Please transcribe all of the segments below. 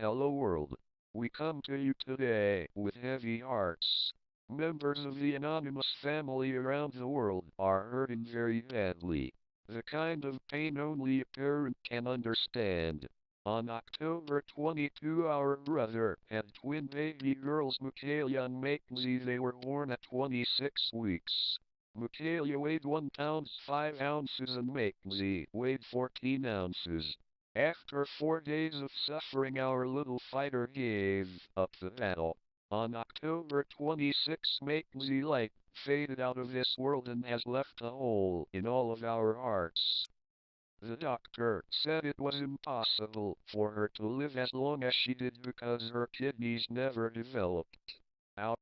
Hello world. We come to you today with heavy hearts. Members of the anonymous family around the world are hurting very badly. The kind of pain only a parent can understand. On October 22, our brother had twin baby girls Michaela and Mackenzie. They were born at 26 weeks. Michaela weighed 1 pound 5 ounces and Mackenzie weighed 14 ounces. After 4 days of suffering, our little fighter gave up the battle. On October 26, Mackenzie light faded out of this world and has left a hole in all of our hearts. The doctor said it was impossible for her to live as long as she did because her kidneys never developed. Our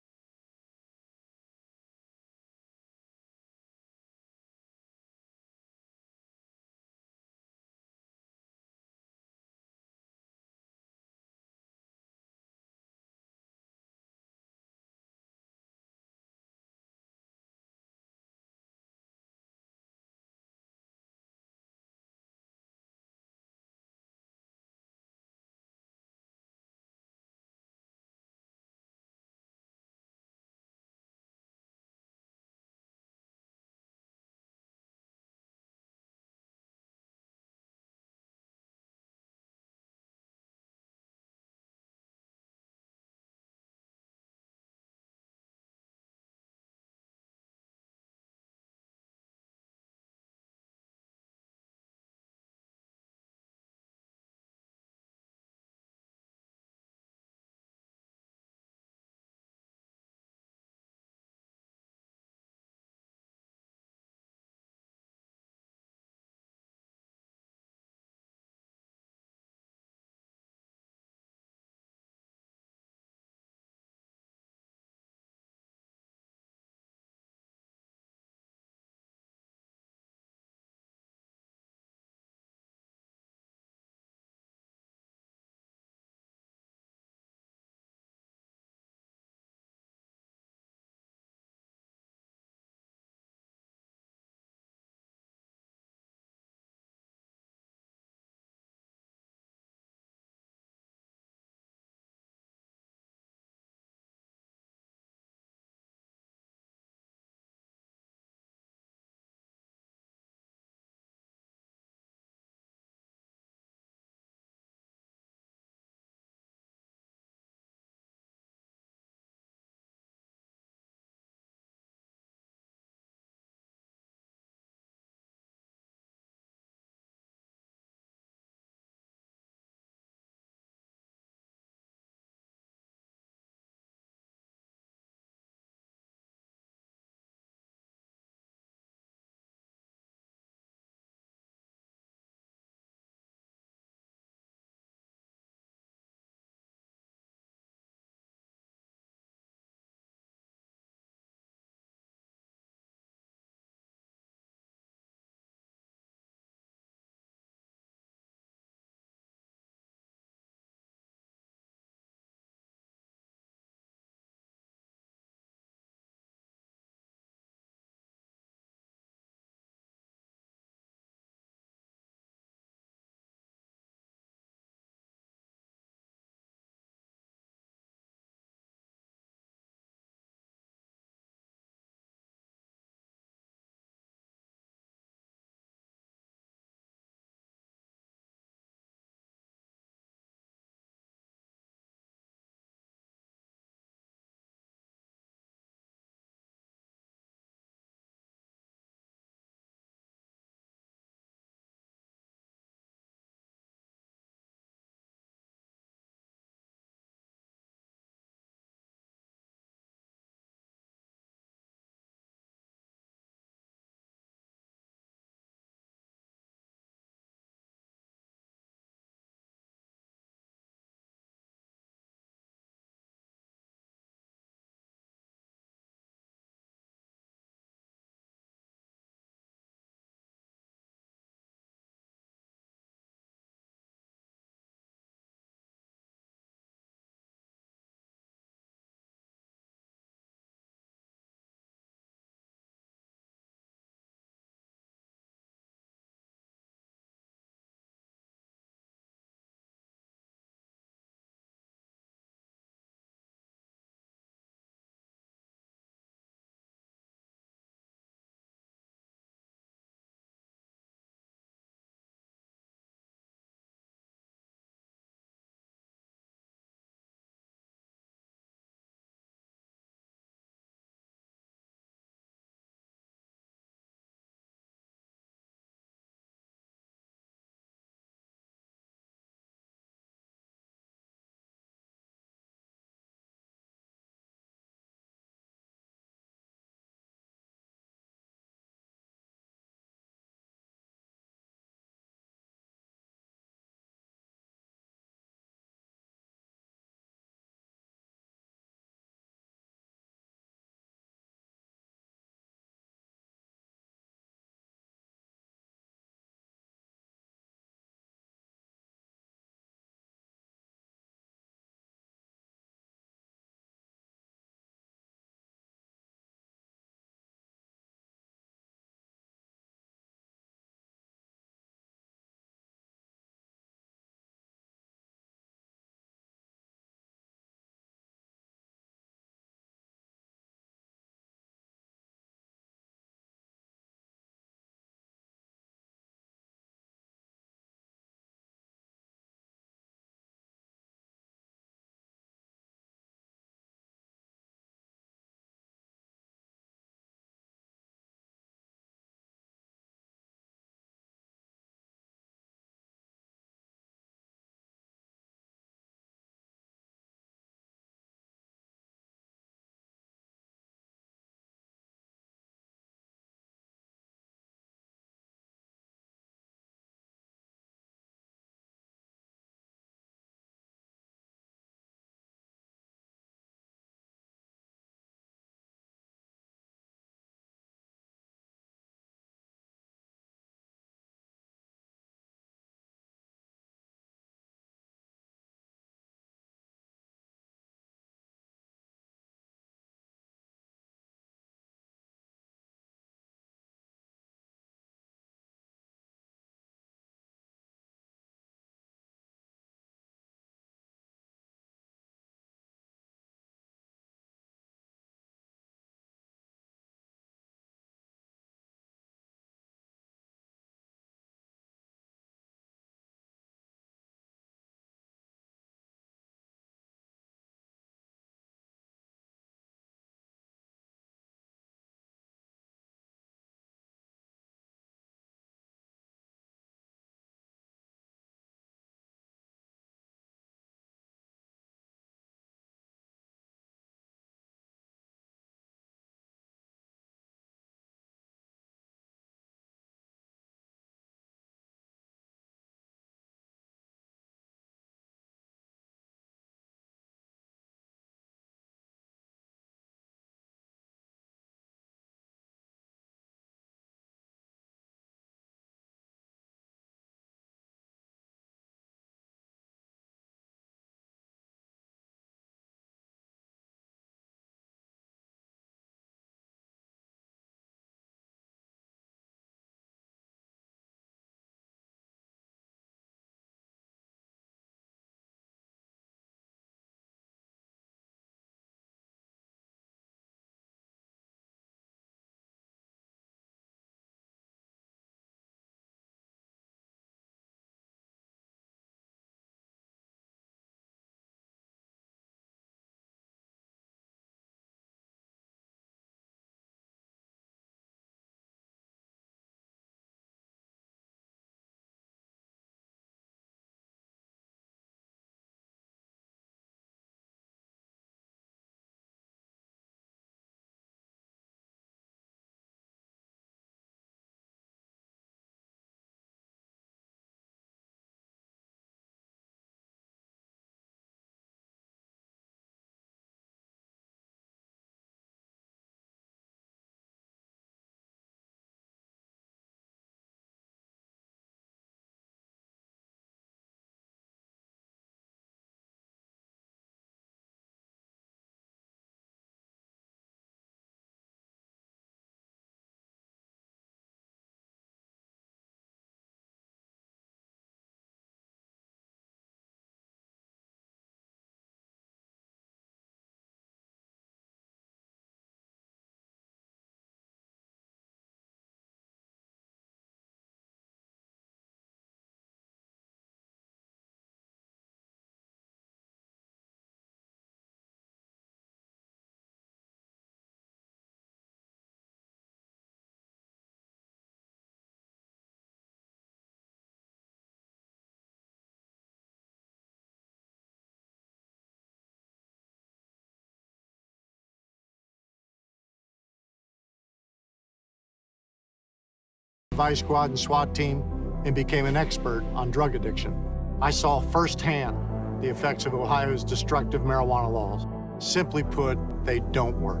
Vice Squad and SWAT team and became an expert on drug addiction. I saw firsthand the effects of Ohio's destructive marijuana laws. Simply put, they don't work.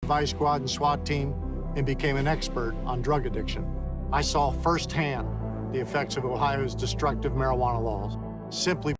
Vice Squad and SWAT team and became an expert on drug addiction. I saw firsthand the effects of Ohio's destructive marijuana laws. Simply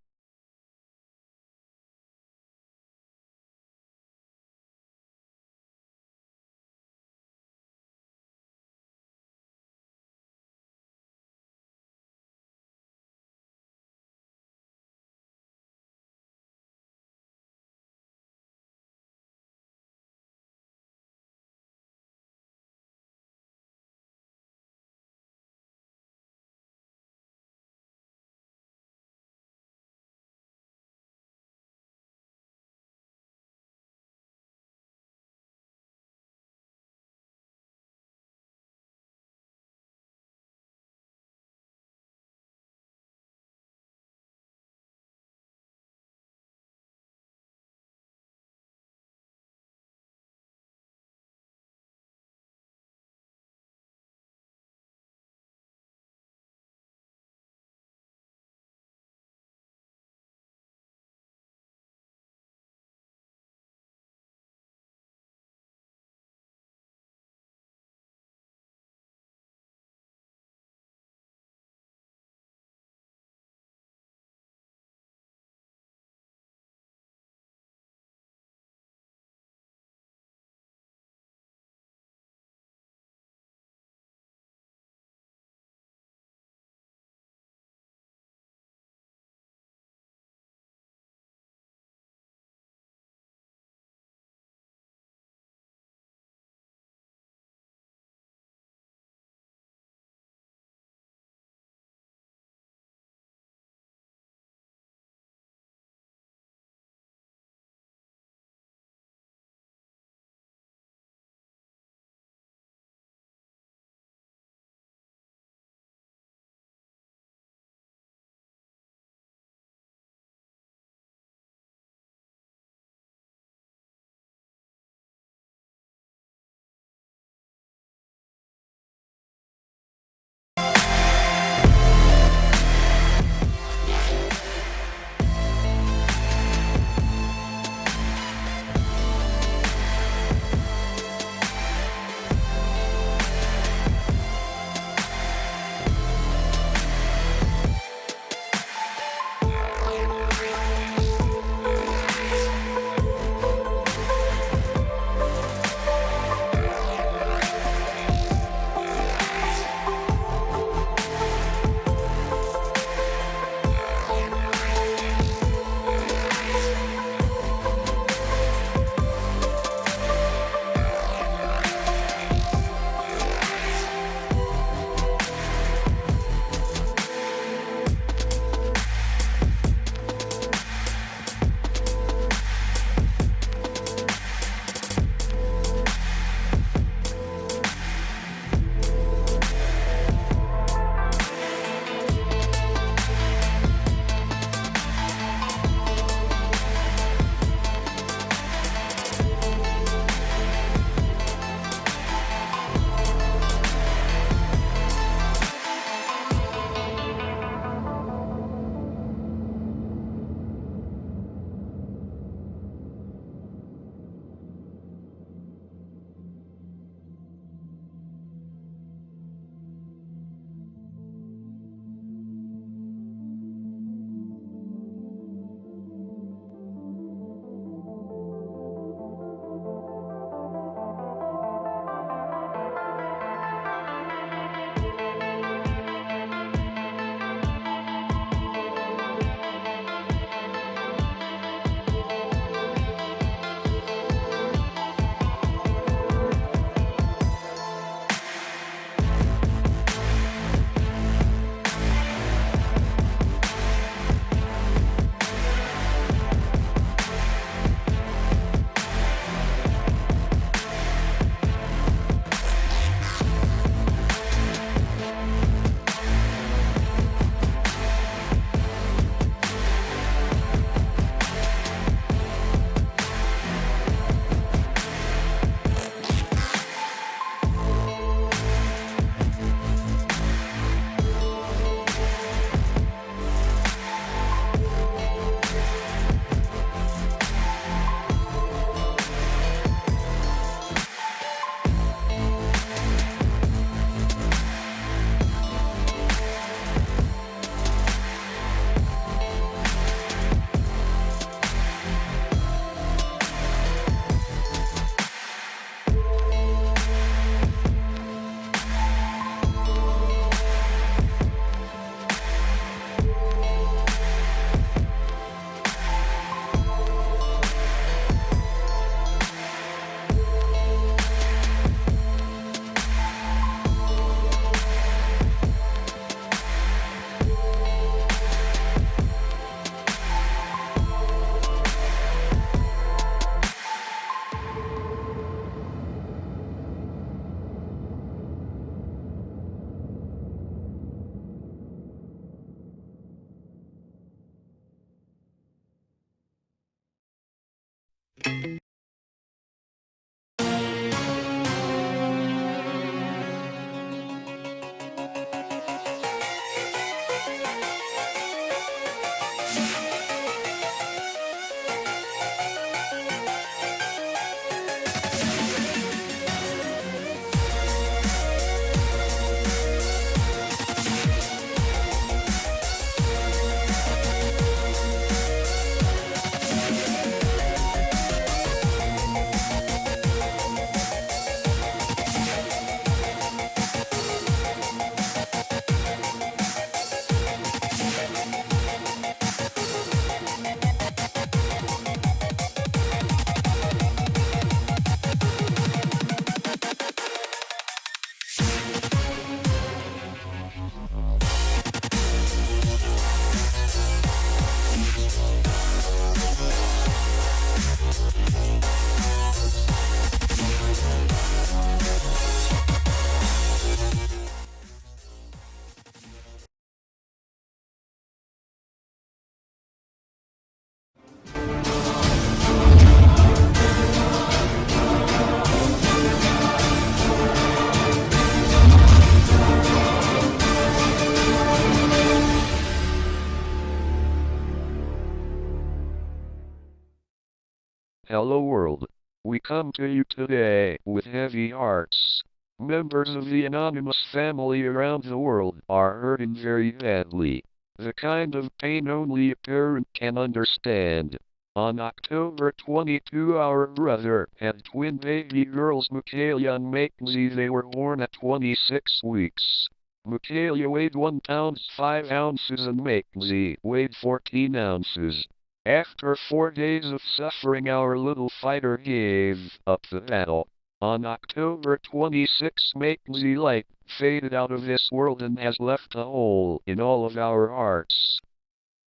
We come to you today with heavy hearts. Members of the anonymous family around the world are hurting very badly. The kind of pain only a parent can understand. On October 22, our brother had twin baby girls Michaela and Mackenzie. They were born at 26 weeks. Michaela weighed 1 pound 5 ounces and Mackenzie weighed 14 ounces. After 4 days of suffering, our little fighter gave up the battle. On October 26, Mackenzie's light faded out of this world and has left a hole in all of our hearts.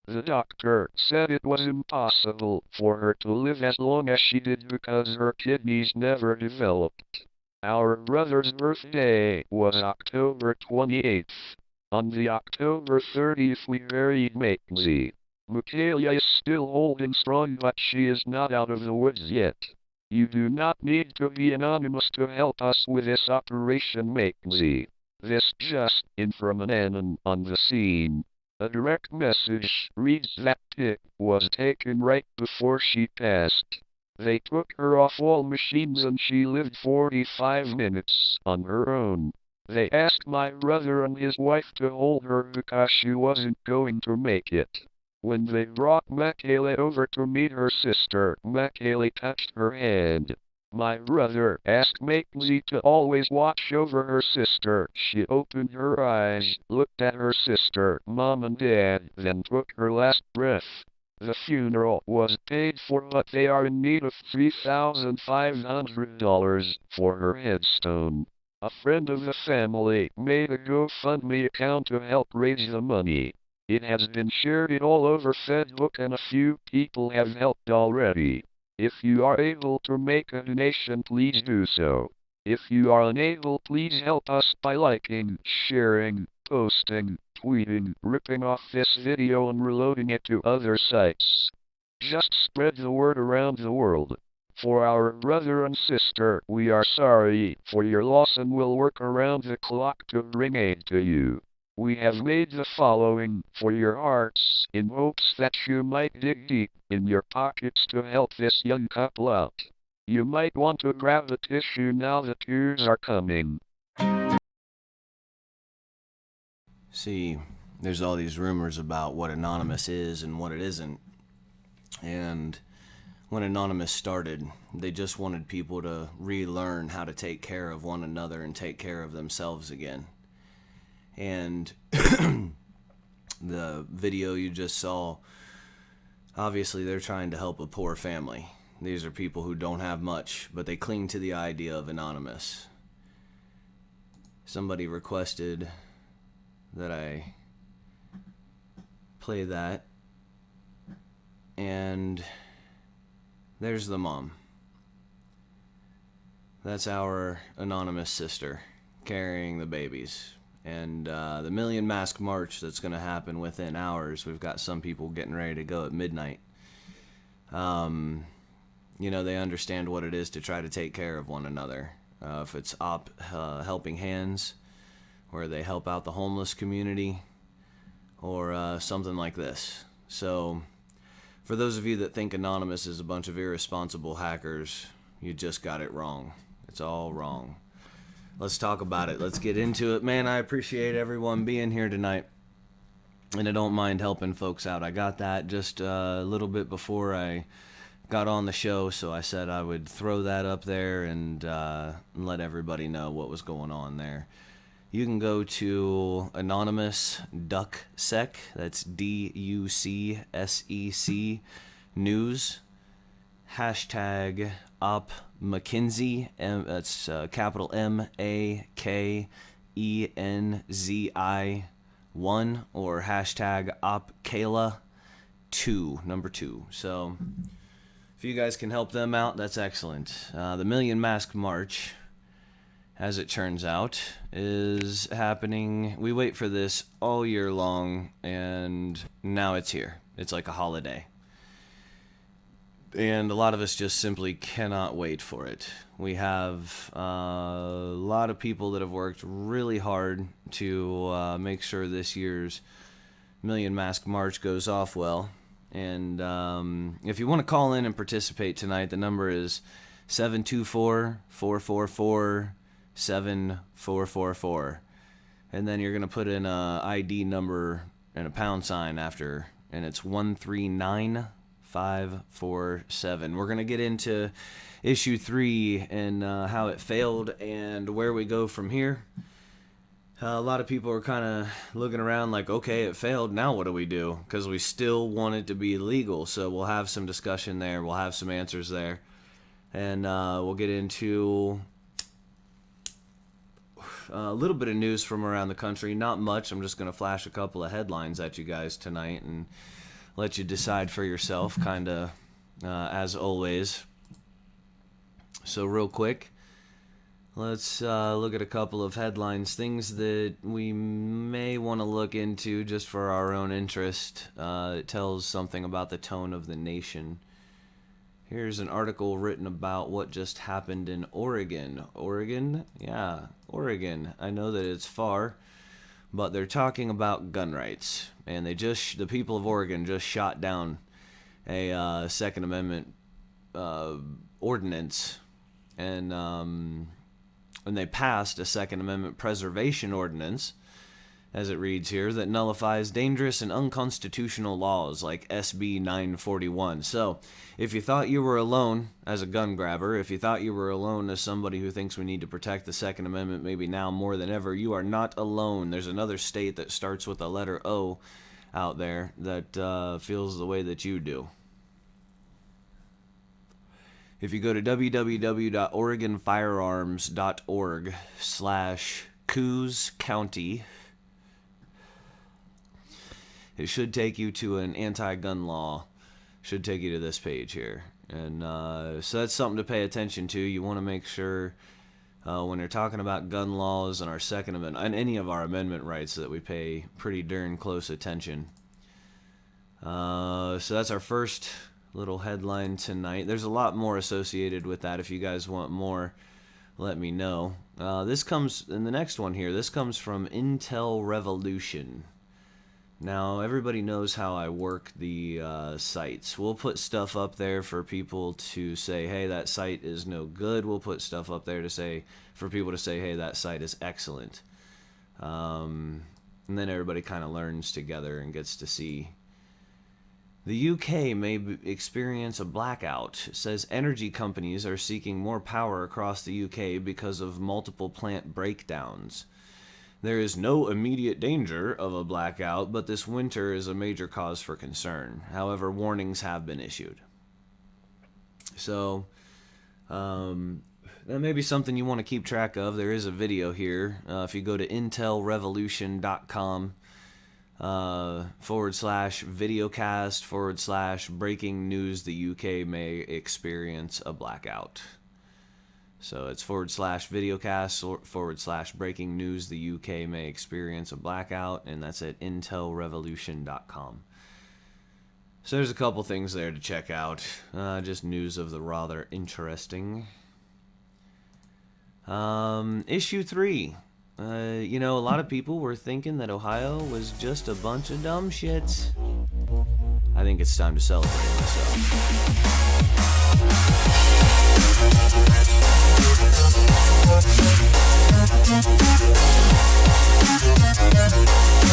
The doctor said it was impossible for her to live as long as she did because her kidneys never developed. Our brother's birthday was October 28th. On the October 30th we buried Mackenzie. Michaela is still holding strong, but she is not out of the woods yet. You do not need to be anonymous to help us with this Operation Mackenzie. This just in from an anon on the scene. A direct message reads that pic was taken right before she passed. They took her off all machines and she lived 45 minutes on her own. They asked my brother and his wife to hold her because she wasn't going to make it. When they brought Michaela over to meet her sister, Michaela touched her hand. My brother asked Mackenzie to always watch over her sister. She opened her eyes, looked at her sister, Mom and Dad, then took her last breath. The funeral was paid for, but they are in need of $3,500 for her headstone. A friend of the family made a GoFundMe account to help raise the money. It has been shared all over Facebook and a few people have helped already. If you are able to make a donation, please do so. If you are unable, please help us by liking, sharing, posting, tweeting, ripping off this video and reloading it to other sites. Just spread the word around the world. For our brother and sister, we are sorry for your loss and will work around the clock to bring aid to you. We have made the following for your hearts, in hopes that you might dig deep in your pockets to help this young couple out. You might want to grab a tissue now, the tears are coming. See, there's all these rumors about what Anonymous is and what it isn't. And when Anonymous started, they just wanted people to relearn how to take care of one another and take care of themselves again. And the video you just saw, obviously they're trying to help a poor family. These are people who don't have much, but they cling to the idea of Anonymous. Somebody requested that I play that, and there's the mom. That's our Anonymous sister carrying the babies. And the Million Mask March that's going to happen within hours, we've got some people getting ready to go at midnight. You know, they understand what it is to try to take care of one another. If it's Helping Hands, where they help out the homeless community, or something like this. So, for those of you that think Anonymous is a bunch of irresponsible hackers, you just got it wrong. It's all wrong. Let's talk about it. Let's get into it. Man, I appreciate everyone being here tonight. And I don't mind helping folks out. I got that just a little bit before I got on the show, so I said I would throw that up there and let everybody know what was going on there. You can go to Anonymous DuckSec, that's DUCSEC News, hashtag OpMcKenzie, that's capital MAKENZI1, or hashtag OpKayla2, number 2. So if you guys can help them out, that's excellent. The Million Mask March, as it turns out, is happening. We wait for this all year long, and now it's here. It's like a holiday. And a lot of us just simply cannot wait for it. We have a lot of people that have worked really hard to make sure this year's Million Mask March goes off well. And if you want to call in and participate tonight, the number is 724-444-7444. And then you're going to put in a ID number and a pound sign after, and it's 139547. We're going to get into issue 3 and how it failed and where we go from here. A lot of people are kind of looking around like, okay, it failed, now what do we do? Because we still want it to be legal, so we'll have some discussion there, we'll have some answers there, and we'll get into a little bit of news from around the country. Not much. I'm just going to flash a couple of headlines at you guys tonight and let you decide for yourself, kind of as always. So real quick, let's look at a couple of headlines, things that we may want to look into just for our own interest. It tells something about the tone of the nation. Here's an article written about what just happened in Oregon. Oregon? Yeah, Oregon. I know that it's far, but they're talking about gun rights. And the people of Oregon just shot down a Second Amendment ordinance. And they passed a Second Amendment preservation ordinance, as it reads here, that nullifies dangerous and unconstitutional laws like SB 941. So, if you thought you were alone as a gun grabber, if you thought you were alone as somebody who thinks we need to protect the Second Amendment maybe now more than ever, you are not alone. There's another state that starts with the letter O out there that feels the way that you do. If you go to www.oregonfirearms.org/Coos County, it should take you to an anti-gun law. Should take you to this page here. And so that's something to pay attention to. You want to make sure when you're talking about gun laws and our Second Amendment, and any of our amendment rights, that we pay pretty darn close attention. So that's our first little headline tonight. There's a lot more associated with that. If you guys want more, let me know. This comes in the next one here. This comes from Intel Revolution. Now, everybody knows how I work the sites. We'll put stuff up there for people to say, hey, that site is no good. We'll put stuff up there for people to say, hey, that site is excellent. And then everybody kind of learns together and gets to see. The UK may experience a blackout. It says energy companies are seeking more power across the UK because of multiple plant breakdowns. There is no immediate danger of a blackout, but this winter is a major cause for concern. However, warnings have been issued. So, that may be something you want to keep track of. There is a video here. If you go to intelrevolution.com /videocast/breaking news, the UK may experience a blackout. So it's /videocast /breaking news, the UK may experience a blackout, and that's at intelrevolution.com. So there's a couple things there to check out. Just news of the rather interesting. Issue 3. A lot of people were thinking that Ohio was just a bunch of dumb shits. I think it's time to celebrate, so.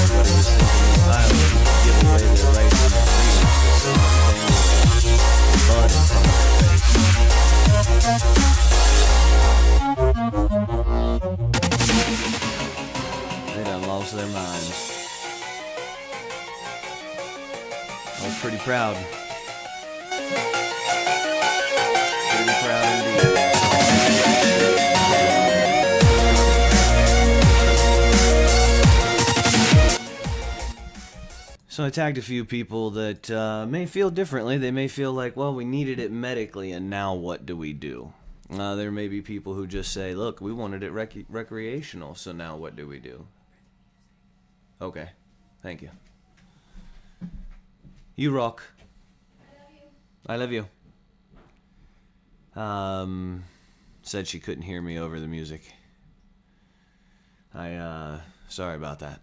Everybody was thinking Ohio would give away their rights and freedoms to someone with blood in front of their face. They done lost their minds. I was pretty proud. Pretty proud indeed. So I tagged a few people that may feel differently. They may feel like, well, we needed it medically, and now what do we do? There may be people who just say, look, we wanted it recreational, so now what do we do? Okay, thank you. You rock. I love you. Said she couldn't hear me over the music. Sorry about that.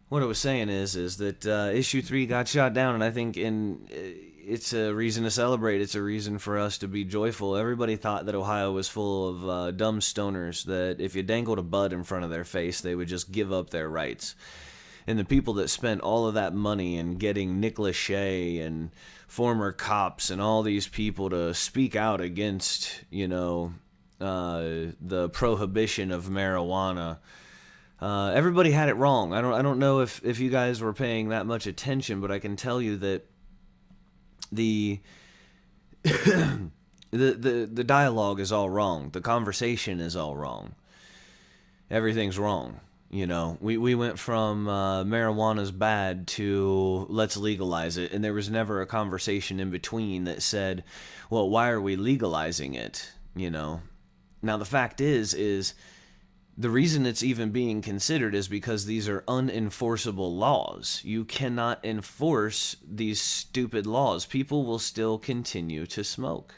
What I was saying is that issue 3 got shot down, and I think it's a reason to celebrate. It's a reason for us to be joyful. Everybody thought that Ohio was full of dumb stoners, that if you dangled a bud in front of their face, they would just give up their rights. And the people that spent all of that money in getting Nick Lachey and former cops and all these people to speak out against, the prohibition of marijuana, everybody had it wrong. I don't know if you guys were paying that much attention, but I can tell you that the the dialogue is all wrong. The conversation is all wrong. Everything's wrong. We went from marijuana's bad to let's legalize it, and there was never a conversation in between that said, well, why are we legalizing it? Now the fact is the reason it's even being considered is because these are unenforceable laws. You cannot enforce these stupid laws. People will still continue to smoke.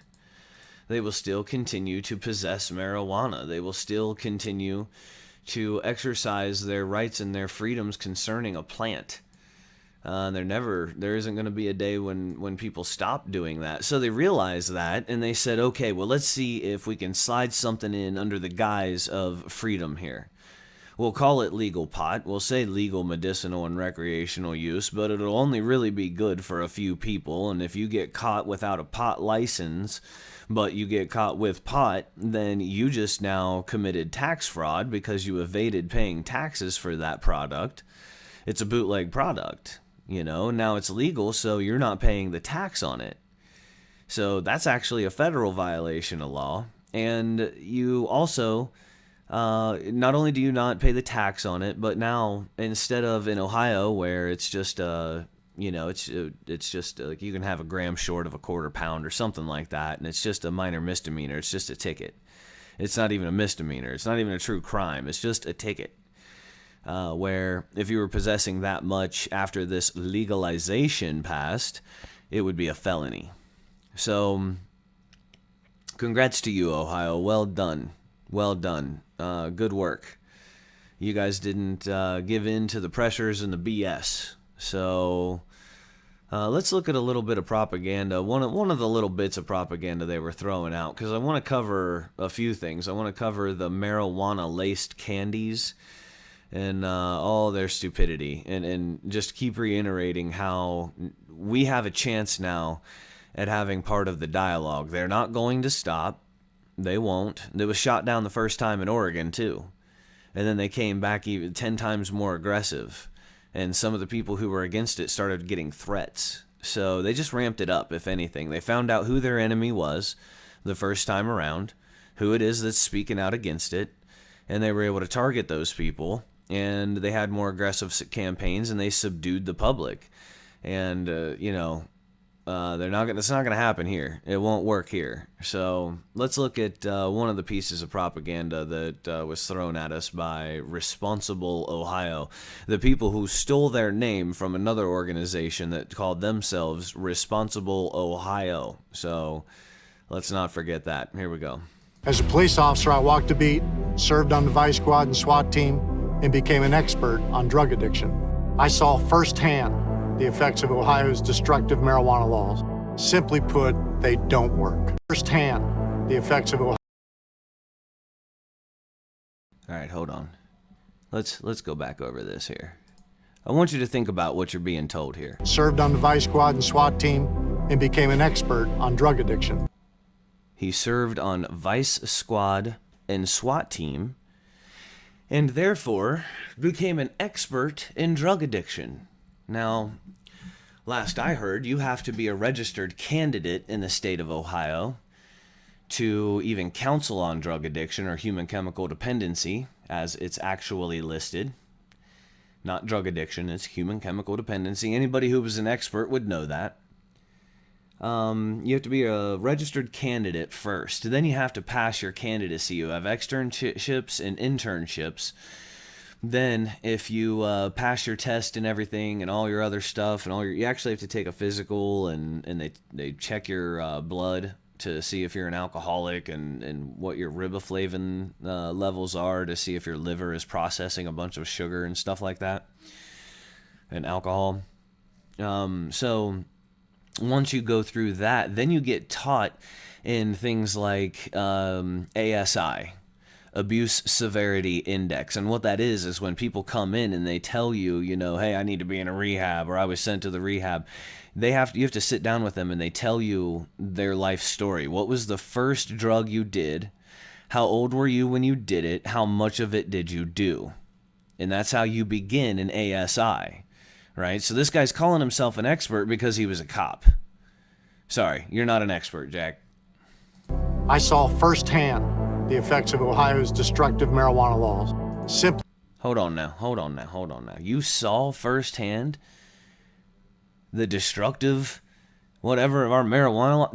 They will still continue to possess marijuana. They will still continue to exercise their rights and their freedoms concerning a plant. There isn't going to be a day when people stop doing that. So they realized that, and they said, okay, well, let's see if we can slide something in under the guise of freedom here. We'll call it legal pot. We'll say legal medicinal and recreational use, but it'll only really be good for a few people. And if you get caught without a pot license, but you get caught with pot, then you just now committed tax fraud because you evaded paying taxes for that product. It's a bootleg product, now it's legal, so you're not paying the tax on it. So that's actually a federal violation of law. And you also, not only do you not pay the tax on it, but now instead of in Ohio where it's just it's just like you can have a gram short of a quarter pound or something like that, and it's just a minor misdemeanor. It's just a ticket. It's not even a misdemeanor. It's not even a true crime. It's just a ticket. Where if you were possessing that much after this legalization passed, it would be a felony. So, congrats to you, Ohio. Well done. Well done. Good work. You guys didn't give in to the pressures and the BS. So, let's look at a little bit of propaganda. One of the little bits of propaganda they were throwing out, because I want to cover a few things. I want to cover the marijuana-laced candies and all their stupidity, and just keep reiterating how we have a chance now at having part of the dialogue. They're not going to stop. They won't. It was shot down the first time in Oregon, too. And then they came back even 10 times more aggressive. And some of the people who were against it started getting threats. So they just ramped it up, if anything. They found out who their enemy was the first time around, who it is that's speaking out against it, and they were able to target those people. And they had more aggressive campaigns, and they subdued the public. And it's not gonna happen here. It won't work here. So let's look at one of the pieces of propaganda that was thrown at us by Responsible Ohio, the people who stole their name from another organization that called themselves Responsible Ohio. So let's not forget that. Here we go. As a police officer, I walked the beat, served on the Vice Squad and SWAT team, and became an expert on drug addiction. I saw firsthand the effects of Ohio's destructive marijuana laws. Simply put, they don't work. Firsthand the effects of Ohio. All right, hold on. Let's go back over this here. I want you to think about what you're being told here. Served on the Vice Squad and SWAT team, and became an expert on drug addiction. He served on Vice Squad and SWAT team, and therefore became an expert in drug addiction. Now, last I heard, you have to be a registered candidate in the state of Ohio to even counsel on drug addiction or human chemical dependency, as it's actually listed. Not drug addiction, it's human chemical dependency. Anybody who was an expert would know that. You have to be a registered candidate first. Then you have to pass your candidacy. You have externships and internships. Then, if you pass your test and everything and all your other stuff, and you actually have to take a physical, and they check your blood to see if you're an alcoholic and what your riboflavin levels are to see if your liver is processing a bunch of sugar and stuff like that, and alcohol. So once you go through that, then you get taught in things like ASI, Abuse Severity Index. And what that is when people come in and they tell you, you know, hey, I need to be in a rehab, or I was sent to the rehab. You have to sit down with them and they tell you their life story. What was the first drug you did? How old were you when you did it? How much of it did you do? And that's how you begin in ASI, right? So this guy's calling himself an expert because he was a cop. Sorry, you're not an expert, Jack. I saw firsthand the effects of Ohio's destructive marijuana laws. Simply. Hold on now. You saw firsthand the destructive whatever of our marijuana law.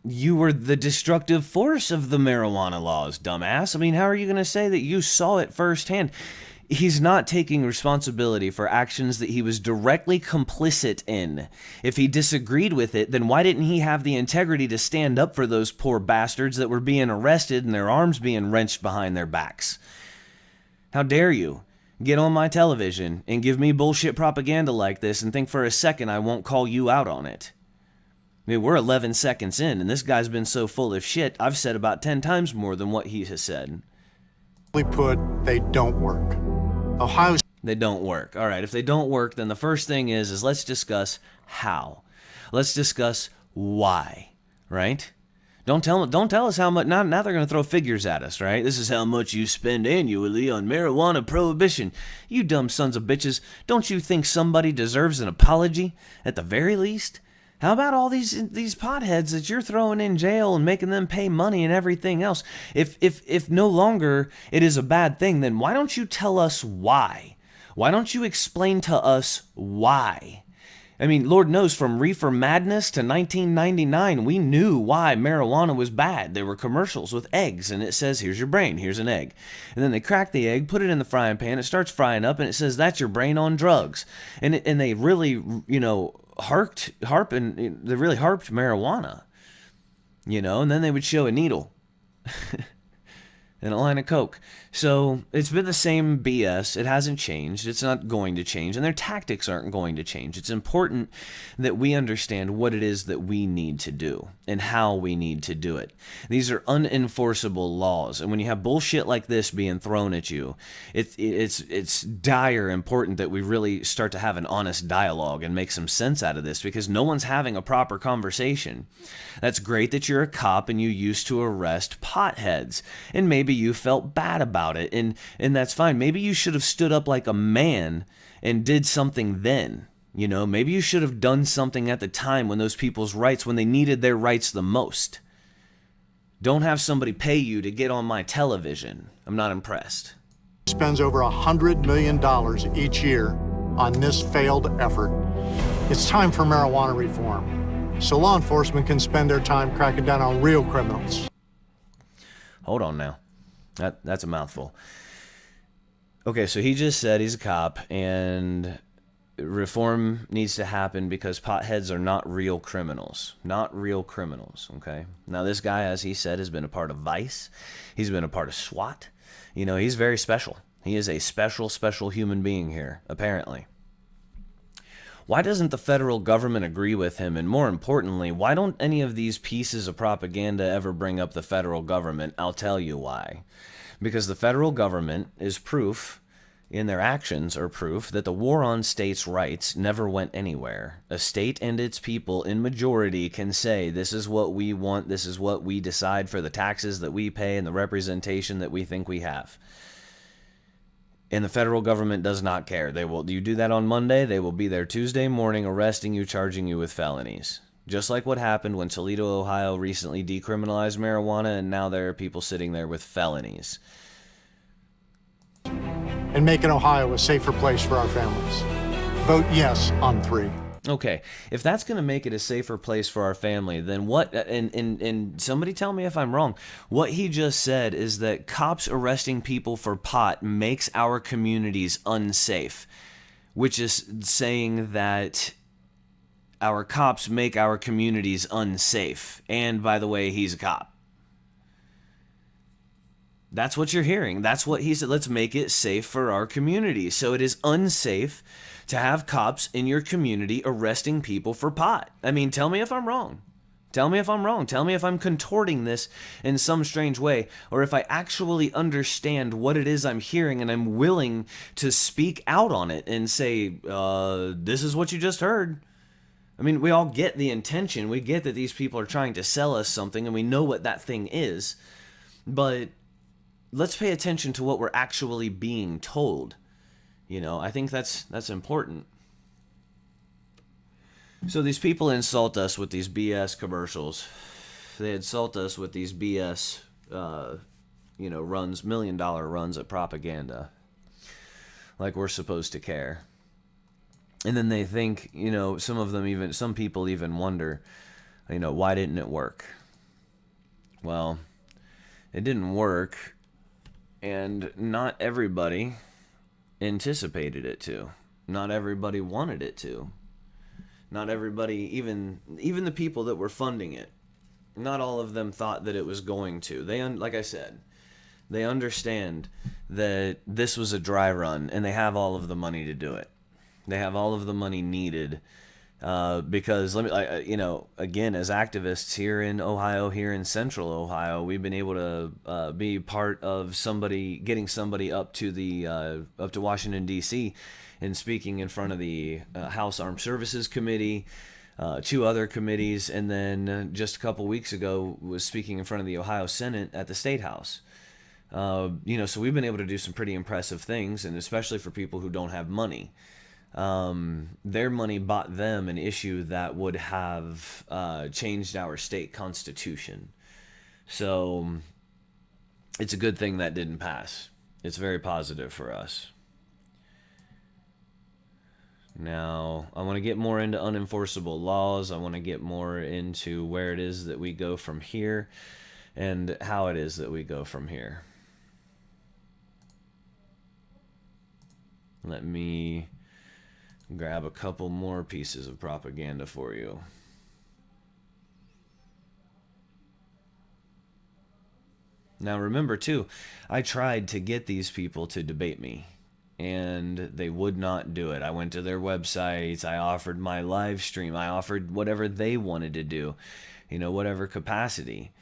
You were the destructive force of the marijuana laws, dumbass. I mean, how are you going to say that you saw it firsthand? He's not taking responsibility for actions that he was directly complicit in. If he disagreed with it, then why didn't he have the integrity to stand up for those poor bastards that were being arrested and their arms being wrenched behind their backs? How dare you get on my television and give me bullshit propaganda like this and think for a second I won't call you out on it? I mean, we're 11 seconds in, and this guy's been so full of shit, I've said about 10 times more than what he has said. Put, they don't work. They don't work. All right, if they don't work, then the first thing is let's discuss how. Let's discuss why, right? Don't tell us how much. Now they're going to throw figures at us, right? This is how much you spend annually on marijuana prohibition. You dumb sons of bitches. Don't you think somebody deserves an apology at the very least? How about all these potheads that you're throwing in jail and making them pay money and everything else? If no longer it is a bad thing, then why don't you tell us why? Why don't you explain to us why? I mean, Lord knows, from Reefer Madness to 1999, we knew why marijuana was bad. There were commercials with eggs, and it says, here's your brain, here's an egg. And then they crack the egg, put it in the frying pan, it starts frying up, and it says, that's your brain on drugs. And they really, you know, harped marijuana, you know, and then they would show a needle and a line of coke. So it's been the same BS. It hasn't changed. It's not going to change, and their tactics aren't going to change. It's important that we understand what it is that we need to do and how we need to do it. These are unenforceable laws, and when you have bullshit like this being thrown at you, it's dire important that we really start to have an honest dialogue and make some sense out of this, because no one's having a proper conversation. That's great that you're a cop and you used to arrest potheads, and maybe you felt bad about it, and that's fine. Maybe you should have stood up like a man and did something then. You know, maybe you should have done something at the time when those people's rights, when they needed their rights the most. Don't have somebody pay you to get on my television. I'm not impressed. Spends over $100 million each year on this failed effort. It's time for marijuana reform, so law enforcement can spend their time cracking down on real criminals. Hold on now. That's a mouthful. Okay, so he just said he's a cop and reform needs to happen because potheads are not real criminals. Not real criminals, okay? Now, this guy, as he said, has been a part of Vice. He's been a part of SWAT. You know, he's very special. He is a special, special human being here, apparently. Why doesn't the federal government agree with him? And more importantly, why don't any of these pieces of propaganda ever bring up the federal government? I'll tell you why. Because the federal government is proof, in their actions are proof, that the war on states' rights never went anywhere. A state and its people in majority can say, this is what we want, this is what we decide for the taxes that we pay and the representation that we think we have. And the federal government does not care. You do that on Monday, they will be there Tuesday morning arresting you, charging you with felonies. Just like what happened when Toledo, Ohio recently decriminalized marijuana, and now there are people sitting there with felonies. And making Ohio a safer place for our families. Vote yes on 3. Okay, if that's going to make it a safer place for our family, then what, and somebody tell me if I'm wrong, what he just said is that cops arresting people for pot makes our communities unsafe, which is saying that our cops make our communities unsafe. And by the way, he's a cop. That's what you're hearing. That's what he said. Let's make it safe for our community. So it is unsafe to have cops in your community arresting people for pot. I mean, tell me if I'm wrong. Tell me if I'm wrong. Tell me if I'm contorting this in some strange way, or if I actually understand what it is I'm hearing and I'm willing to speak out on it and say, this is what you just heard. I mean, we all get the intention. We get that these people are trying to sell us something, and we know what that thing is. But let's pay attention to what we're actually being told. You know, I think that's important. So these people insult us with these BS commercials. They insult us with these BS, runs, $1 million runs at propaganda. Like we're supposed to care. And then they think, some people even wonder, why didn't it work? Well, it didn't work, and not everybody anticipated it to. Not everybody wanted it to. Not everybody, even the people that were funding it, not all of them thought that it was going to. Like I said, they understand that this was a dry run, and they have all of the money to do it. They have all of the money needed because again, as activists here in Ohio, here in Central Ohio, we've been able to be part of getting somebody up to Washington D.C. and speaking in front of the House Armed Services Committee, 2 other committees, and then just a couple weeks ago was speaking in front of the Ohio Senate at the Statehouse. So we've been able to do some pretty impressive things, and especially for people who don't have money. Their money bought them an issue that would have changed our state constitution. So it's a good thing that didn't pass. It's very positive for us. Now, I want to get more into unenforceable laws. I want to get more into where it is that we go from here and how it is that we go from here. Let me grab a couple more pieces of propaganda for you. Now remember too, I tried to get these people to debate me, and they would not do it. I went to their websites, I offered my live stream, I offered whatever they wanted to do, whatever capacity,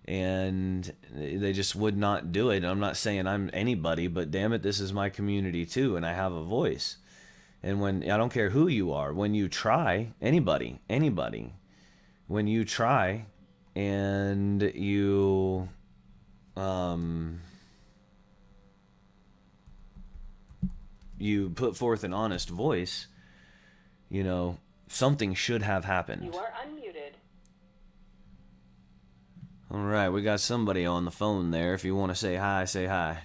and they just would not do it. And I'm not saying I'm anybody, but damn it, this is my community too, and I have a voice. And when, I don't care who you are, when you try, anybody, when you try and you put forth an honest voice, something should have happened. You are unmuted. All right, we got somebody on the phone there. If you want to say hi, say hi.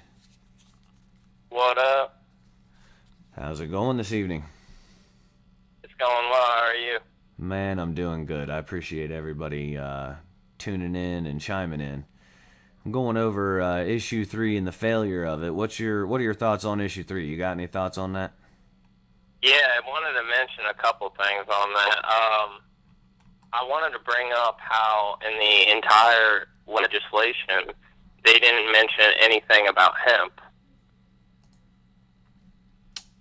What up? How's it going this evening? It's going well. How are you? Man, I'm doing good. I appreciate everybody tuning in and chiming in. I'm going over issue 3 and the failure of it. What are your thoughts on issue 3? You got any thoughts on that? Yeah, I wanted to mention a couple things on that. I wanted to bring up how in the entire legislation they didn't mention anything about hemp.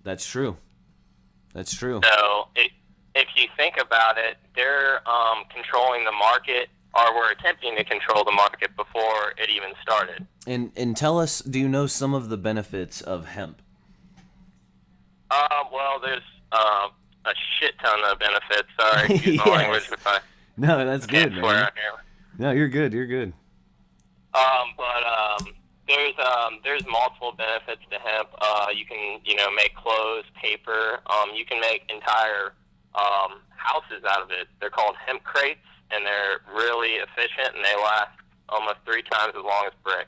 That's true. That's true. So if you think about it, they're controlling the market, or were attempting to control the market before it even started. And tell us, do you know some of the benefits of hemp? Well, there's a shit ton of benefits. Sorry, excuse my Yes. language if I No, that's good, can't swear man. out here. No, you're good. You're good. There's multiple benefits to hemp. You can make clothes, paper. You can make entire houses out of it. They're called hemp crates, and they're really efficient, and they last almost 3 times as long as brick.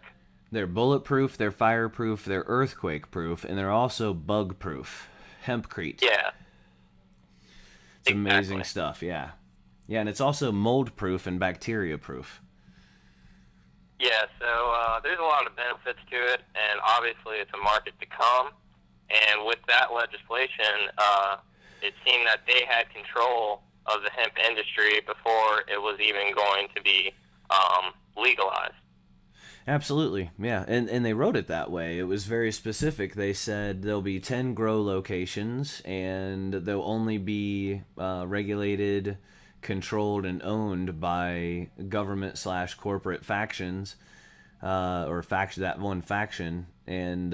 They're bulletproof, they're fireproof, they're earthquake-proof, and they're also bug-proof. Hempcrete. Yeah. It's amazing stuff, yeah. Yeah, and it's also mold-proof and bacteria-proof. Yeah, so there's a lot of benefits to it, and obviously it's a market to come. And with that legislation, it seemed that they had control of the hemp industry before it was even going to be legalized. Absolutely, yeah, and they wrote it that way. It was very specific. They said there'll be 10 grow locations, and they'll only be regulated, controlled, and owned by government / corporate factions, or that one faction, and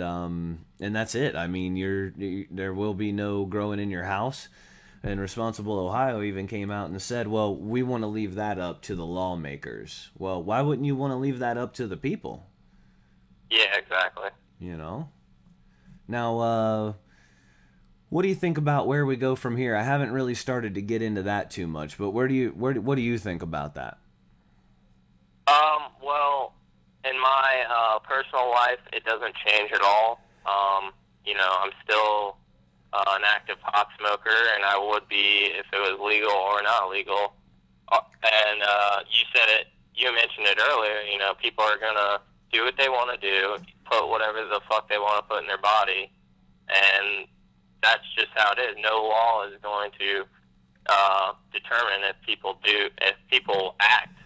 that's it. I mean, there will be no growing in your house. And Responsible Ohio even came out and said, well, we want to leave that up to the lawmakers. Well, why wouldn't you want to leave that up to the people? Yeah, exactly. You know? Now, what do you think about where we go from here? I haven't really started to get into that too much, but what do you think about that? Well, in my personal life, it doesn't change at all. I'm still an active pot smoker, and I would be if it was legal or not legal. And you mentioned it earlier, people are going to do what they want to do, put whatever the fuck they want to put in their body, and that's just how it is. No law is going to determine if people act.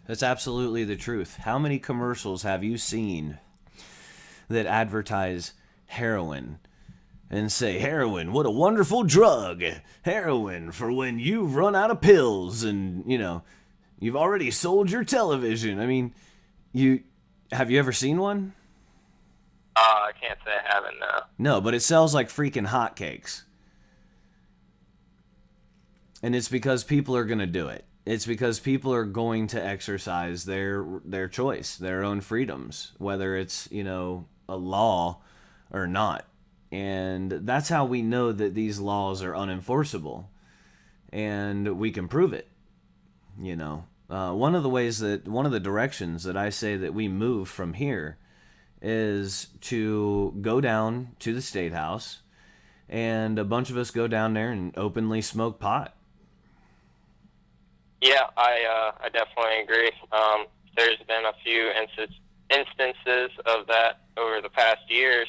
That's absolutely the truth. How many commercials have you seen that advertise heroin and say, heroin, what a wonderful drug. Heroin for when you've run out of pills and, you've already sold your television. I mean, have you ever seen one? I can't say I haven't, no. No, but it sells like freaking hotcakes. And it's because people are going to do it. It's because people are going to exercise their choice, their own freedoms, whether it's, a law or not. And that's how we know that these laws are unenforceable. And we can prove it. One of the directions that I say that we move from here is to go down to the Statehouse, and a bunch of us go down there and openly smoke pot. Yeah, I definitely agree. There's been a few instances of that over the past years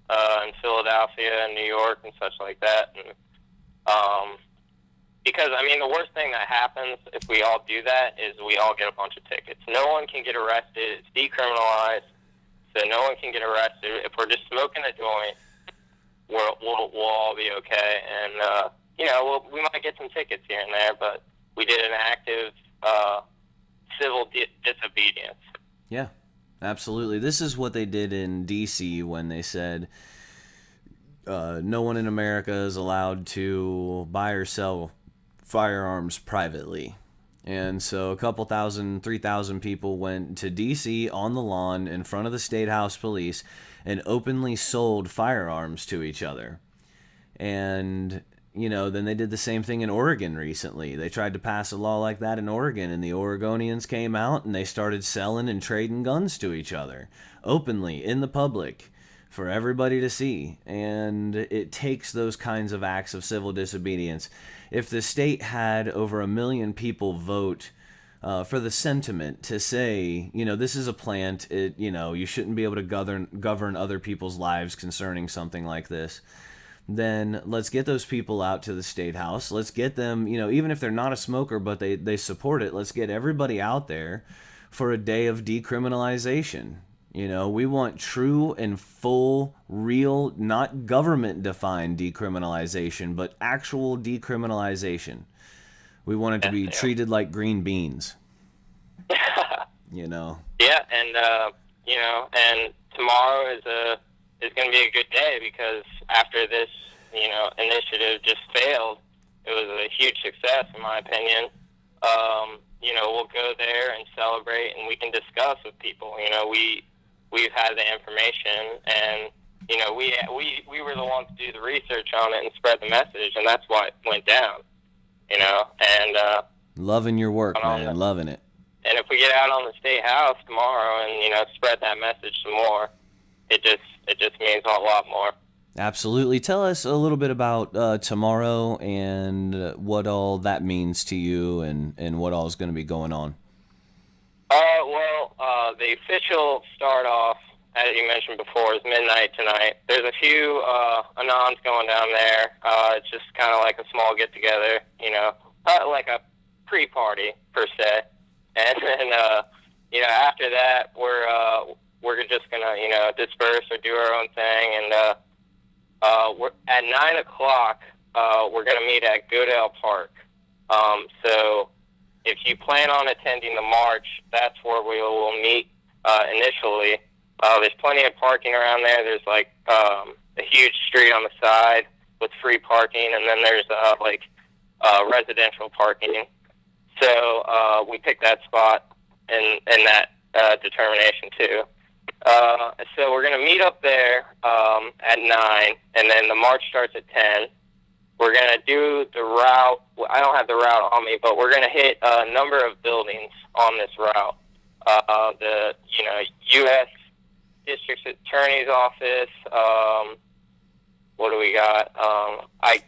in Philadelphia and New York and such like that. And, because, the worst thing that happens if we all do that is we all get a bunch of tickets. No one can get arrested. It's decriminalized, so no one can get arrested. If we're just smoking a joint, we'll all be okay. And, we might get some tickets here and there, but we did an active civil disobedience. Yeah, absolutely. This is what they did in D.C. when they said no one in America is allowed to buy or sell firearms privately. And so a couple 3,000 people went to D.C. on the lawn in front of the Statehouse police and openly sold firearms to each other. And then they did the same thing in Oregon recently. They tried to pass a law like that in Oregon, and the Oregonians came out and they started selling and trading guns to each other openly in the public for everybody to see. And it takes those kinds of acts of civil disobedience. If the state had over 1 million people vote for the sentiment to say, this is a plant, you shouldn't be able to govern other people's lives concerning something like this, then let's get those people out to the Statehouse. Let's get them, even if they're not a smoker, but they support it, let's get everybody out there for a day of decriminalization. We want true and full, real, not government-defined decriminalization, but actual decriminalization. We want it to be treated like green beans. Yeah, and tomorrow is going to be a good day because after this, initiative just failed, it was a huge success in my opinion. We'll go there and celebrate, and we can discuss with people. We've had the information, and we were the ones to do the research on it and spread the message, and that's why it went down. And loving your work, man, loving it. And if we get out on the State House tomorrow and spread that message some more, it just means a lot more. Absolutely. Tell us a little bit about tomorrow and what all that means to you and what all is going to be going on. The official start off, as you mentioned before, is midnight tonight. There's a few Anons going down there. It's just kind of like a small get-together, like a pre-party, per se. And then after that, we're just gonna, disperse or do our own thing, and we're at 9 o'clock. We're gonna meet at Goodale Park. So if you plan on attending the march, that's where we will meet initially. There's plenty of parking around there. There's like a huge street on the side with free parking, and then there's residential parking. So we picked that spot and that determination too. So we're going to meet up there at 9, and then the march starts at 10. We're going to do the route. I don't have the route on me, but we're going to hit a number of buildings on this route. The U.S. District Attorney's Office. What do we got? I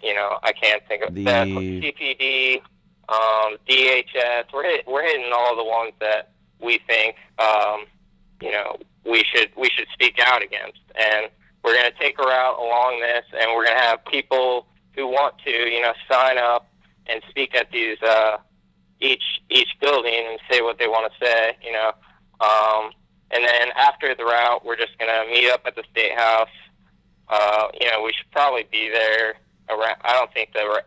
can't think of that. CPD, DHS. We're hitting all the ones that we think we should speak out against, and we're going to take a route along this, and we're going to have people who want to sign up and speak at these each building and say what they want to say, and then after the route, we're just going to meet up at the State House. We should probably be there around. I don't think the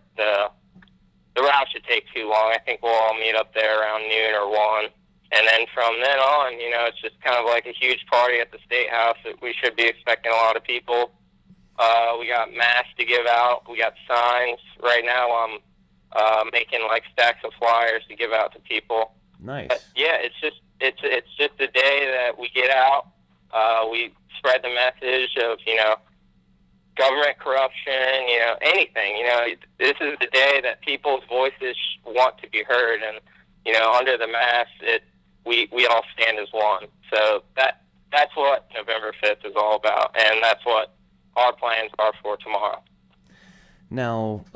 route should take too long. I think we'll all meet up there around noon or 1. And then from then on, it's just kind of like a huge party at the State House. We should be expecting a lot of people. We got masks to give out. We got signs. Right now I'm making like stacks of flyers to give out to people. Nice. But yeah, it's just the day that we get out. We spread the message of, government corruption, anything. This is the day that people's voices want to be heard, and under the mask, we all stand as one. So that's what November 5th is all about, and that's what our plans are for tomorrow. Now,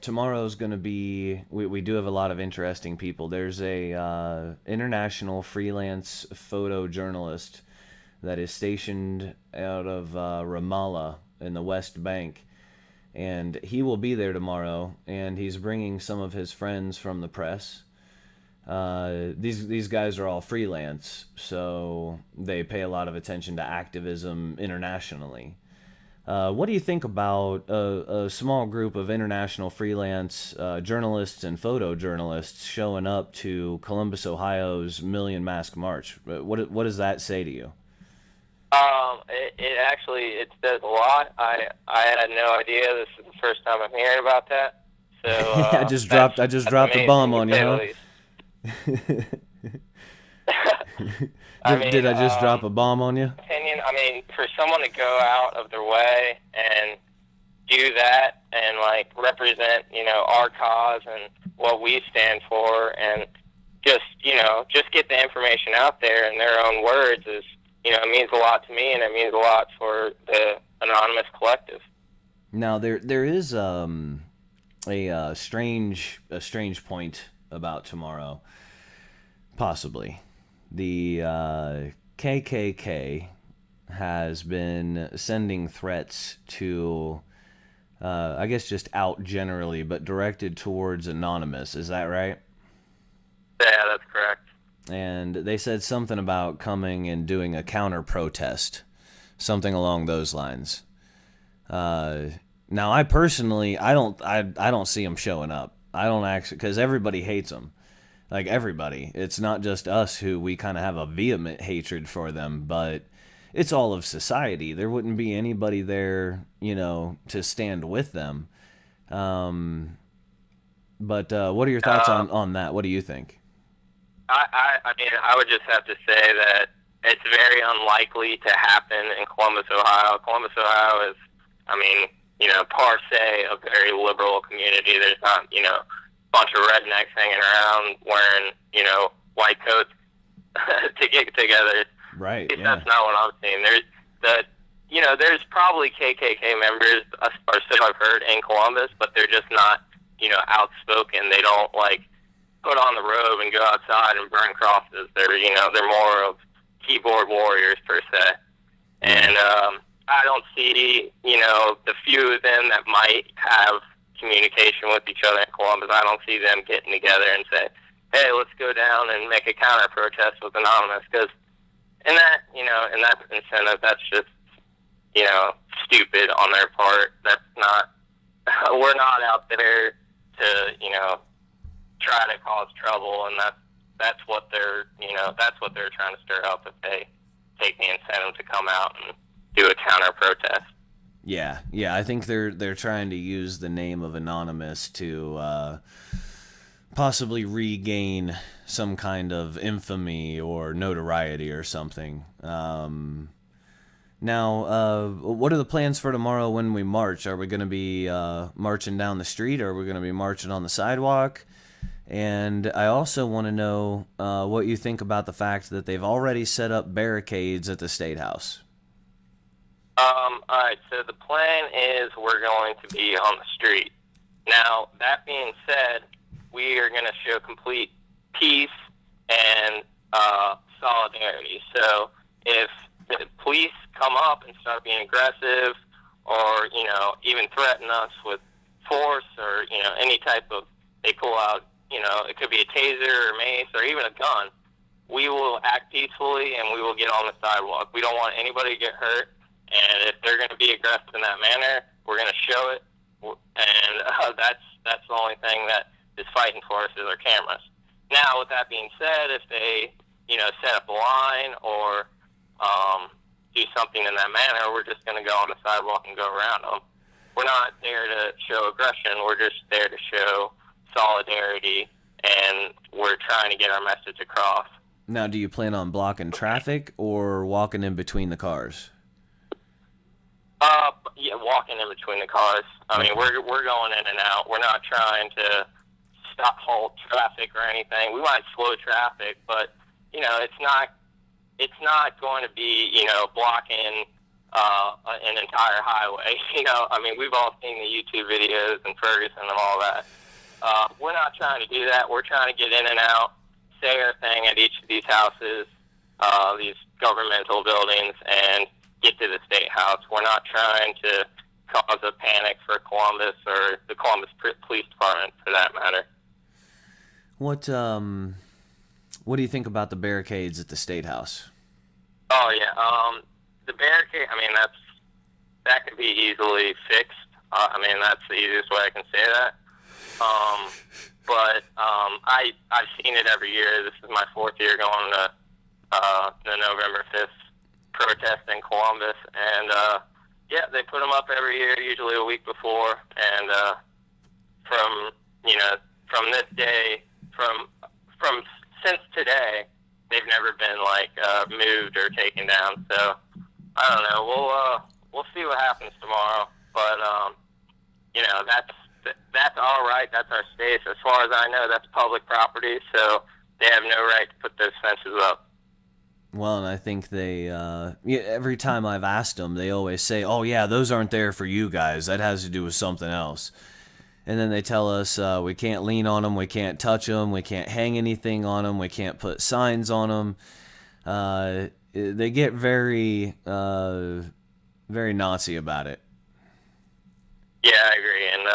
tomorrow's going to be, we do have a lot of interesting people. There's a international freelance photojournalist that is stationed out of Ramallah in the West Bank, and he will be there tomorrow, and he's bringing some of his friends from the press. These guys are all freelance, so they pay a lot of attention to activism internationally. What do you think about a small group of international freelance journalists and photojournalists showing up to Columbus, Ohio's Million Mask March? What does that say to you? It says a lot. I had no idea. This is the first time I'm hearing about that. So I just dropped the bomb on you, huh? Did I just drop a bomb on you? Opinion. For someone to go out of their way and do that and represent, our cause and what we stand for, and just get the information out there in their own words is, it means a lot to me, and it means a lot for the Anonymous Collective. Now there is a strange point about tomorrow. Possibly. The KKK has been sending threats to, I guess just out generally, but directed towards Anonymous. Is that right? Yeah, that's correct. And they said something about coming and doing a counter-protest, something along those lines. Now, I personally, I don't see them showing up. I don't actually, because everybody hates them. Like, everybody. It's not just us who we kind of have a vehement hatred for them, but it's all of society. There wouldn't be anybody there, to stand with them. But what are your thoughts on that? What do you think? I would just have to say that it's very unlikely to happen in Columbus, Ohio. Columbus, Ohio is, par se, a very liberal community. There's not, a bunch of rednecks hanging around wearing, white coats to get together. Right. Yeah. That's not what I'm seeing. There's probably KKK members, or so I've heard, in Columbus, but they're just not, outspoken. They don't put on the robe and go outside and burn crosses. They're more of keyboard warriors per se. And I don't see, the few of them that might have communication with each other in Columbus, I don't see them getting together and say, hey, let's go down and make a counter protest with Anonymous, because in that, in that incentive, that's just, stupid on their part. That's not, we're not out there to, try to cause trouble, and that's what they're, that's what they're trying to stir up if they take the incentive to come out and do a counter protest. Yeah, I think they're trying to use the name of Anonymous to possibly regain some kind of infamy or notoriety or something. Now, what are the plans for tomorrow when we march? Are we going to be marching down the street, or are we going to be marching on the sidewalk? And I also want to know what you think about the fact that they've already set up barricades at the Statehouse. All right, so the plan is we're going to be on the street. Now, that being said, we are going to show complete peace and solidarity. So if the police come up and start being aggressive, or, even threaten us with force, or, any type of, they pull out, it could be a taser or mace or even a gun, we will act peacefully and we will get on the sidewalk. We don't want anybody to get hurt. And if they're going to be aggressive in that manner, we're going to show it. And that's the only thing that is fighting for us is our cameras. Now, with that being said, if they, set up a line or do something in that manner, we're just going to go on the sidewalk and go around them. We're not there to show aggression. We're just there to show solidarity, and we're trying to get our message across. Now, do you plan on blocking traffic or walking in between the cars? Yeah, walking in between the cars. I mean, we're going in and out. We're not trying to halt traffic or anything. We might slow traffic, but it's not going to be blocking an entire highway. I mean, we've all seen the YouTube videos and Ferguson and all that. We're not trying to do that. We're trying to get in and out, say our thing at each of these houses, these governmental buildings, and get to the State House. We're not trying to cause a panic for Columbus or the Columbus Police Department, for that matter. What do you think about the barricades at the State House? Oh yeah, the barricade. I mean, that could be easily fixed. I mean, that's the easiest way I can say that. But I've seen it every year. This is my fourth year going to the November 5th protest in Columbus, and yeah, they put them up every year, usually a week before. And from this day, from since today, they've never been moved or taken down. So I don't know. We'll see what happens tomorrow. But that's all right. That's our space. As far as I know, that's public property, so they have no right to put those fences up. Well, and I think they, every time I've asked them, they always say, oh yeah, those aren't there for you guys. That has to do with something else. And then they tell us we can't lean on them, we can't touch them, we can't hang anything on them, we can't put signs on them. They get very, very Nazi about it. Yeah, I agree. And,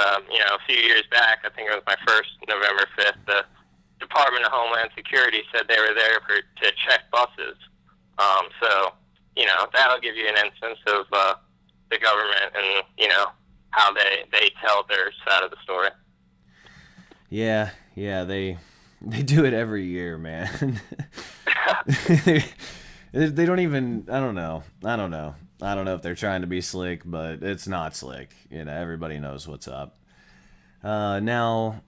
a few years back, I think it was my first November 5th, the Department of Homeland Security said they were there to check buses. So, that'll give you an instance of the government and, how they tell their side of the story. Yeah, they do it every year, man. They don't even, I don't know if they're trying to be slick, but it's not slick. Everybody knows what's up. Now,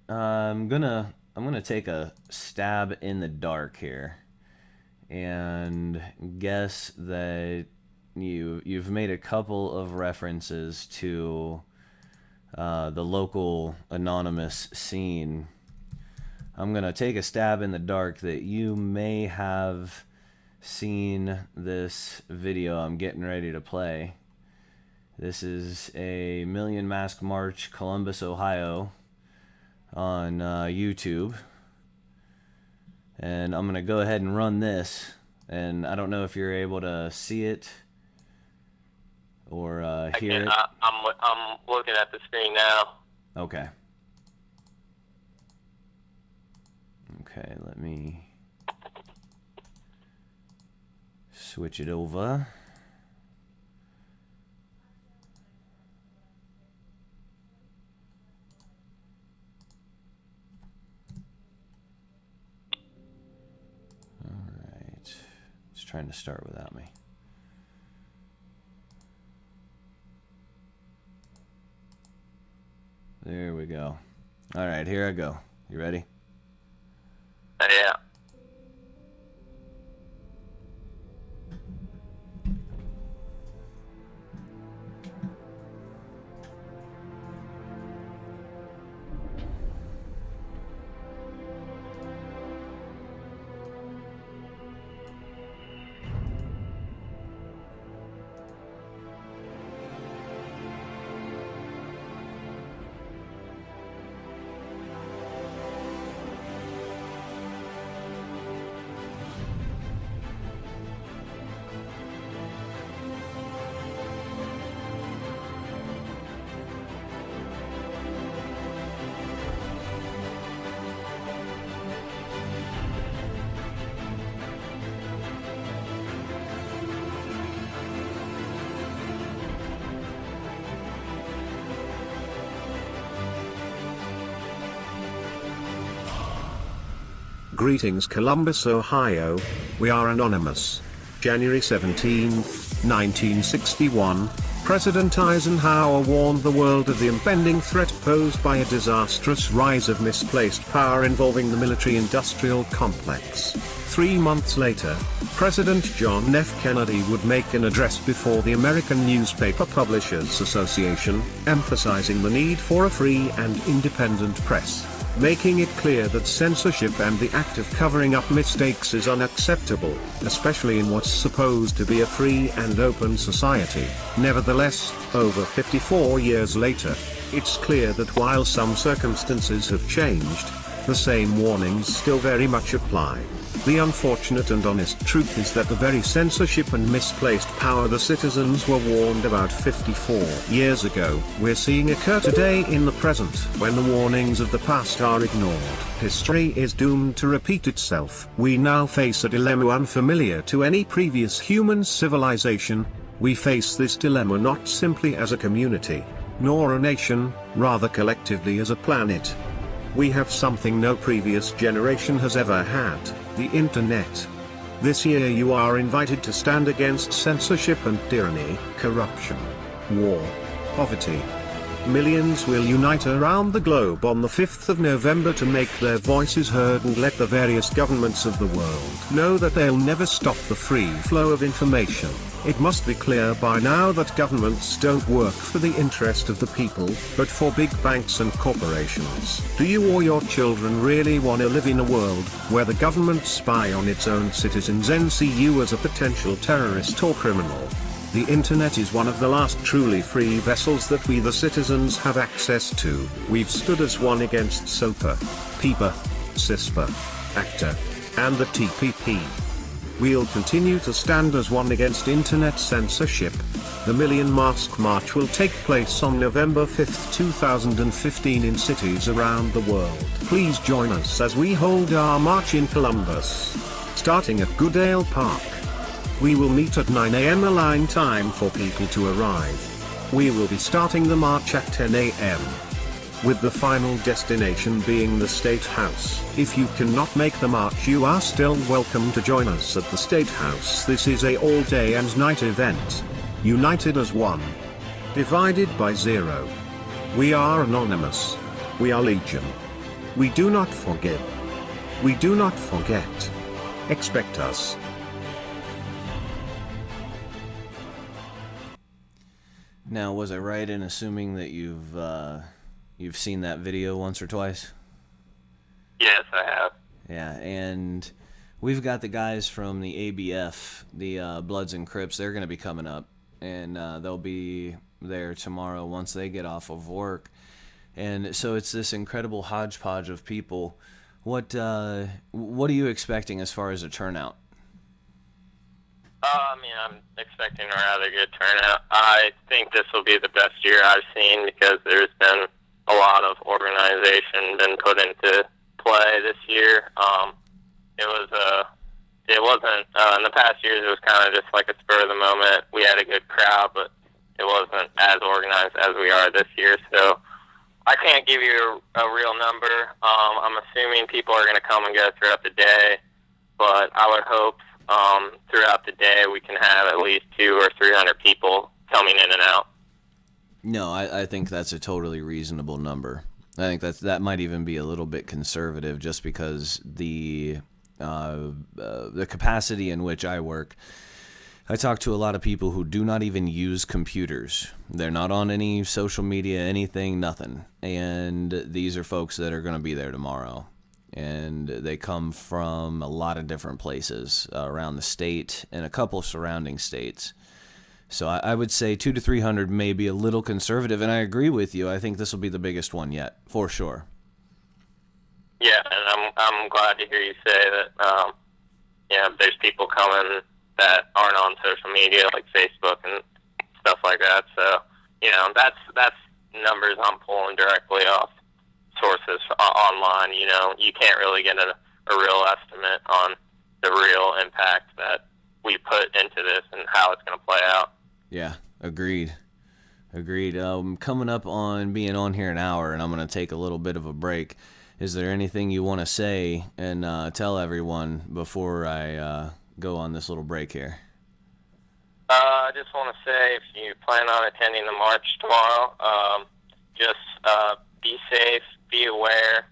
I'm gonna take a stab in the dark here and guess that you've made a couple of references to the local anonymous scene. I'm gonna take a stab in the dark that you may have seen this video I'm getting ready to play. This is a Million Mask March, Columbus, Ohio, on YouTube, and I'm gonna go ahead and run this, and I don't know if you're able to see it or hear it. I'm looking at the screen now. Okay. Okay, let me switch it over. Alright. It's trying to start without me. There we go. Alright, here I go. You ready? Yeah. Greetings Columbus, Ohio. We are anonymous. January 17, 1961, President Eisenhower warned the world of the impending threat posed by a disastrous rise of misplaced power involving the military-industrial complex. 3 months later, President John F. Kennedy would make an address before the American Newspaper Publishers Association, emphasizing the need for a free and independent press, making it clear that censorship and the act of covering up mistakes is unacceptable, especially in what's supposed to be a free and open society. Nevertheless, over 54 years later, it's clear that while some circumstances have changed, the same warnings still very much apply. The unfortunate and honest truth is that the very censorship and misplaced power the citizens were warned about 54 years ago, we're seeing occur today in the present, when the warnings of the past are ignored. History is doomed to repeat itself. We now face a dilemma unfamiliar to any previous human civilization. We face this dilemma not simply as a community, nor a nation, rather collectively as a planet. We have something no previous generation has ever had, the internet. This year you are invited to stand against censorship and tyranny, corruption, war, poverty. Millions will unite around the globe on the 5th of November to make their voices heard and let the various governments of the world know that they'll never stop the free flow of information. It must be clear by now that governments don't work for the interest of the people, but for big banks and corporations. Do you or your children really want to live in a world where the government spy on its own citizens and see you as a potential terrorist or criminal? The internet is one of the last truly free vessels that we the citizens have access to. We've stood as one against SOPA, PIPA, CISPA, ACTA, and the TPP. We'll continue to stand as one against internet censorship. The Million Mask March will take place on November 5, 2015 in cities around the world. Please join us as we hold our march in Columbus, starting at Goodale Park. We will meet at 9 a.m. Align time for people to arrive. We will be starting the march at 10 a.m. with the final destination being the State House. If you cannot make the march, you are still welcome to join us at the State House. This is a all-day and night event. United as one. Divided by zero. We are anonymous. We are legion. We do not forgive. We do not forget. Expect us. Now, was I right in assuming that you've seen that video once or twice? Yes, I have. Yeah, and we've got the guys from the ABF, the Bloods and Crips. They're going to be coming up, and they'll be there tomorrow once they get off of work. And so it's this incredible hodgepodge of people. What are you expecting as far as a turnout? I'm expecting a rather good turnout. I think this will be the best year I've seen because there's been a lot of organization been put into play this year. It wasn't in the past years. It was kind of just like a spur of the moment. We had a good crowd, but it wasn't as organized as we are this year. So I can't give you a real number. I'm assuming people are going to come and go throughout the day, but I would hope throughout the day we can have at least 200 or 300 people coming in and out. No, I think that's a totally reasonable number. I think that might even be a little bit conservative, just because the capacity in which I work. I talk to a lot of people who do not even use computers. They're not on any social media, anything, nothing. And these are folks that are going to be there tomorrow. And they come from a lot of different places around the state and a couple surrounding states. So I would say 200 to 300 may be a little conservative, and I agree with you. I think this will be the biggest one yet, for sure. Yeah, and I'm glad to hear you say that. There's people coming that aren't on social media, like Facebook and stuff like that. So, that's numbers I'm pulling directly off sources online. You can't really get a real estimate on the real impact that we put into this and how it's going to play out. Yeah, agreed. Coming up on being on here an hour, and I'm going to take a little bit of a break. Is there anything you want to say and tell everyone before I go on this little break here? I just want to say, if you plan on attending the march tomorrow, just be safe, be aware,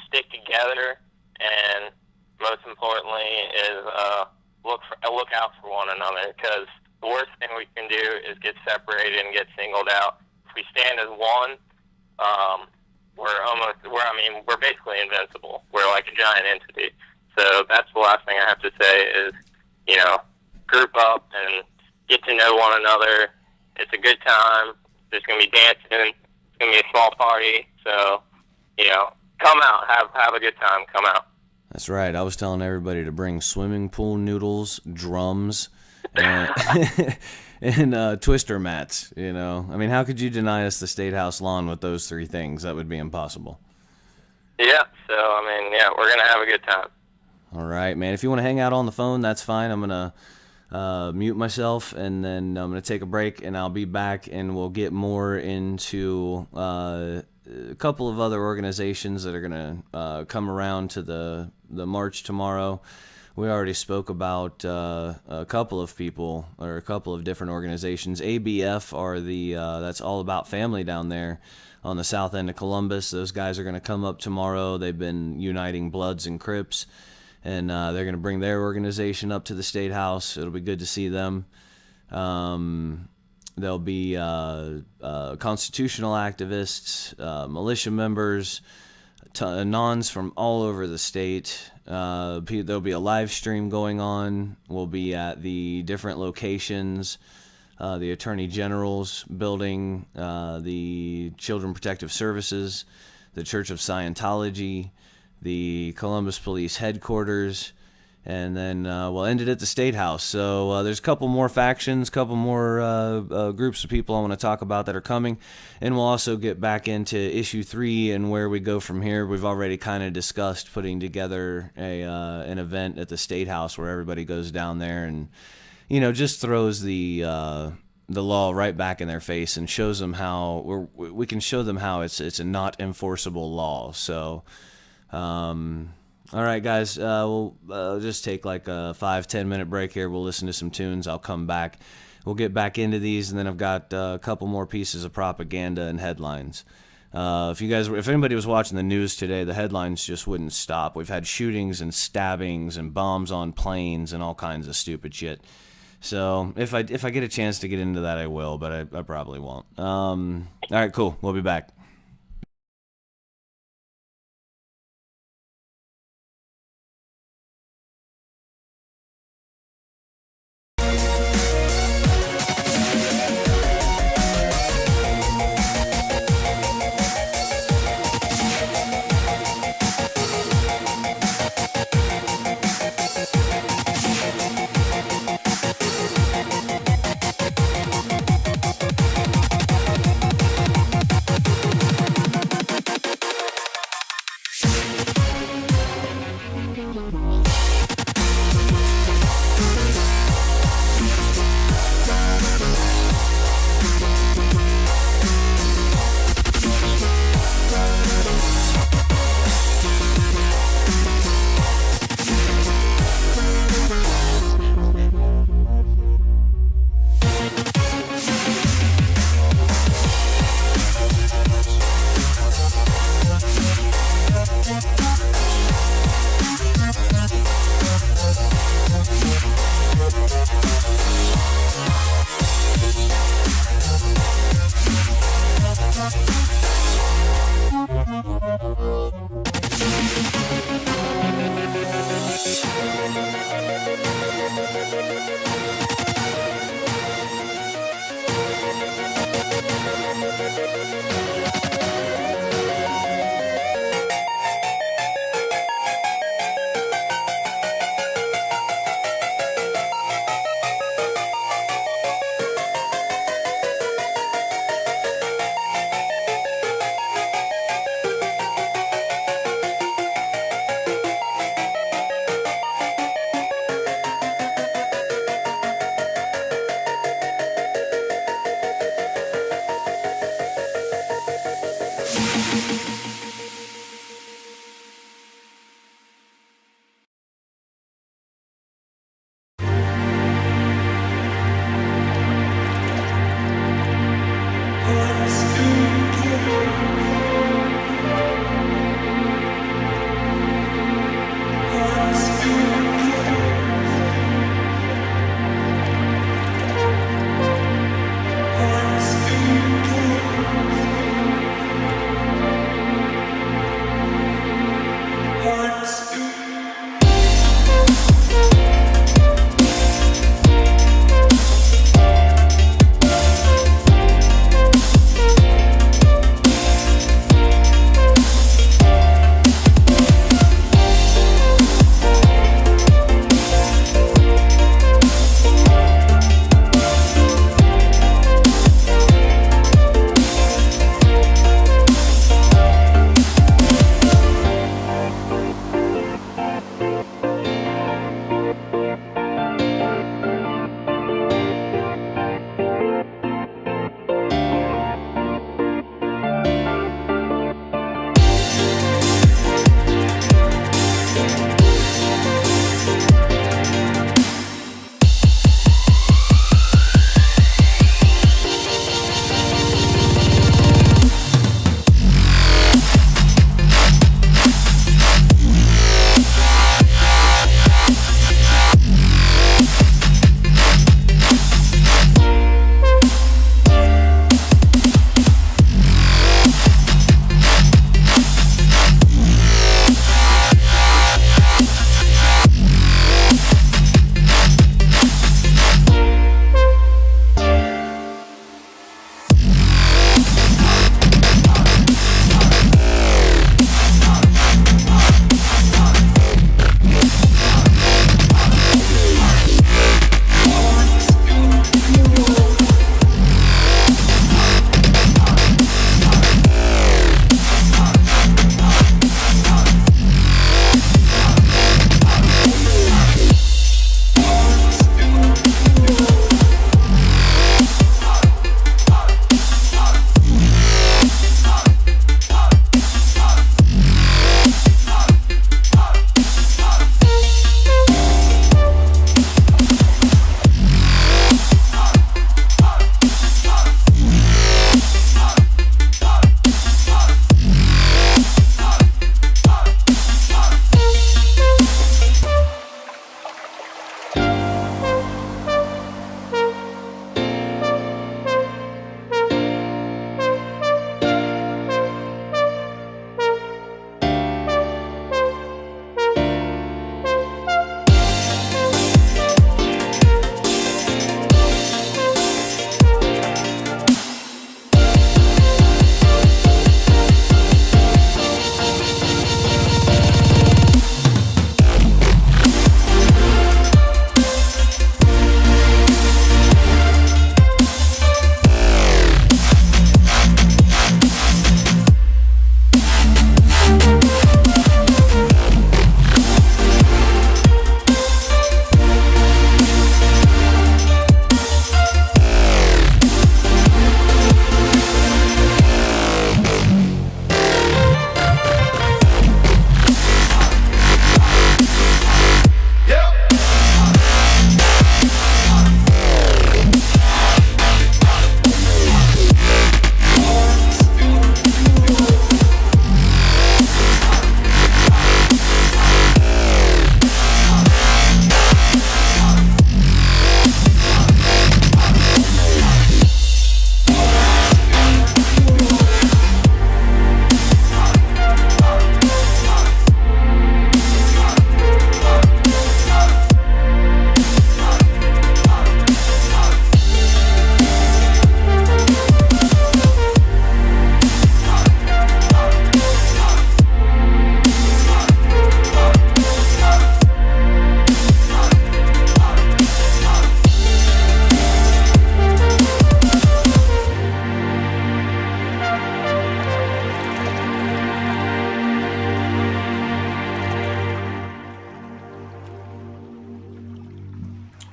stick together, and most importantly is look out for one another, because the worst thing we can do is get separated and get singled out. If we stand as one, we're basically invincible. We're like a giant entity. So that's the last thing I have to say is, group up and get to know one another. It's a good time. There's going to be dancing. It's going to be a small party. So, come out. Have a good time. Come out. That's right. I was telling everybody to bring swimming pool noodles, drums, and, and twister mats. How could you deny us the State House lawn with those three things? That would be impossible. Yeah. So, we're going to have a good time. All right, man. If you want to hang out on the phone, that's fine. I'm going to mute myself, and then I'm going to take a break, and I'll be back, and we'll get more into a couple of other organizations that are going to come around to the march tomorrow. We already spoke about a couple of people, or a couple of different organizations. ABF are that's all about family down there on the south end of Columbus. Those guys are going to come up tomorrow. They've been uniting Bloods and Crips, and they're going to bring their organization up to the State House. It'll be good to see them. There'll be constitutional activists, militia members, nons from all over the state. There'll be a live stream going on. We'll be at the different locations, the Attorney General's building, the Children Protective Services, the Church of Scientology, the Columbus Police Headquarters, and then we'll end it at the State House. So there's a couple more factions, couple more groups of people I want to talk about that are coming, and we'll also get back into issue 3 and where we go from here. We've already kind of discussed putting together an event at the State House where everybody goes down there and just throws the law right back in their face and shows them how we can show them how it's a not enforceable law. So. All right, guys, we'll just take like a 5-10 minute break here. We'll listen to some tunes. I'll come back. We'll get back into these, and then I've got a couple more pieces of propaganda and headlines. If anybody was watching the news today, the headlines just wouldn't stop. We've had shootings and stabbings and bombs on planes and all kinds of stupid shit. So if I get a chance to get into that, I will, but I probably won't. All right, cool. We'll be back.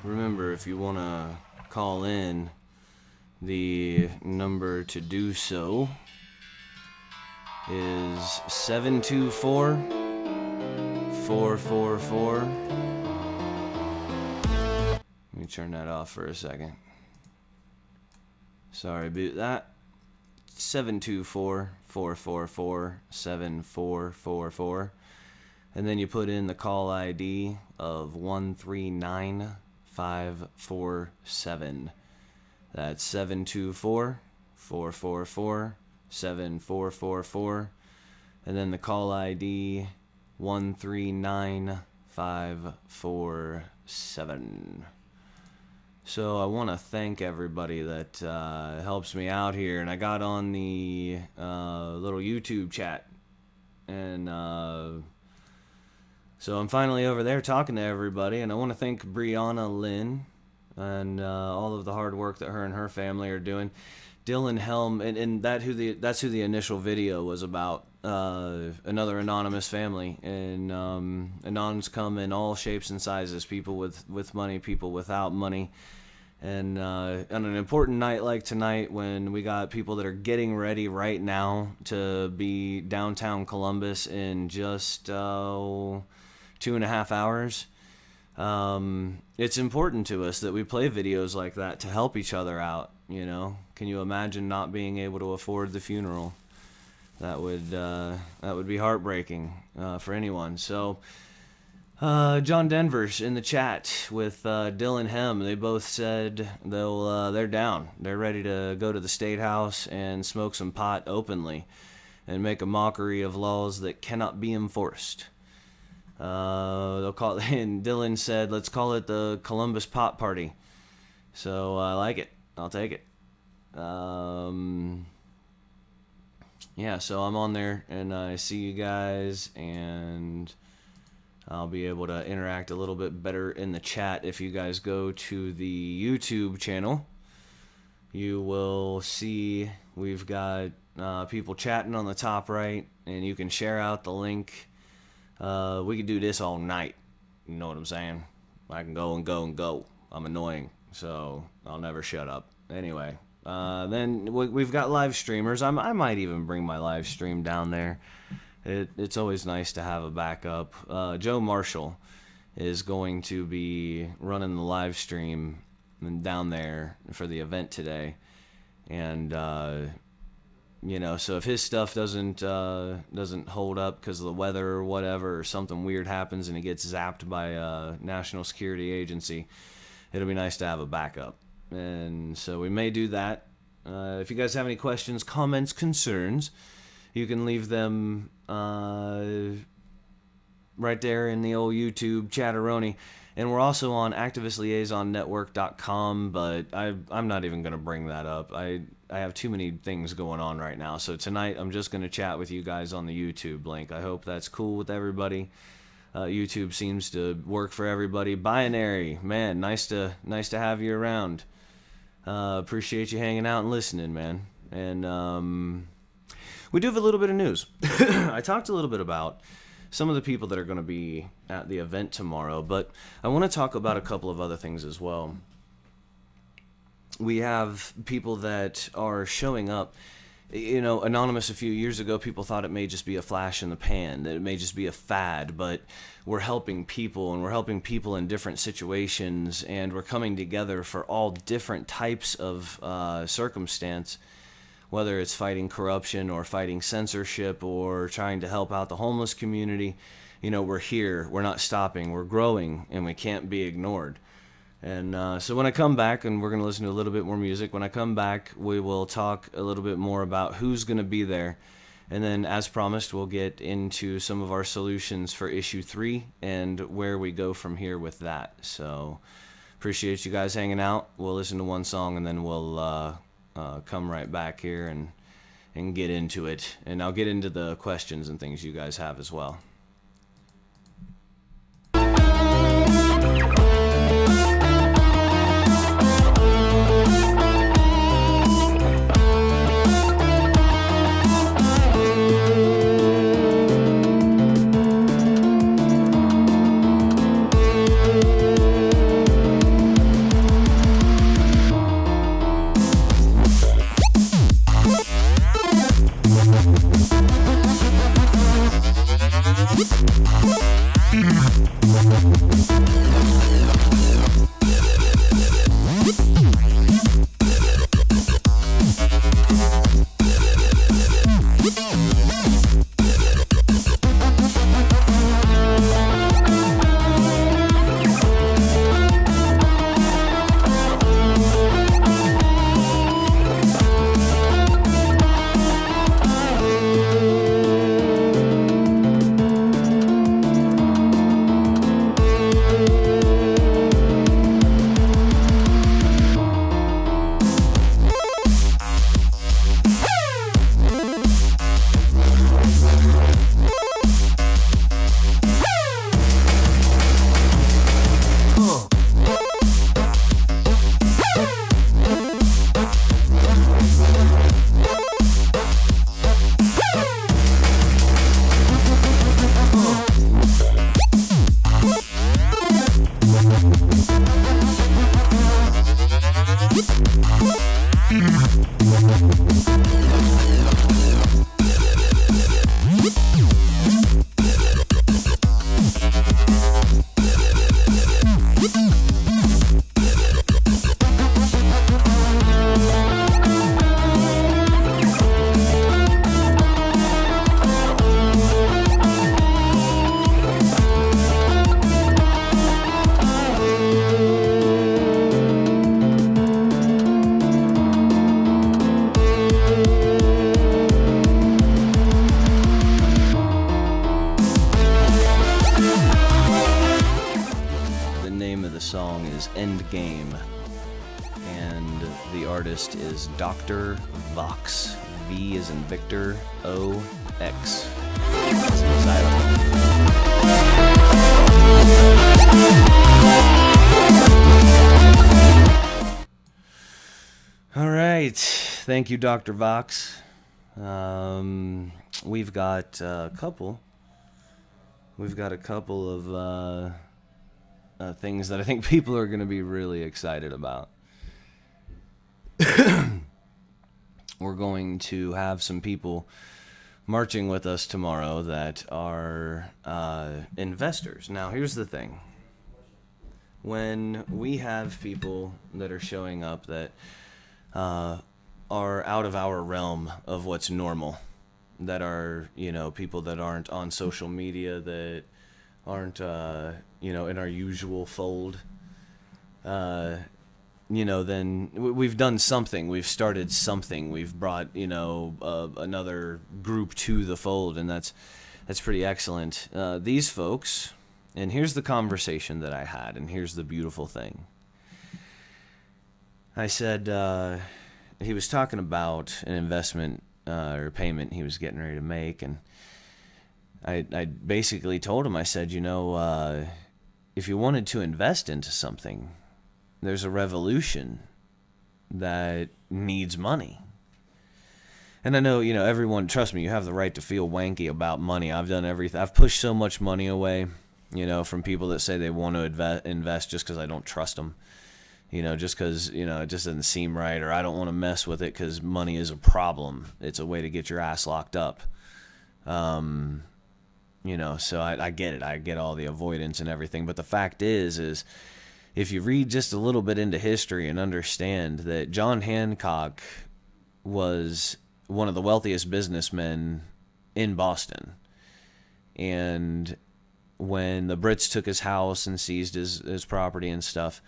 remember, if you want to call in, the number to do so is 724-444. Let me turn that off for a second. Sorry about that. 724-444-7444. And then you put in the call ID of 139547. That's 724-444-7444. And then the call ID 139547. So I want to thank everybody that helps me out here. And I got on the little YouTube chat. And so I'm finally over there talking to everybody. And I want to thank Brianna Lynn and all of the hard work that her and her family are doing. Dylan Helm, and that's who the initial video was about. Another anonymous family, and anons come in all shapes and sizes. People with money, people without money, and on an important night like tonight, when we got people that are getting ready right now to be downtown Columbus in just 2.5 hours. It's important to us that we play videos like that to help each other out. You know, can you imagine not being able to afford the funeral? That would be heartbreaking for anyone. So, John Denver's in the chat with Dylan Hem. They both said they're down. They're ready to go to the Statehouse and smoke some pot openly, and make a mockery of laws that cannot be enforced. They'll call it, and Dylan said, let's call it the Columbus Pot Party. So I like it. I'll take it. Yeah, so I'm on there, and I see you guys, and I'll be able to interact a little bit better in the chat. If you guys go to the YouTube channel, you will see we've got people chatting on the top right, and you can share out the link. We could do this all night. You know what I'm saying? I can go and go and go. I'm annoying, so I'll never shut up. Anyway, then we've got live streamers. I might even bring my live stream down there. It's always nice to have a backup. Joe Marshall is going to be running the live stream down there for the event today. And you know, so if his stuff doesn't hold up because of the weather or whatever, or something weird happens and he gets zapped by a national security agency, it'll be nice to have a backup. And so we may do that. If you guys have any questions, comments, concerns, you can leave them right there in the old YouTube chatteroni. And we're also on activistliaisonnetwork.com, but I'm not even going to bring that up. I have too many things going on right now. So tonight I'm just going to chat with you guys on the YouTube link. I hope that's cool with everybody. YouTube seems to work for everybody. Binary, man, nice to have you around. Appreciate you hanging out and listening, man. And we do have a little bit of news. I talked a little bit about some of the people that are going to be at the event tomorrow, but I want to talk about a couple of other things as well. We have people that are showing up. You know, Anonymous a few years ago, people thought it may just be a flash in the pan, that it may just be a fad, but we're helping people, and we're helping people in different situations, and we're coming together for all different types of circumstance, whether it's fighting corruption or fighting censorship or trying to help out the homeless community. You know, we're here, we're not stopping, we're growing, and we can't be ignored. And so when I come back, and we're going to listen to a little bit more music, when I come back, we will talk a little bit more about who's going to be there. And then, as promised, we'll get into some of our solutions for issue 3 and where we go from here with that. So, appreciate you guys hanging out. We'll listen to one song, and then we'll come right back here and get into it. And I'll get into the questions and things you guys have as well. Song is Endgame, and the artist is Dr. Vox. V is in Victor, O, X. All right, thank you, Dr. Vox. We've got a couple of things that I think people are going to be really excited about. We're going to have some people marching with us tomorrow that are investors. Now, here's the thing. When we have people that are showing up that are out of our realm of what's normal, that are, people that aren't on social media, that aren't, in our usual fold, then we've done something. We've started something. We've brought, another group to the fold, and that's pretty excellent. These folks, and here's the conversation that I had, and here's the beautiful thing. I said, he was talking about an investment or payment he was getting ready to make, and I basically told him, I said, if you wanted to invest into something, there's a revolution that needs money. And I know, everyone, trust me, you have the right to feel wanky about money. I've done everything. I've pushed so much money away, from people that say they want to invest just because I don't trust them. Just because, it just doesn't seem right, or I don't want to mess with it because money is a problem. It's a way to get your ass locked up. So I get it. I get all the avoidance and everything. But the fact is if you read just a little bit into history and understand that John Hancock was one of the wealthiest businessmen in Boston. And when the Brits took his house and seized his property and stuff,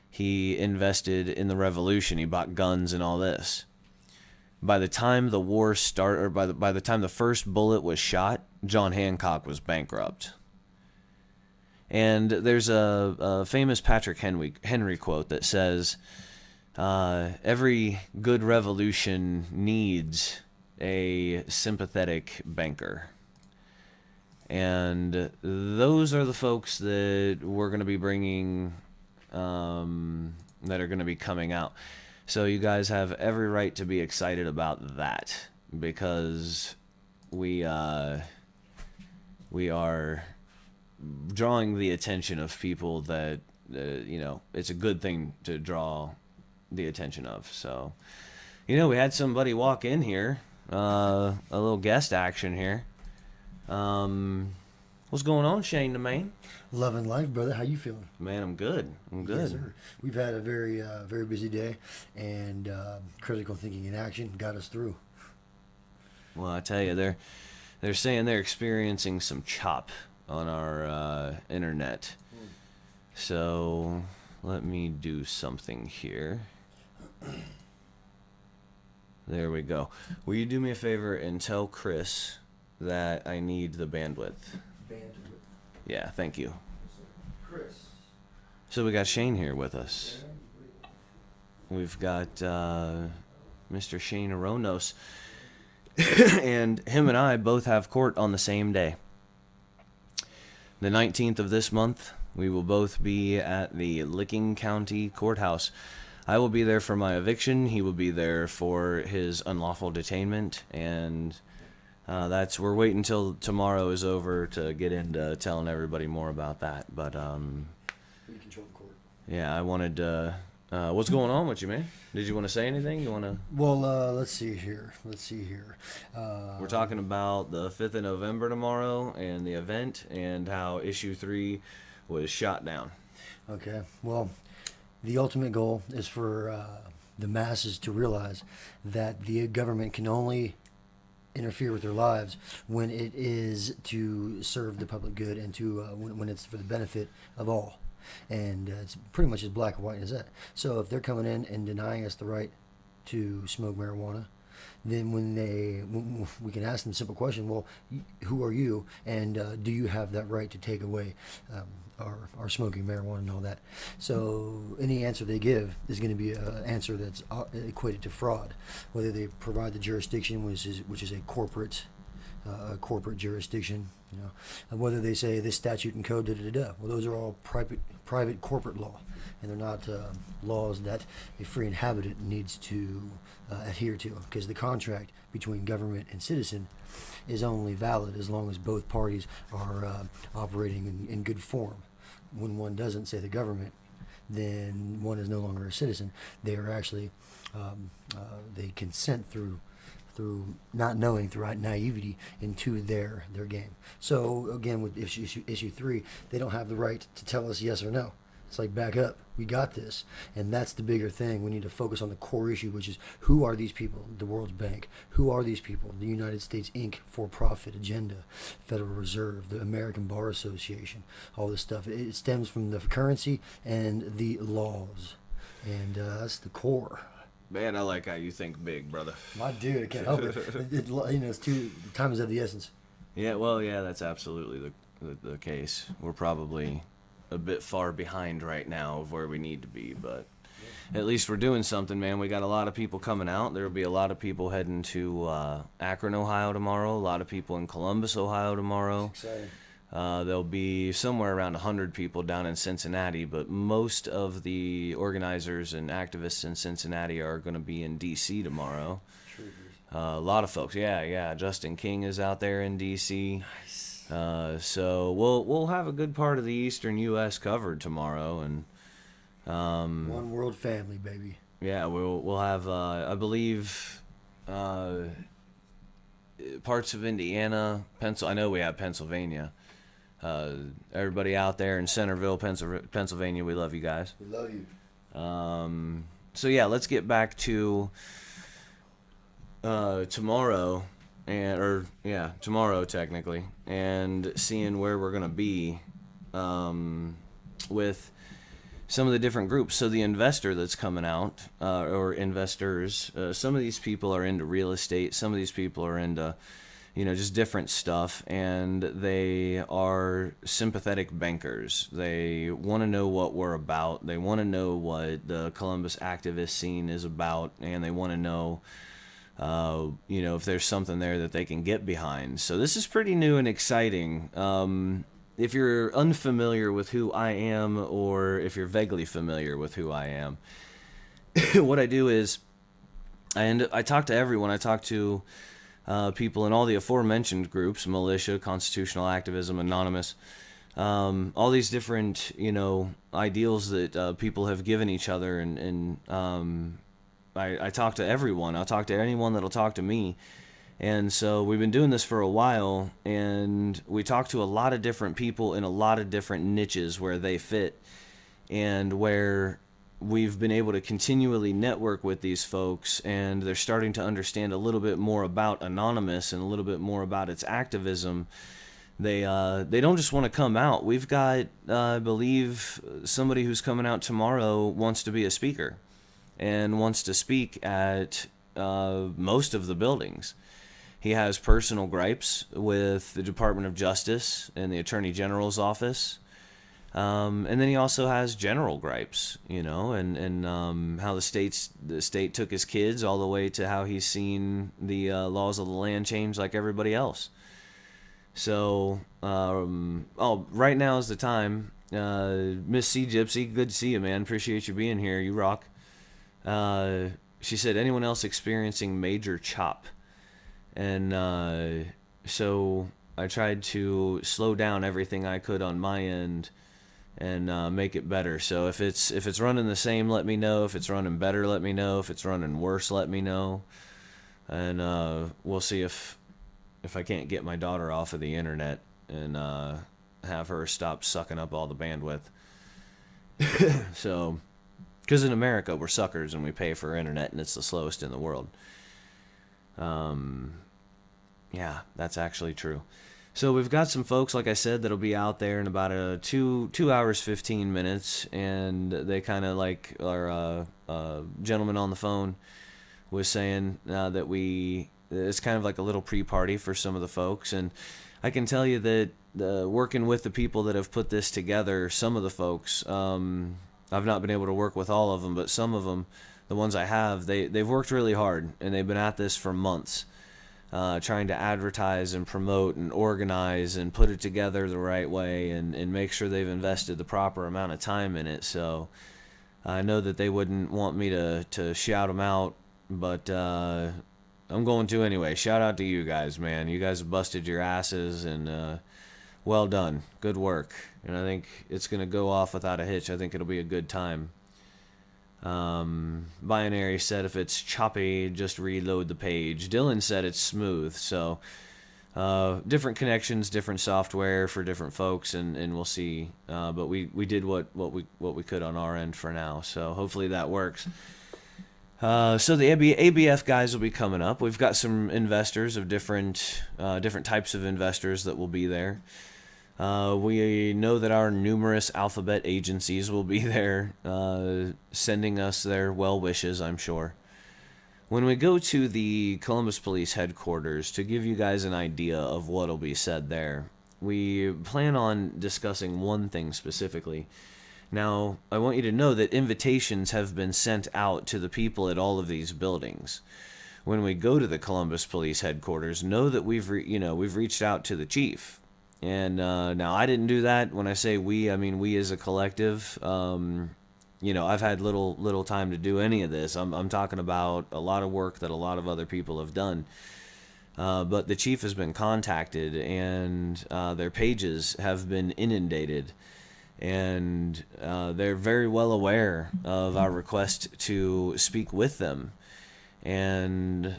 he invested in the revolution. He bought guns and all this. By the time the war started, or by the time the first bullet was shot, John Hancock was bankrupt. And there's a famous Patrick Henry quote that says, every good revolution needs a sympathetic banker. And those are the folks that we're going to be bringing, that are going to be coming out. So you guys have every right to be excited about that, because we are drawing the attention of people that, it's a good thing to draw the attention of. So, we had somebody walk in here, a little guest action here. What's going on, Shane the Main? Loving life, brother. How you feeling? Man, I'm good. Yes, sir. We've had a very, very busy day, and critical thinking in action got us through. Well, I tell you, they're saying they're experiencing some chop on our internet. So let me do something here. There we go. Will you do me a favor and tell Chris that I need the bandwidth? Yeah, thank you. Chris. So we got Shane here with us. We've got Mr. Shane Aronos. And him and I both have court on the same day. The 19th of this month, we will both be at the Licking County Courthouse. I will be there for my eviction. He will be there for his unlawful detainment. And we're waiting until tomorrow is over to get into telling everybody more about that. But We control the court. yeah, I wanted to What's going on with you, man? Did you want to say anything? You want to? Well, let's see here. We're talking about the 5th of November tomorrow and the event and how issue 3 was shot down. Okay. Well, the ultimate goal is for the masses to realize that the government can only interfere with their lives when it is to serve the public good and to when it's for the benefit of all. And it's pretty much as black and white as that. So if they're coming in and denying us the right to smoke marijuana, then when we can ask them a simple question, well, who are you, and do you have that right to take away our smoking marijuana and all that? So any answer they give is going to be an answer that's equated to fraud, whether they provide the jurisdiction, which is a corporate jurisdiction, and whether they say this statute and code, well, those are all private corporate law, and they're not laws that a free inhabitant needs to adhere to, because the contract between government and citizen is only valid as long as both parties are operating in good form. When one doesn't, say the government, then one is no longer a citizen. They are actually they consent through not knowing, through naivety, into their game. So again, with issue 3, they don't have the right to tell us yes or no. It's like, back up, we got this. And that's the bigger thing. We need to focus on the core issue, which is, who are these people? The World's Bank. Who are these people? The United States Inc. for-profit agenda, Federal Reserve, the American Bar Association, all this stuff. It stems from the currency and the laws. And that's the core. Man, I like how you think big, brother. My dude, I can't help it. It's time is of the essence. Yeah, well, yeah, that's absolutely the case. We're probably a bit far behind right now of where we need to be, but at least we're doing something, man. We got a lot of people coming out. There will be a lot of people heading to Akron, Ohio tomorrow. A lot of people in Columbus, Ohio tomorrow. That's exciting. There'll be somewhere around 100 people down in Cincinnati, but most of the organizers and activists in Cincinnati are going to be in D.C. tomorrow. A lot of folks, yeah. Justin King is out there in D.C. Nice. So we'll have a good part of the Eastern U.S. covered tomorrow, and one world family, baby. Yeah, we'll have I believe parts of Indiana, I know we have Pennsylvania. Everybody out there in Centerville, Pennsylvania, we love you guys. We love you. So yeah, let's get back to tomorrow, tomorrow technically, and seeing where we're gonna be with some of the different groups. So the investor that's coming out, or investors, some of these people are into real estate, some of these people are into just different stuff, and they are sympathetic bankers. They want to know what we're about. They want to know what the Columbus activist scene is about, and they want to know, if there's something there that they can get behind. So this is pretty new and exciting. If you're unfamiliar with who I am, or if you're vaguely familiar with who I am, what I do is I talk to everyone. I talk to people in all the aforementioned groups: militia, constitutional activism, anonymous, all these different ideals that people have given each other, and I talk to everyone. I'll talk to anyone that'll talk to me. And so we've been doing this for a while, and we talk to a lot of different people in a lot of different niches where they fit, and where we've been able to continually network with these folks, and they're starting to understand a little bit more about Anonymous and a little bit more about its activism. They don't just want to come out. We've got, I believe, somebody who's coming out tomorrow wants to be a speaker and wants to speak at most of the buildings. He has personal gripes with the Department of Justice and the Attorney General's office. And then he also has general gripes, and how the state took his kids, all the way to how he's seen the laws of the land change like everybody else. So, right now is the time. Miss C. Gypsy, good to see you, man. Appreciate you being here. You rock. She said, anyone else experiencing major chop? And so I tried to slow down everything I could on my end and make it better. So if it's running the same, let me know. If it's running better, let me know. If it's running worse, let me know. And we'll see if I can't get my daughter off of the internet and have her stop sucking up all the bandwidth. So, because in America we're suckers and we pay for internet and it's the slowest in the world. Yeah, that's actually true. So we've got some folks, like I said, that'll be out there in about 2 hours 15 minutes, and they kind of like our gentleman on the phone was saying that it's kind of like a little pre-party for some of the folks, and I can tell you that working with the people that have put this together, some of the folks, I've not been able to work with all of them, but some of them, the ones I have, they've worked really hard, and they've been at this for months. Trying to advertise and promote and organize and put it together the right way and make sure they've invested the proper amount of time in it. So I know that they wouldn't want me to shout them out, but I'm going to anyway. Shout out to you guys, man. You guys have busted your asses, and well done. Good work. And I think it's going to go off without a hitch. I think it'll be a good time. Binary said if it's choppy, just reload the page. Dylan said it's smooth. So different connections, different software for different folks, and we'll see. But we did what we could on our end for now. So hopefully that works. So the ABF guys will be coming up. We've got some investors of different types of investors that will be there. We know that our numerous alphabet agencies will be there, sending us their well wishes, I'm sure. When we go to the Columbus Police Headquarters, to give you guys an idea of what will be said there, we plan on discussing one thing specifically. Now, I want you to know that invitations have been sent out to the people at all of these buildings. When we go to the Columbus Police Headquarters, know that we've reached out to the chief. And now I didn't do that. When I say we, I mean we as a collective. I've had little time to do any of this. I'm talking about a lot of work that a lot of other people have done. But the chief has been contacted, and their pages have been inundated. And they're very well aware of our request to speak with them. And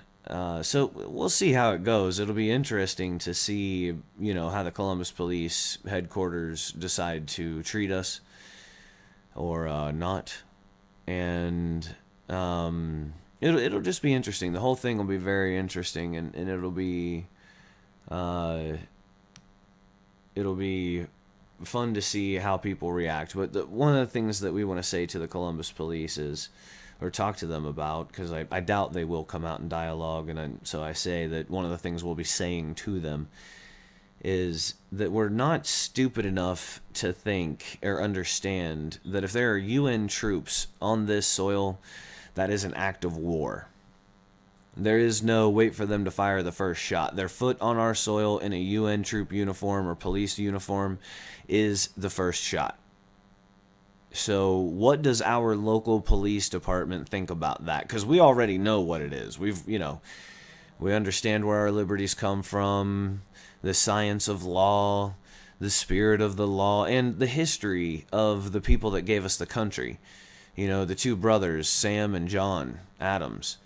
so we'll see how it goes. It'll be interesting to see, how the Columbus Police Headquarters decide to treat us or not. And it'll just be interesting. The whole thing will be very interesting, and it'll be fun to see how people react. But one of the things that we want to say to the Columbus Police is, or talk to them about, because I doubt they will come out and dialogue, and so I say that one of the things we'll be saying to them is that we're not stupid enough to think or understand that if there are UN troops on this soil, that is an act of war. There is no wait for them to fire the first shot. Their foot on our soil in a UN troop uniform or police uniform is the first shot. So what does our local police department think about that? Because we already know what it is. We understand where our liberties come from, the science of law, the spirit of the law, and the history of the people that gave us the country. The two brothers, Sam and John Adams.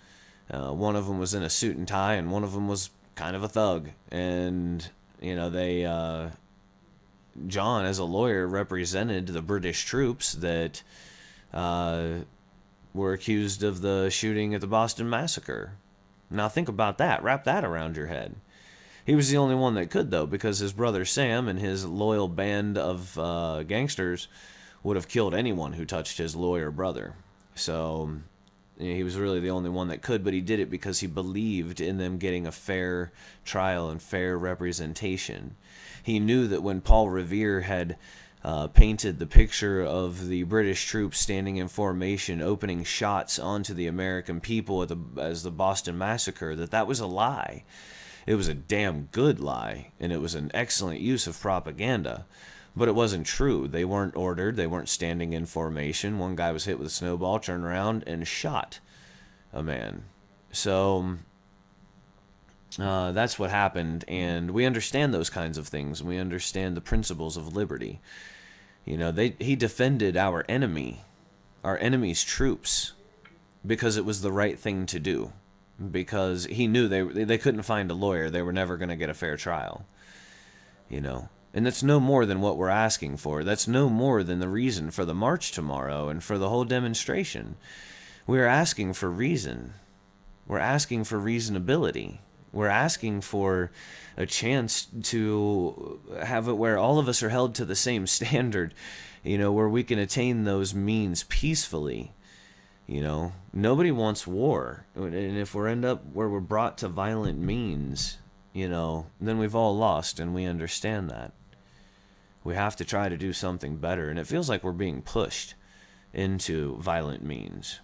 One of them was in a suit and tie, and one of them was kind of a thug. And, John, as a lawyer, represented the British troops that were accused of the shooting at the Boston Massacre. Now think about that. Wrap that around your head. He was the only one that could, though, because his brother Sam and his loyal band of gangsters would have killed anyone who touched his lawyer brother. So he was really the only one that could, but he did it because he believed in them getting a fair trial and fair representation. He knew that when Paul Revere had painted the picture of the British troops standing in formation, opening shots onto the American people as the Boston Massacre, that was a lie. It was a damn good lie, and it was an excellent use of propaganda. But it wasn't true. They weren't ordered. They weren't standing in formation. One guy was hit with a snowball, turned around, and shot a man. So that's what happened, and we understand those kinds of things. We understand the principles of liberty. You know, he defended our enemy's troops, because it was the right thing to do. Because he knew they couldn't find a lawyer. They were never going to get a fair trial. You know, and that's no more than what we're asking for. That's no more than the reason for the march tomorrow and for the whole demonstration. We're asking for reason. We're asking for reasonability. We're asking for a chance to have it where all of us are held to the same standard, you know, where we can attain those means peacefully. You know, nobody wants war. And if we end up where we're brought to violent means, you know, then we've all lost, and we understand that. We have to try to do something better, and it feels like we're being pushed into violent means,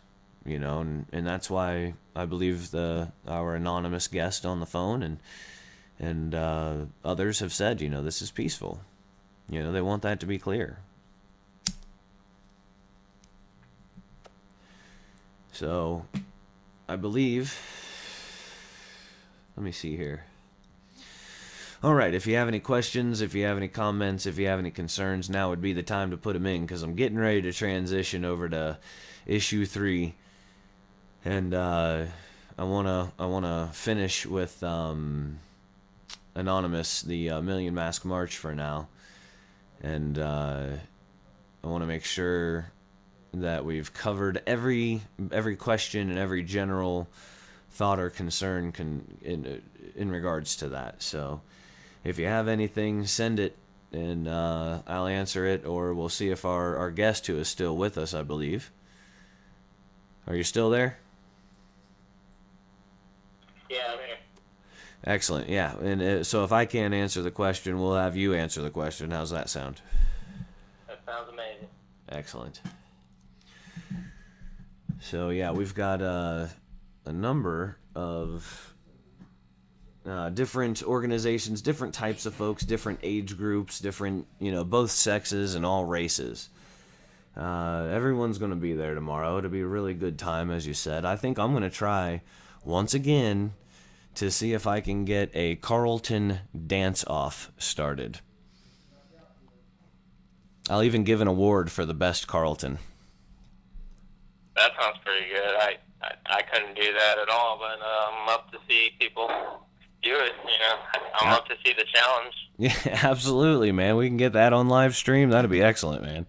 you know, and that's why I believe our anonymous guest on the phone and others have said, you know, this is peaceful. You know, they want that to be clear. So, I believe, let me see here. All right, if you have any questions, if you have any comments, if you have any concerns, now would be the time to put them in, because I'm getting ready to transition over to issue 3. And I wanna finish with Anonymous, the Million Mask March for now. And I want to make sure that we've covered every question and every general thought or concern in regards to that. So if you have anything, send it, and I'll answer it, or we'll see if our guest, who is still with us, I believe. Are you still there? Yeah, I'm here. Excellent, yeah. And so if I can't answer the question, we'll have you answer the question. How's that sound? That sounds amazing. Excellent. So yeah, we've got a number of different organizations, different types of folks, different age groups, different, you know, both sexes and all races. Everyone's going to be there tomorrow. It'll be a really good time, as you said. I think I'm going to try once again to see if I can get a Carlton dance-off started. I'll even give an award for the best Carlton. That sounds pretty good. I couldn't do that at all, but I'm up to see people do it. You know, I'm up to see the challenge. Yeah, absolutely, man. We can get that on live stream. That'd be excellent, man.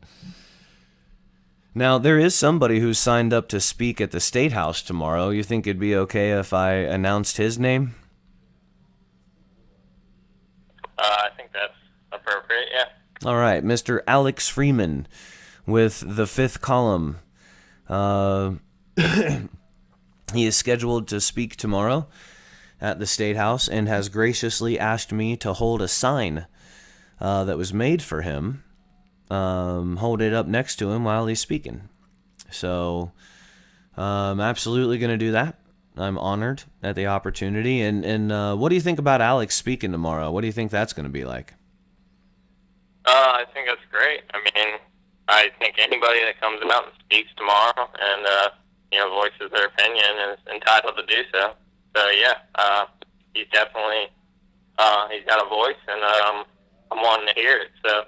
Now, there is somebody who's signed up to speak at the Statehouse tomorrow. You think it'd be okay if I announced his name? I think that's appropriate, yeah. All right, Mr. Alex Freeman with the Fifth Column. He is scheduled to speak tomorrow at the Statehouse and has graciously asked me to hold a sign that was made for him, hold it up next to him while he's speaking. So I'm absolutely going to do that. I'm honored at the opportunity. And what do you think about Alex speaking tomorrow? What do you think that's going to be like? I think that's great. I mean, I think anybody that comes out and speaks tomorrow and, you know, voices their opinion is entitled to do so. So, yeah, he's definitely, he's got a voice, and I'm wanting to hear it. So,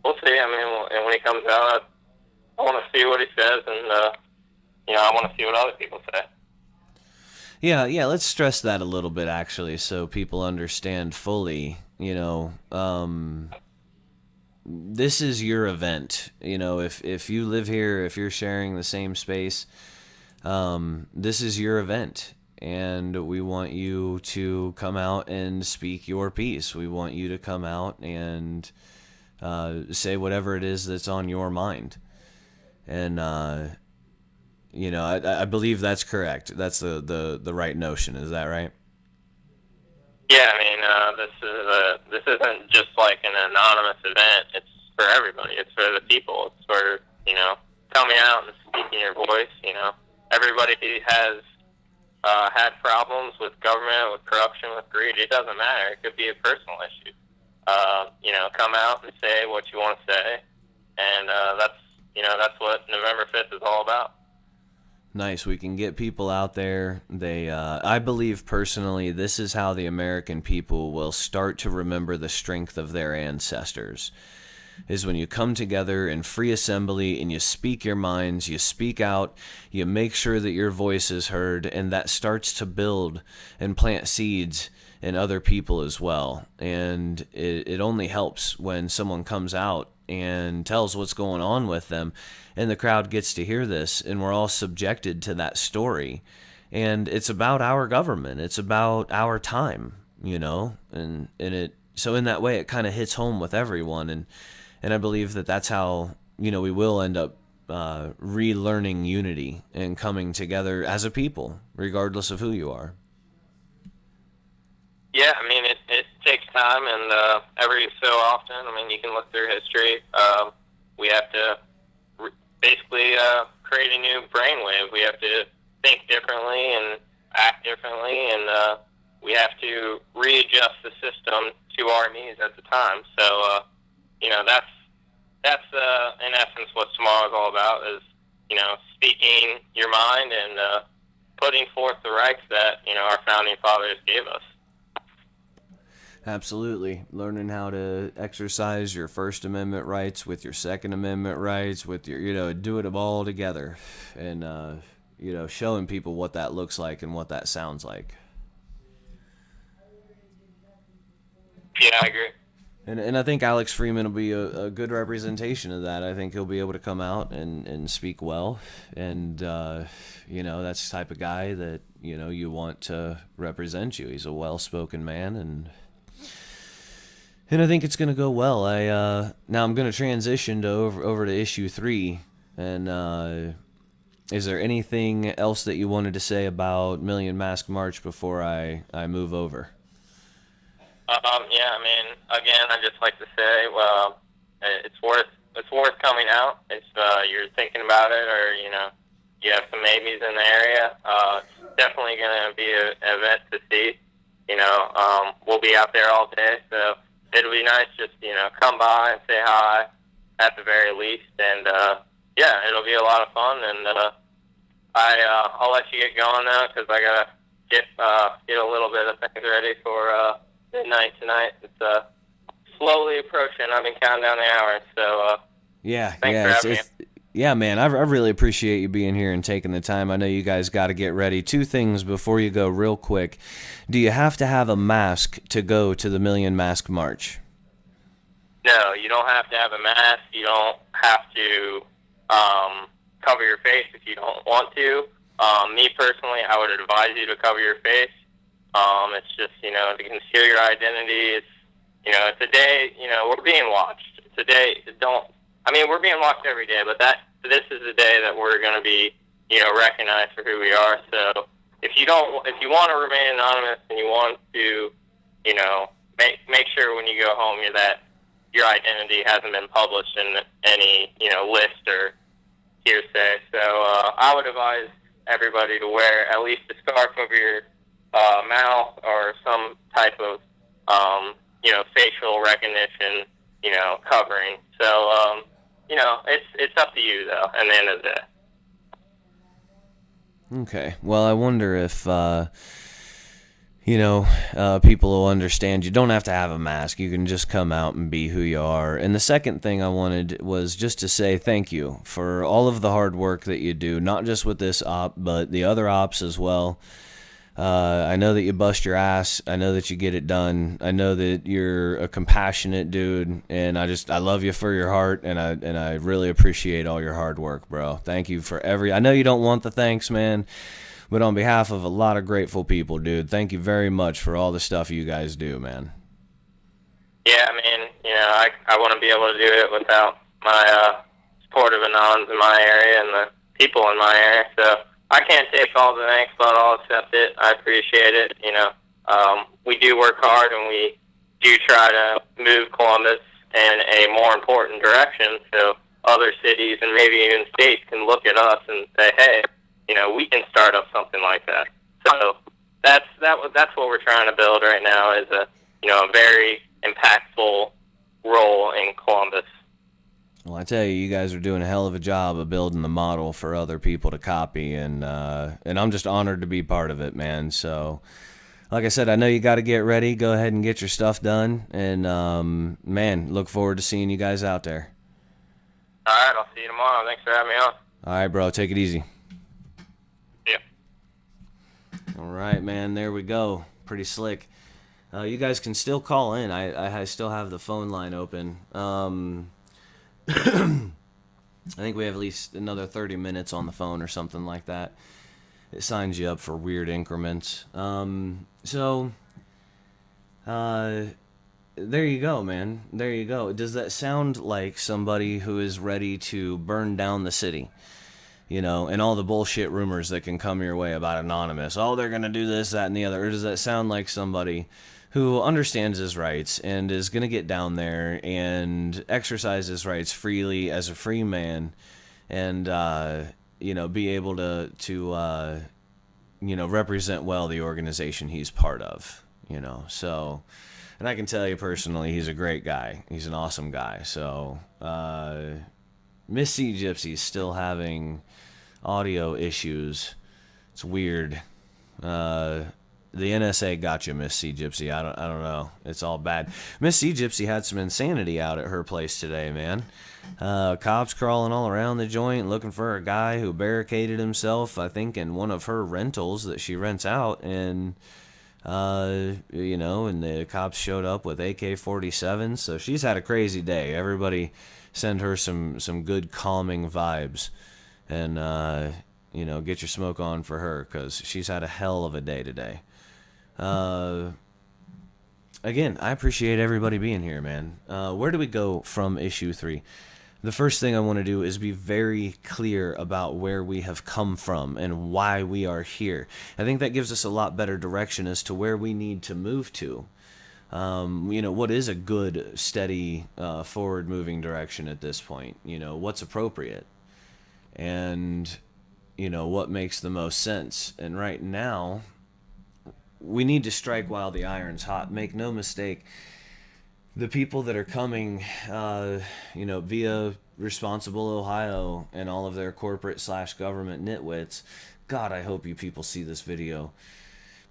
we'll see. I mean, and when he comes out, I want to see what he says, and, you know, I want to see what other people say. Yeah, let's stress that a little bit, actually, so people understand fully, you know, this is your event. You know, if you live here, if you're sharing the same space, this is your event, and we want you to come out and speak your piece. We want you to come out and say whatever it is that's on your mind. And you know, I believe that's correct. That's the right notion. Is that right? Yeah, I mean, this isn't just like an anonymous event. It's for everybody. It's for the people. It's for, you know, coming out and speaking your voice. You know, everybody has had problems with government, with corruption, with greed. It doesn't matter. It could be a personal issue. You know, come out and say what you want to say, and that's what November 5th is all about. Nice. We can get people out there. I believe personally, this is how the American people will start to remember the strength of their ancestors. is when you come together in free assembly and you speak your minds, you speak out, you make sure that your voice is heard, and that starts to build and plant seeds in other people as well. And it only helps when someone comes out and tells what's going on with them, and the crowd gets to hear this, and we're all subjected to that story. And it's about our government. It's about our time, and it, so in that way, it kind of hits home with everyone. And I believe that that's how, we will end up relearning unity and coming together as a people, regardless of who you are. Yeah, I mean, it takes time, and every so often, I mean, you can look through history. We have to basically create a new brainwave. We have to think differently and act differently, and we have to readjust the system to our needs at the time. So, that's in essence what tomorrow is all about, is, speaking your mind and putting forth the rights that, our founding fathers gave us. Absolutely. Learning how to exercise your First Amendment rights with your Second Amendment rights, with your, do it all together, and, showing people what that looks like and what that sounds like. Yeah, I agree. And I think Alex Freeman will be a good representation of that. I think he'll be able to come out and speak well. And, that's the type of guy that, you want to represent you. He's a well-spoken man, and I think it's going to go well. Now I'm going to transition over to issue 3. And is there anything else that you wanted to say about Million Mask March before I move over? Yeah, I mean, again, I'd just like to say, well, it's worth coming out. If you're thinking about it, or you have some maybes in the area, it's definitely going to be an event to see. We'll be out there all day, so it'll be nice just come by and say hi at the very least, and yeah, it'll be a lot of fun. And I'll let you get going now, because I gotta get a little bit of things ready for midnight tonight. It's slowly approaching. I've been counting down the hours, so thanks for having me. Yeah, man, I really appreciate you being here and taking the time. I know you guys got to get ready. 2 things before you go real quick. Do you have to have a mask to go to the Million Mask March? No, you don't have to have a mask. You don't have to cover your face if you don't want to. Me personally, I would advise you to cover your face. It's just, to conceal your identity. It's a day, we're being watched. It's a day, we're being watched every day, but this is the day that we're going to be, recognized for who we are. So if you want to remain anonymous, and you want to, make sure when you go home that your identity hasn't been published in any, list or hearsay. So I would advise everybody to wear at least a scarf over your mouth, or some type of, facial recognition, covering. So, it's up to you, though, at the end of the day. Okay. Well, I wonder if, people will understand you don't have to have a mask. You can just come out and be who you are. And the second thing I wanted was just to say thank you for all of the hard work that you do, not just with this op, but the other ops as well. I know that you bust your ass. I know that you get it done. I know that you're a compassionate dude, and I love you for your heart, and I really appreciate all your hard work, bro. Thank you for I know you don't want the thanks, man, but on behalf of a lot of grateful people, dude, thank you very much for all the stuff you guys do, man. Yeah, I mean, I want to be able to do it without my supportive anons in my area and the people in my area, so I can't take all the thanks, but I'll accept it. I appreciate it. We do work hard, and we do try to move Columbus in a more important direction, so other cities and maybe even states can look at us and say, hey, we can start up something like that. So that's what we're trying to build right now, is a very impactful role in Columbus. Well, I tell you, you guys are doing a hell of a job of building the model for other people to copy, and I'm just honored to be part of it, man. So like I said, I know you got to get ready. Go ahead and get your stuff done. And, man, look forward to seeing you guys out there. All right, I'll see you tomorrow. Thanks for having me on. All right, bro. Take it easy. Yeah. All right, man. There we go. Pretty slick. You guys can still call in. I still have the phone line open. I think we have at least another 30 minutes on the phone or something like that. It signs you up for weird increments. So, there you go, man. There you go. Does that sound like somebody who is ready to burn down the city? You know, and all the bullshit rumors that can come your way about Anonymous. Oh, they're going to do this, that, and the other. Or does that sound like somebody who understands his rights and is going to get down there and exercise his rights freely as a free man and, you know, be able to you know, represent well the organization he's part of, you know? So, and I can tell you personally, he's a great guy. He's an awesome guy. So, Miss C Gypsy's still having audio issues. It's weird. The NSA got you, Miss C Gypsy. I don't know. It's all bad. Miss C Gypsy had some insanity out at her place today, man. Cops crawling all around the joint looking for a guy who barricaded himself, I think, in one of her rentals that she rents out. And, you know, and the cops showed up with AK-47s. So she's had a crazy day. Everybody send her some good calming vibes. And, you know, get your smoke on for her because she's had a hell of a day today. Again, I appreciate everybody being here, man. Where do we go from issue 3? The first thing I want to do is be very clear about where we have come from and why we are here. I think that gives us a lot better direction as to where we need to move to. You know, what is a good, steady, forward-moving direction at this point? You know, what's appropriate? And, you know, what makes the most sense? And right now, we need to strike while the iron's hot. Make no mistake, the people that are coming, you know, via Responsible Ohio and all of their corporate/government nitwits, God, I hope you people see this video.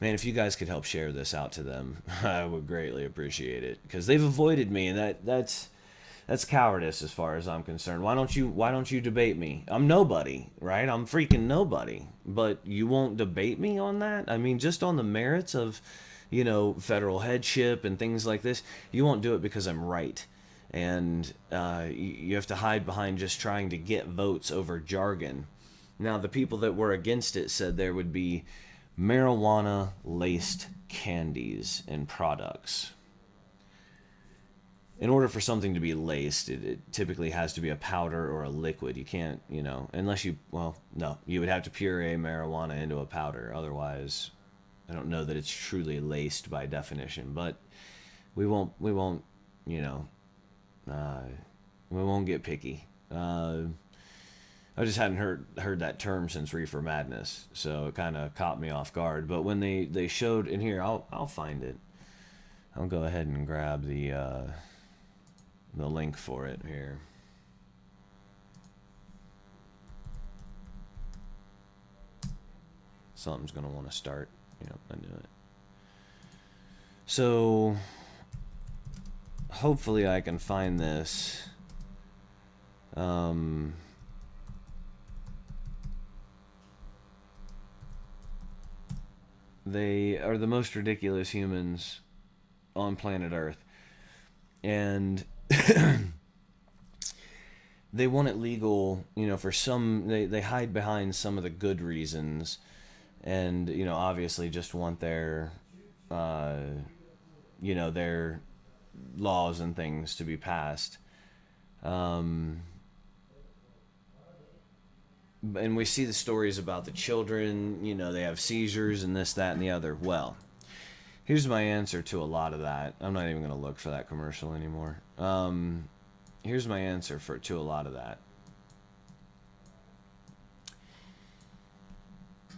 Man, if you guys could help share this out to them, I would greatly appreciate it. Because they've avoided me, and that's cowardice as far as I'm concerned. Why don't you debate me? I'm nobody, right? I'm freaking nobody. But you won't debate me on that? I mean, just on the merits of, you know, federal headship and things like this, you won't do it because I'm right. And you have to hide behind just trying to get votes over jargon. Now, the people that were against it said there would be marijuana-laced candies and products. In order for something to be laced, it typically has to be a powder or a liquid. You can't, you know, unless you, well, no, you would have to puree marijuana into a powder. Otherwise, I don't know that it's truly laced by definition. But we won't, you know, we won't get picky. I just hadn't heard that term since Reefer Madness, so it kind of caught me off guard. But when they showed in here, I'll find it. I'll go ahead and grab the link for it here. Something's gonna want to start. Yep, I knew it. So hopefully I can find this. They are the most ridiculous humans on planet Earth. And they want it legal, you know, for some, they hide behind some of the good reasons, and, you know, obviously just want their, you know, their laws and things to be passed. And we see the stories about the children, you know, they have seizures and this, that, and the other. Well, here's my answer to a lot of that. I'm not even going to look for that commercial anymore. Here's my answer to a lot of that.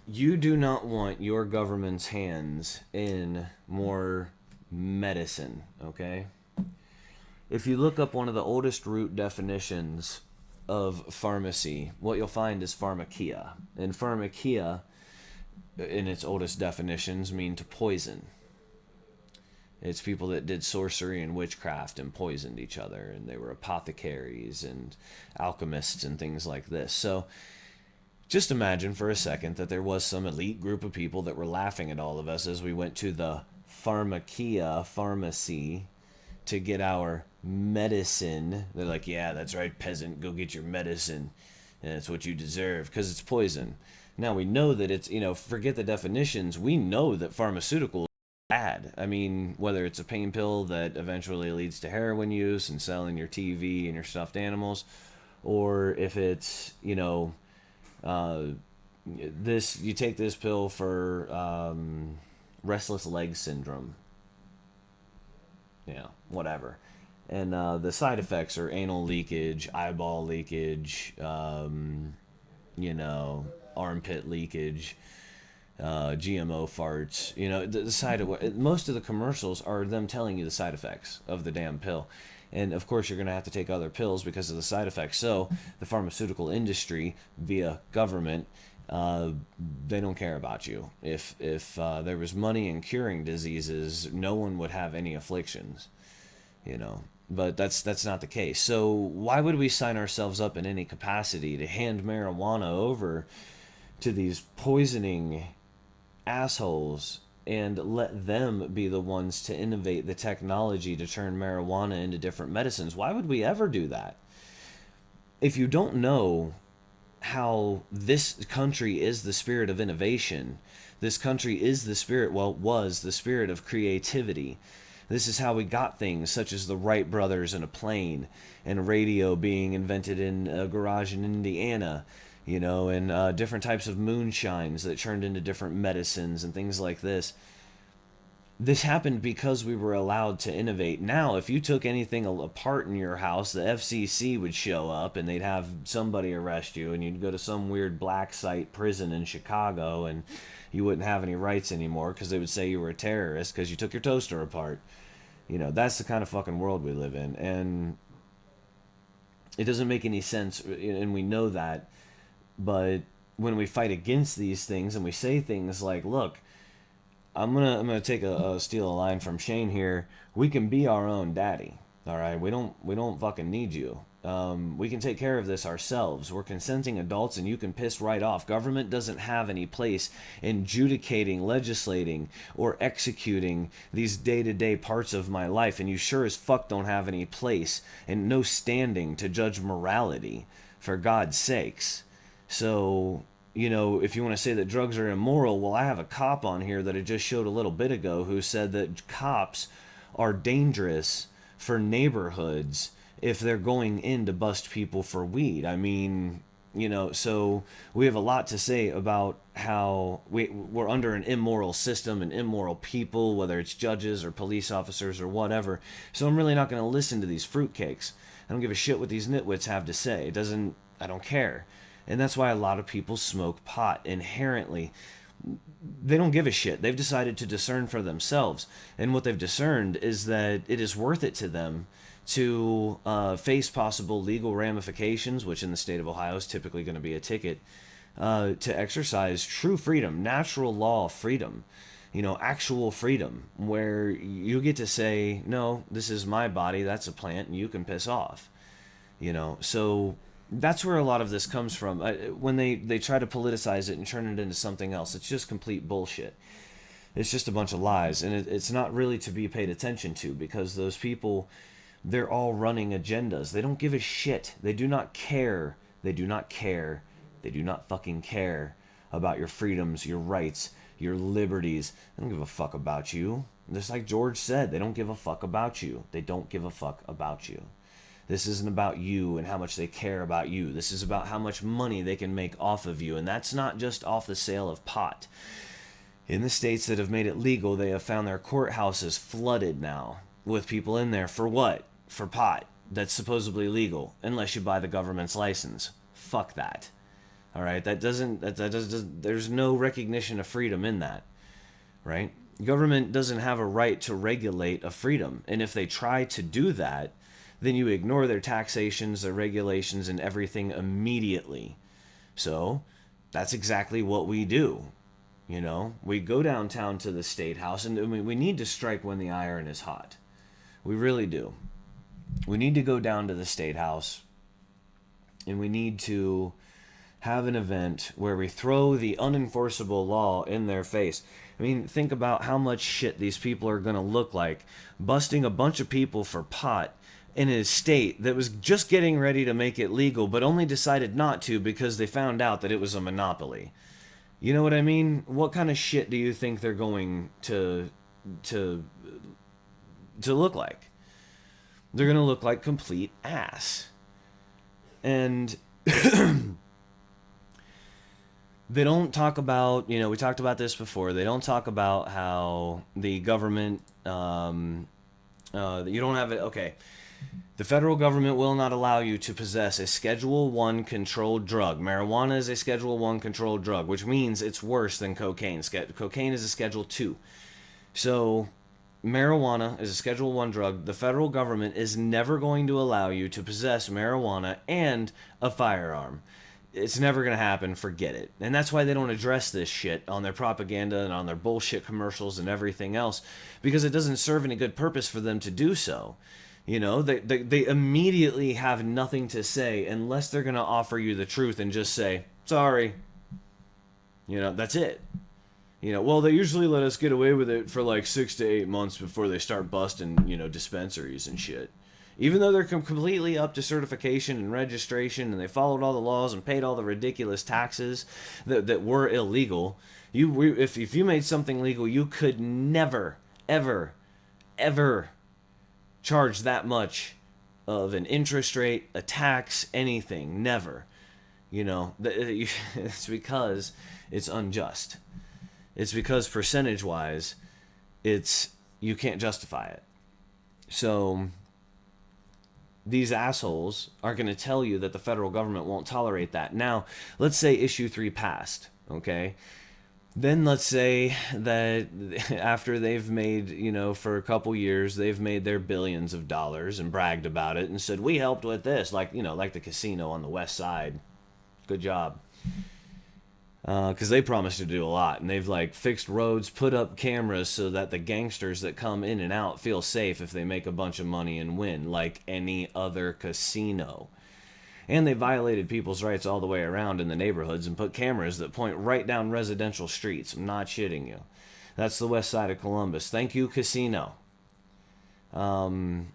You do not want your government's hands in more medicine, okay? If you look up one of the oldest root definitions of pharmacy, what you'll find is pharmakia. And pharmakia in its oldest definitions, mean to poison. It's people that did sorcery and witchcraft and poisoned each other, and they were apothecaries and alchemists and things like this. So just imagine for a second that there was some elite group of people that were laughing at all of us as we went to the pharmacia, pharmacy, to get our medicine. They're like, yeah, that's right, peasant, go get your medicine, and it's what you deserve, because it's poison. Now we know that it's, forget the definitions, we know that pharmaceuticals are bad. I mean, whether it's a pain pill that eventually leads to heroin use and selling your TV and your stuffed animals, or if it's, this, you take this pill for restless leg syndrome, whatever, and the side effects are anal leakage, eyeball leakage, armpit leakage, GMO farts. The side of most of the commercials are them telling you the side effects of the damn pill. And of course, you're going to have to take other pills because of the side effects. So the pharmaceutical industry, via government, they don't care about you. If there was money in curing diseases, no one would have any afflictions, But that's not the case. So why would we sign ourselves up in any capacity to hand marijuana over to these poisoning assholes and let them be the ones to innovate the technology to turn marijuana into different medicines? Why would we ever do that? If you don't know how this country is the spirit of innovation, this country is the spirit, was the spirit of creativity. This is how we got things such as the Wright brothers and a plane, and a radio being invented in a garage in Indiana, and different types of moonshines that turned into different medicines and things like this. This happened because we were allowed to innovate. Now, if you took anything apart in your house, the FCC would show up and they'd have somebody arrest you, and you'd go to some weird black site prison in Chicago, and you wouldn't have any rights anymore because they would say you were a terrorist because you took your toaster apart. That's the kind of fucking world we live in, and it doesn't make any sense, and we know that. But when we fight against these things and we say things like, look, I'm gonna take steal a line from Shane here. We can be our own daddy. All right, we don't fucking need you. We can take care of this ourselves. We're consenting adults, and you can piss right off. Government doesn't have any place in adjudicating, legislating, or executing these day-to-day parts of my life, and you sure as fuck don't have any place and no standing to judge morality, for God's sakes. So, if you want to say that drugs are immoral, well, I have a cop on here that I just showed a little bit ago who said that cops are dangerous for neighborhoods if they're going in to bust people for weed. I mean, so we have a lot to say about how we're under an immoral system and immoral people, whether it's judges or police officers or whatever. So I'm really not going to listen to these fruitcakes. I don't give a shit what these nitwits have to say. I don't care. And that's why a lot of people smoke pot inherently. They don't give a shit. They've decided to discern for themselves. And what they've discerned is that it is worth it to them to face possible legal ramifications, which in the state of Ohio is typically going to be a ticket, to exercise true freedom, natural law freedom, actual freedom, where you get to say, no, this is my body, that's a plant, and you can piss off. So that's where a lot of this comes from. When they try to politicize it and turn it into something else, it's just complete bullshit. It's just a bunch of lies, and it's not really to be paid attention to, because those people, they're all running agendas. They don't give a shit. They do not care. They do not care. They do not fucking care about your freedoms, your rights, your liberties. They don't give a fuck about you. Just like George said, they don't give a fuck about you. They don't give a fuck about you. This isn't about you and how much they care about you. This is about how much money they can make off of you. And that's not just off the sale of pot. In the states that have made it legal, they have found their courthouses flooded now with people in there for what? For pot. That's supposedly legal, unless you buy the government's license. Fuck that. All right, there's no recognition of freedom in that, right? Government doesn't have a right to regulate a freedom. And if they try to do that, then you ignore their taxations, their regulations, and everything immediately. So that's exactly what we do. You know, we go downtown to the State House, and we need to strike when the iron is hot. We really do. We need to go down to the State House, and we need to have an event where we throw the unenforceable law in their face. I mean, think about how much shit these people are going to look like busting a bunch of people for pot in a state that was just getting ready to make it legal, but only decided not to because they found out that it was a monopoly. You know what I mean? What kind of shit do you think they're going to look like? They're going to look like complete ass. And they don't talk about, we talked about this before, they don't talk about how the government, you don't have it, okay. The federal government will not allow you to possess a Schedule 1 controlled drug. Marijuana is a Schedule 1 controlled drug, which means it's worse than cocaine. Cocaine is a Schedule 2. So, marijuana is a Schedule 1 drug. The federal government is never going to allow you to possess marijuana and a firearm. It's never going to happen. Forget it. And that's why they don't address this shit on their propaganda and on their bullshit commercials and everything else, because it doesn't serve any good purpose for them to do so. They immediately have nothing to say unless they're going to offer you the truth and just say, sorry. That's it. Well, they usually let us get away with it for like 6 to 8 months before they start busting, dispensaries and shit. Even though they're completely up to certification and registration and they followed all the laws and paid all the ridiculous taxes that were illegal, if you made something legal, you could never, ever, ever charge that much of an interest rate, a tax, anything. Never. It's because it's unjust. It's because percentage-wise, you can't justify it. So these assholes are going to tell you that the federal government won't tolerate that. Now, let's say issue 3 passed, okay? Then let's say that after they've made, for a couple years, they've made their billions of dollars and bragged about it and said, we helped with this, like the casino on the west side. Good job. Because they promised to do a lot, and they've fixed roads, put up cameras so that the gangsters that come in and out feel safe if they make a bunch of money and win, like any other casino. And they violated people's rights all the way around in the neighborhoods and put cameras that point right down residential streets. I'm not shitting you. That's the west side of Columbus. Thank you, casino. So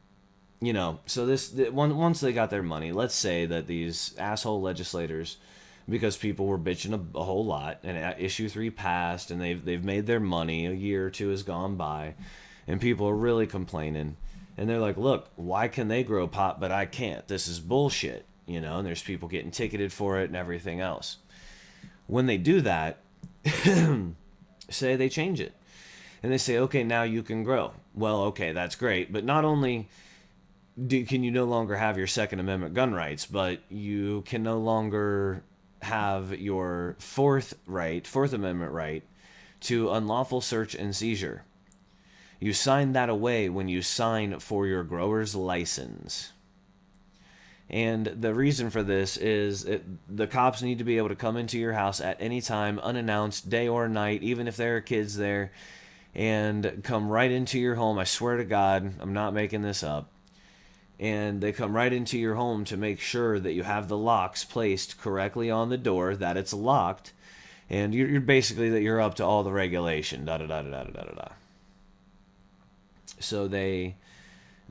once they got their money, let's say that these asshole legislators, because people were bitching a whole lot, and issue 3 passed, and they've made their money, a year or two has gone by, and people are really complaining. And they're like, look, why can they grow pot but I can't? This is bullshit. And there's people getting ticketed for it and everything else. When they do that, say they change it. And they say, okay, now you can grow. Well, okay, that's great. But not only can you no longer have your Second Amendment gun rights, but you can no longer have your Fourth Amendment right to unlawful search and seizure. You sign that away when you sign for your grower's license. And the reason for this is the cops need to be able to come into your house at any time, unannounced, day or night, even if there are kids there, and come right into your home. I swear to God, I'm not making this up. And they come right into your home to make sure that you have the locks placed correctly on the door, that it's locked, and you're basically that you're up to all the regulation. So they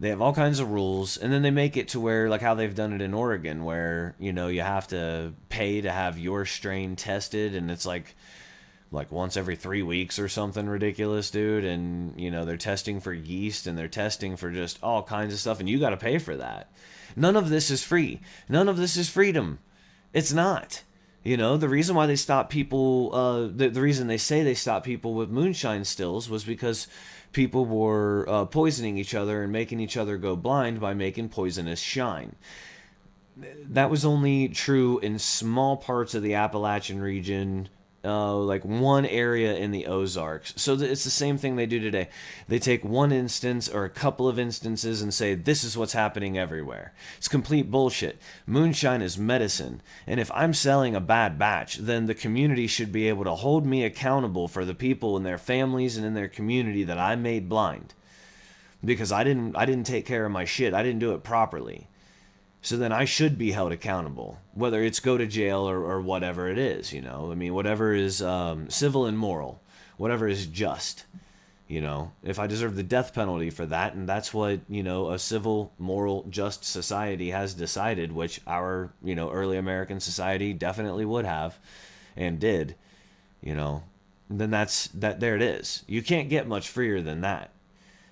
have all kinds of rules, and then they make it to where, like how they've done it in Oregon, where, you have to pay to have your strain tested, and it's like once every 3 weeks or something ridiculous, dude. And, they're testing for yeast, and they're testing for just all kinds of stuff, and you got to pay for that. None of this is free. None of this is freedom. It's not. The reason why they stop people, the reason they say they stop people with moonshine stills was because people were poisoning each other and making each other go blind by making poisonous shine. That was only true in small parts of the Appalachian region like one area in the Ozarks. So it's the same thing they do today. They take one instance or a couple of instances and say, this is what's happening everywhere. It's complete bullshit. Moonshine is medicine. And if I'm selling a bad batch, then the community should be able to hold me accountable for the people in their families and in their community that I made blind. Because I didn't take care of my shit. I didn't do it properly. So then I should be held accountable, whether it's go to jail or whatever it is, you know. I mean, whatever is civil and moral, whatever is just, you know. If I deserve the death penalty for that, and that's what, you know, a civil, moral, just society has decided, which our, you know, early American society definitely would have and did, you know, then there it is. You can't get much freer than that,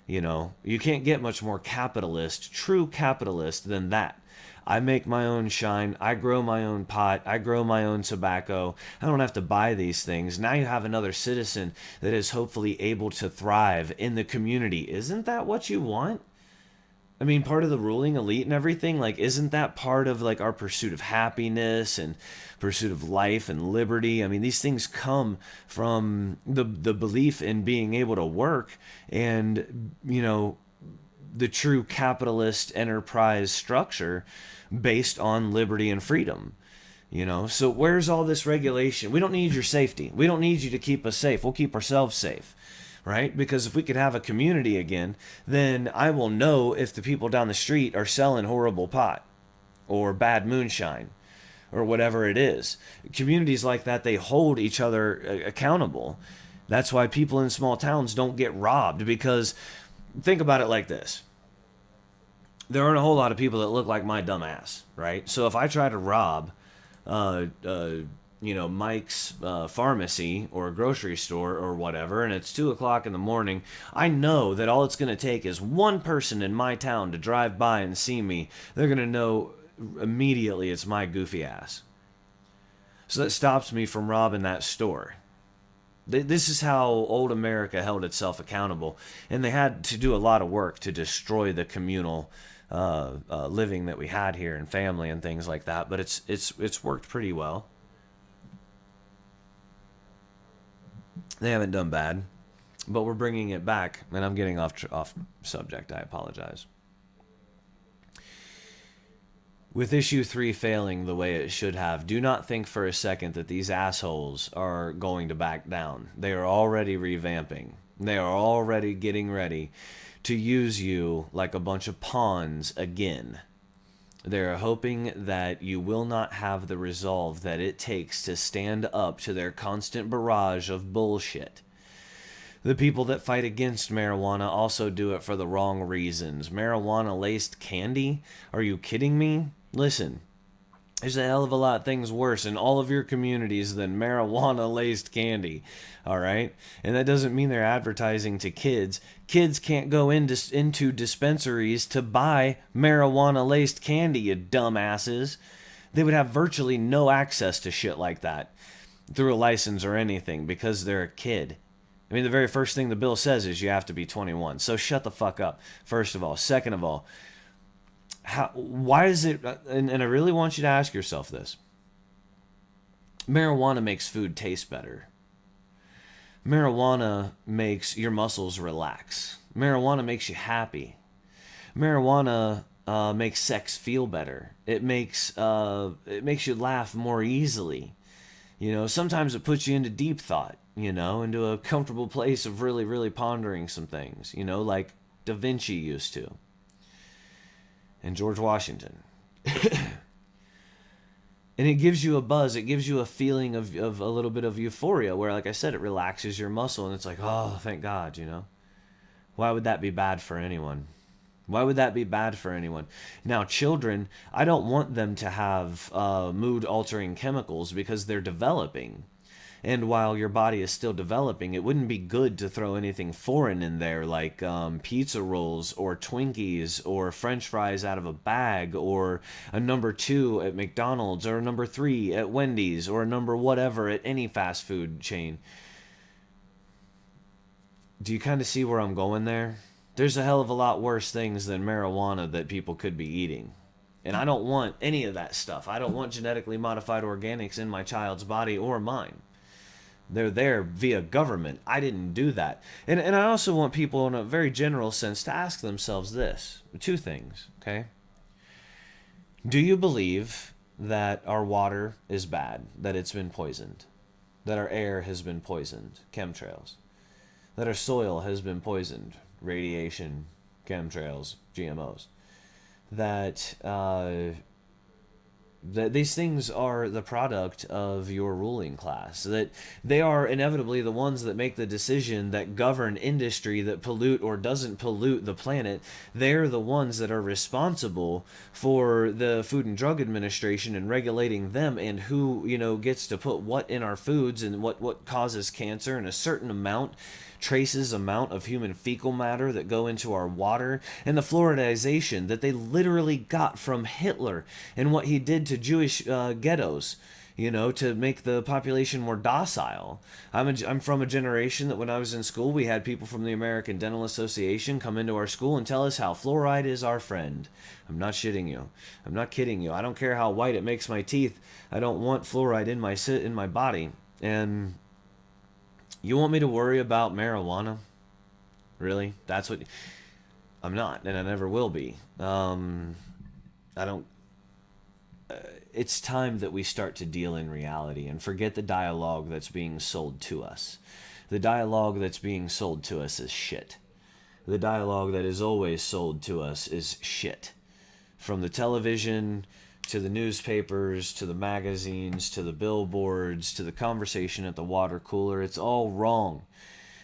you know. You can't get much more capitalist, true capitalist than that. I make my own shine. I grow my own pot. I grow my own tobacco. I don't have to buy these things. Now you have another citizen that is hopefully able to thrive in the community. Isn't that what you want? I mean, part of the ruling elite and everything, like, isn't that part of, like, our pursuit of happiness and pursuit of life and liberty? I mean, these things come from the belief in being able to work and, you know, the true capitalist enterprise structure based on liberty and freedom, you know. So where's all this regulation? We don't need your safety. We don't need you to keep us safe. We'll keep ourselves safe, right? Because if we could have a community again, then I will know if the people down the street are selling horrible pot or bad moonshine or whatever it is. Communities like that, they hold each other accountable. That's why people in small towns don't get robbed, because think about it like this. There aren't a whole lot of people that look like my dumb ass, right? So if I try to rob, you know, Mike's pharmacy or a grocery store or whatever, and it's 2 o'clock in the morning, I know that all it's going to take is one person in my town to drive by and see me. They're going to know immediately it's my goofy ass. So that stops me from robbing that store. This is how old America held itself accountable, and they had to do a lot of work to destroy the communal living that we had here and family and things like that. But it's worked pretty well. They haven't done bad, but we're bringing it back, and I'm getting off subject. I apologize. With issue 3 failing the way it should have, do not think for a second that these assholes are going to back down. They are already revamping. They are already getting ready to use you like a bunch of pawns again. They're hoping that you will not have the resolve that it takes to stand up to their constant barrage of bullshit. The people that fight against marijuana also do it for the wrong reasons. Marijuana-laced candy? Are you kidding me? Listen, there's a hell of a lot of things worse in all of your communities than marijuana-laced candy, all right? And that doesn't mean they're advertising to kids. Kids can't go into dispensaries to buy marijuana-laced candy, you dumbasses. They would have virtually no access to shit like that through a license or anything because they're a kid. I mean, the very first thing the bill says is you have to be 21. So shut the fuck up, first of all. Second of all, why is it, and I really want you to ask yourself this. Marijuana makes food taste better. Marijuana makes your muscles relax. Marijuana makes you happy. Marijuana makes sex feel better. It makes you laugh more easily. You know, sometimes it puts you into deep thought, you know, into a comfortable place of really, really pondering some things, you know, like Da Vinci used to. And George Washington. And it gives you a buzz. It gives you a feeling of a little bit of euphoria where, like I said, it relaxes your muscle. And it's like, oh, thank God, you know. Why would that be bad for anyone? Why would that be bad for anyone? Now, children, I don't want them to have mood-altering chemicals because they're developing. And while your body is still developing, it wouldn't be good to throw anything foreign in there like pizza rolls or Twinkies or French fries out of a bag or a number 2 at McDonald's or a number 3 at Wendy's or a number whatever at any fast food chain. Do you kind of see where I'm going there? There's a hell of a lot worse things than marijuana that people could be eating. And I don't want any of that stuff. I don't want genetically modified organics in my child's body or mine. They're there via government. I didn't do that. And I also want people in a very general sense to ask themselves this. Two things, okay? Do you believe that our water is bad, that it's been poisoned, that our air has been poisoned, chemtrails, that our soil has been poisoned, radiation, chemtrails, GMOs, that these things are the product of your ruling class, that they are inevitably the ones that make the decision that govern industry that pollute or doesn't pollute the planet? They're the ones that are responsible for the Food and Drug Administration and regulating them, and who, you know, gets to put what in our foods and what causes cancer, and a certain amount, traces amount of human fecal matter that go into our water, and the fluoridization that they literally got from Hitler and what he did to Jewish ghettos, you know, to make the population more docile. I'm from a generation that when I was in school, we had people from the American Dental Association come into our school and tell us how fluoride is our friend. I'm not shitting you. I'm not kidding you. I don't care how white it makes my teeth. I don't want fluoride in my body. And you want me to worry about marijuana? Really? That's what... I'm not, and I never will be. I don't... It's time that we start to deal in reality and forget the dialogue that's being sold to us. The dialogue that's being sold to us is shit. The dialogue that is always sold to us is shit. From the television, to the newspapers, to the magazines, to the billboards, to the conversation at the water cooler, it's all wrong.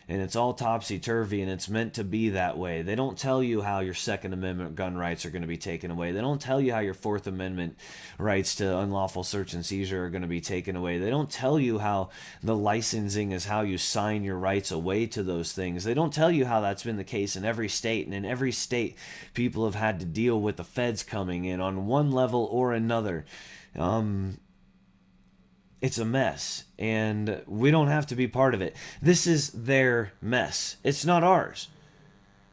And it's all topsy-turvy, and it's meant to be that way. They don't tell you how your Second Amendment gun rights are going to be taken away. They don't tell you how your Fourth Amendment rights to unlawful search and seizure are going to be taken away. They don't tell you how the licensing is how you sign your rights away to those things. They don't tell you how that's been the case in every state. And in every state, people have had to deal with the feds coming in on one level or another. It's a mess, and we don't have to be part of it. This is their mess. It's not ours.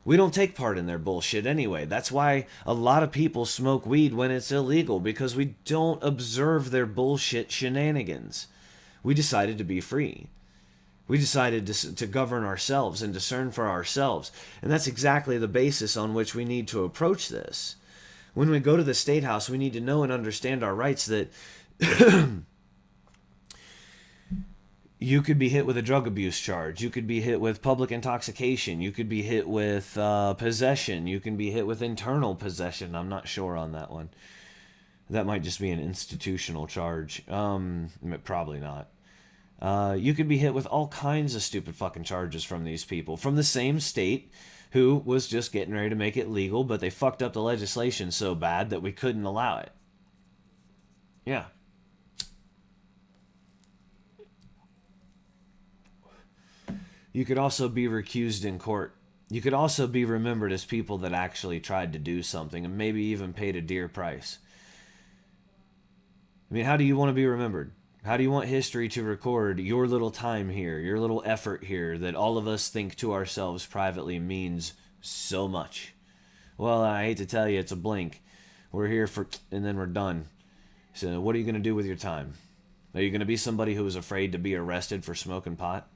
We don't take part in their bullshit anyway. That's why a lot of people smoke weed when it's illegal, because we don't observe their bullshit shenanigans. We decided to be free. We decided to govern ourselves and discern for ourselves. And that's exactly the basis on which we need to approach this. When we go to the State House, we need to know and understand our rights, that you could be hit with a drug abuse charge. You could be hit with public intoxication. You could be hit with possession. You can be hit with internal possession. I'm not sure on that one. That might just be an institutional charge. Probably not. You could be hit with all kinds of stupid fucking charges from these people, from the same state who was just getting ready to make it legal, but they fucked up the legislation so bad that we couldn't allow it. Yeah. You could also be recused in court. You could also be remembered as people that actually tried to do something and maybe even paid a dear price. I mean, how do you want to be remembered? How do you want history to record your little time here, your little effort here that all of us think to ourselves privately means so much? Well, I hate to tell you, it's a blink. We're here for, and then we're done. So what are you going to do with your time? Are you going to be somebody who is afraid to be arrested for smoking pot?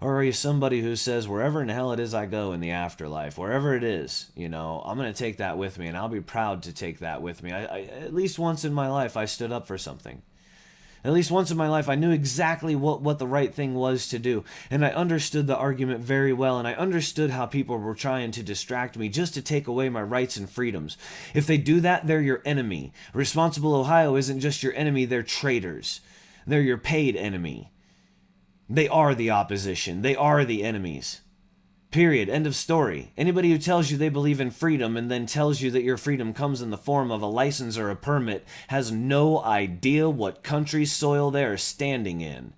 Or are you somebody who says, wherever in the hell it is I go in the afterlife, wherever it is, you know, I'm going to take that with me, and I'll be proud to take that with me. At least once in my life, I stood up for something. At least once in my life, I knew exactly what the right thing was to do. And I understood the argument very well, and I understood how people were trying to distract me just to take away my rights and freedoms. If they do that, they're your enemy. Responsible Ohio isn't just your enemy, they're traitors. They're your paid enemy. They are the opposition. They are the enemies. Period. End of story. Anybody who tells you they believe in freedom and then tells you that your freedom comes in the form of a license or a permit has no idea what country's soil they are standing in.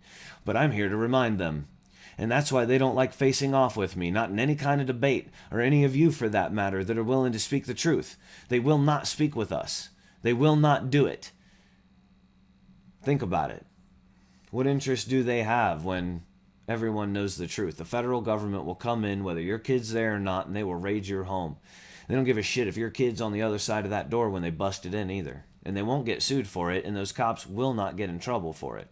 But I'm here to remind them. And that's why they don't like facing off with me, not in any kind of debate, or any of you for that matter that are willing to speak the truth. They will not speak with us. They will not do it. Think about it. What interest do they have when everyone knows the truth? The federal government will come in, whether your kid's there or not, and they will raid your home. They don't give a shit if your kid's on the other side of that door when they bust it in either. And they won't get sued for it, and those cops will not get in trouble for it.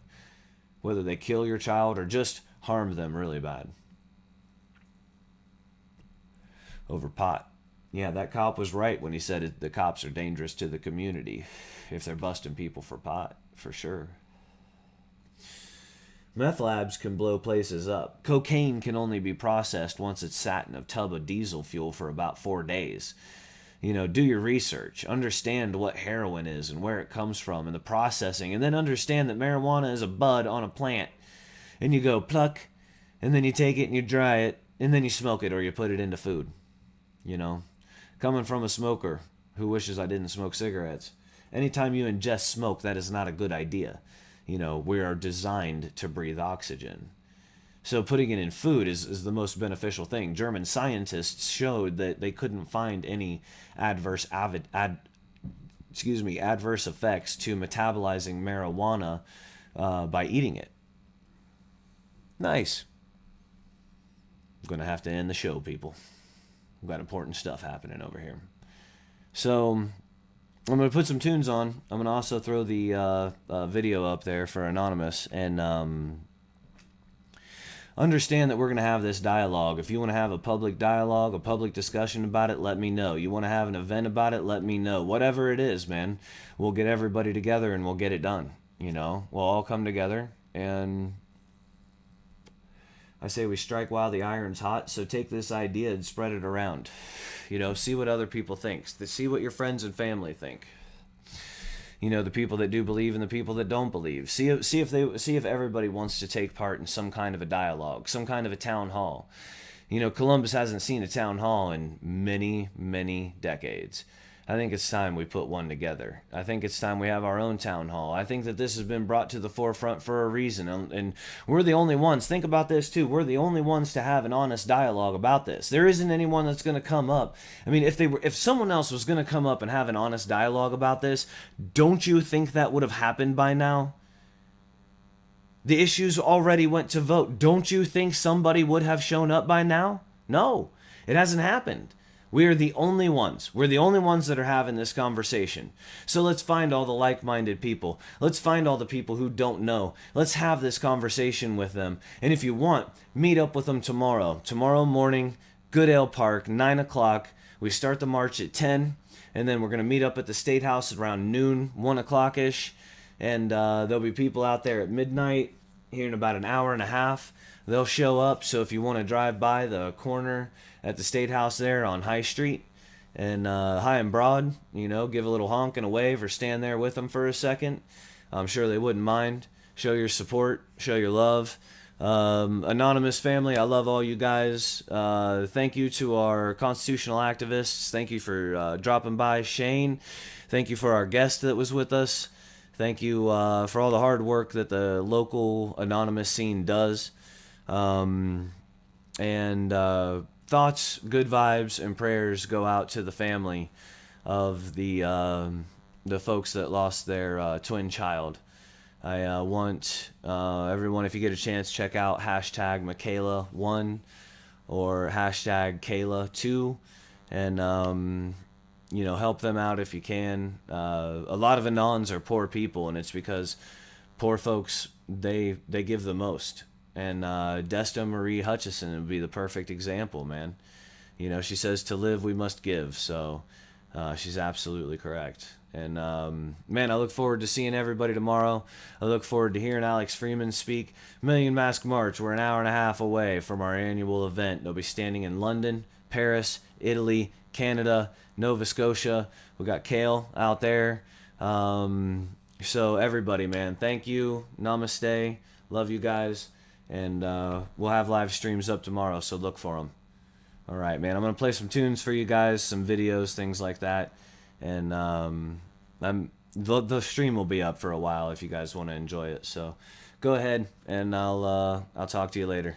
whether they kill your child or just harm them really bad. Over pot. Yeah, that cop was right when he said the cops are dangerous to the community if they're busting people for pot, for sure. Meth labs can blow places up. Cocaine can only be processed once it's sat in a tub of diesel fuel for about 4 days. You know, do your research. Understand what heroin is and where it comes from and the processing. And then understand that marijuana is a bud on a plant. And you go pluck, and then you take it and you dry it, and then you smoke it or you put it into food. You know, coming from a smoker who wishes I didn't smoke cigarettes. Anytime you ingest smoke, that is not a good idea. You know, we are designed to breathe oxygen. So putting it in food is the most beneficial thing. German scientists showed that they couldn't find any adverse effects to metabolizing marijuana by eating it. Nice. I'm going to have to end the show, people. We've got important stuff happening over here. So I'm going to put some tunes on. I'm going to also throw the video up there for Anonymous. And understand that we're going to have this dialogue. If you want to have a public dialogue, a public discussion about it, let me know. You want to have an event about it, let me know. Whatever it is, man, we'll get everybody together and we'll get it done. You know, we'll all come together, and I say we strike while the iron's hot. So take this idea and spread it around. You know, see what other people think. See what your friends and family think. You know, the people that do believe and the people that don't believe. See if everybody wants to take part in some kind of a dialogue, some kind of a town hall. You know, Columbus hasn't seen a town hall in many, many decades. I think it's time we put one together. I think it's time we have our own town hall. I think that this has been brought to the forefront for a reason. And we're the only ones. Think about this too. We're the only ones to have an honest dialogue about this. There isn't anyone that's going to come up. I mean, if someone else was going to come up and have an honest dialogue about this, don't you think that would have happened by now? The issues already went to vote. Don't you think somebody would have shown up by now? No, it hasn't happened. We are the only ones. We're the only ones that are having this conversation. So let's find all the like-minded people. Let's find all the people who don't know. Let's have this conversation with them. And if you want, meet up with them tomorrow. Tomorrow morning, Goodale Park, 9 o'clock. We start the march at 10. And then we're going to meet up at the Statehouse around noon, 1 o'clock-ish. And there'll be people out there at midnight here in about an hour and a half. They'll show up. So if you want to drive by the corner at the Statehouse there on High Street and High and Broad, you know, give a little honk and a wave or stand there with them for a second. I'm sure they wouldn't mind. Show your support, show your love. Anonymous family, I love all you guys. Thank you to our constitutional activists. Thank you for dropping by. Shane, thank you for our guest that was with us. Thank you for all the hard work that the local anonymous scene does. Thoughts, good vibes, and prayers go out to the family of the folks that lost their twin child. I want everyone, if you get a chance, check out hashtag Michaela1 or hashtag Kayla2, and you know, help them out if you can. A lot of Anons are poor people, and it's because poor folks, they give the most. And Desta Marie Hutchison would be the perfect example, man. You know, she says to live, we must give. So she's absolutely correct. And, man, I look forward to seeing everybody tomorrow. I look forward to hearing Alex Freeman speak. Million Mask March, we're an hour and a half away from our annual event. They'll be standing in London, Paris, Italy, Canada, Nova Scotia. We got Kale out there. So everybody, man, thank you. Namaste. Love you guys. And we'll have live streams up tomorrow, so look for them. All right, man. I'm going to play some tunes for you guys, some videos, things like that. And the stream will be up for a while if you guys want to enjoy it. So go ahead, and I'll talk to you later.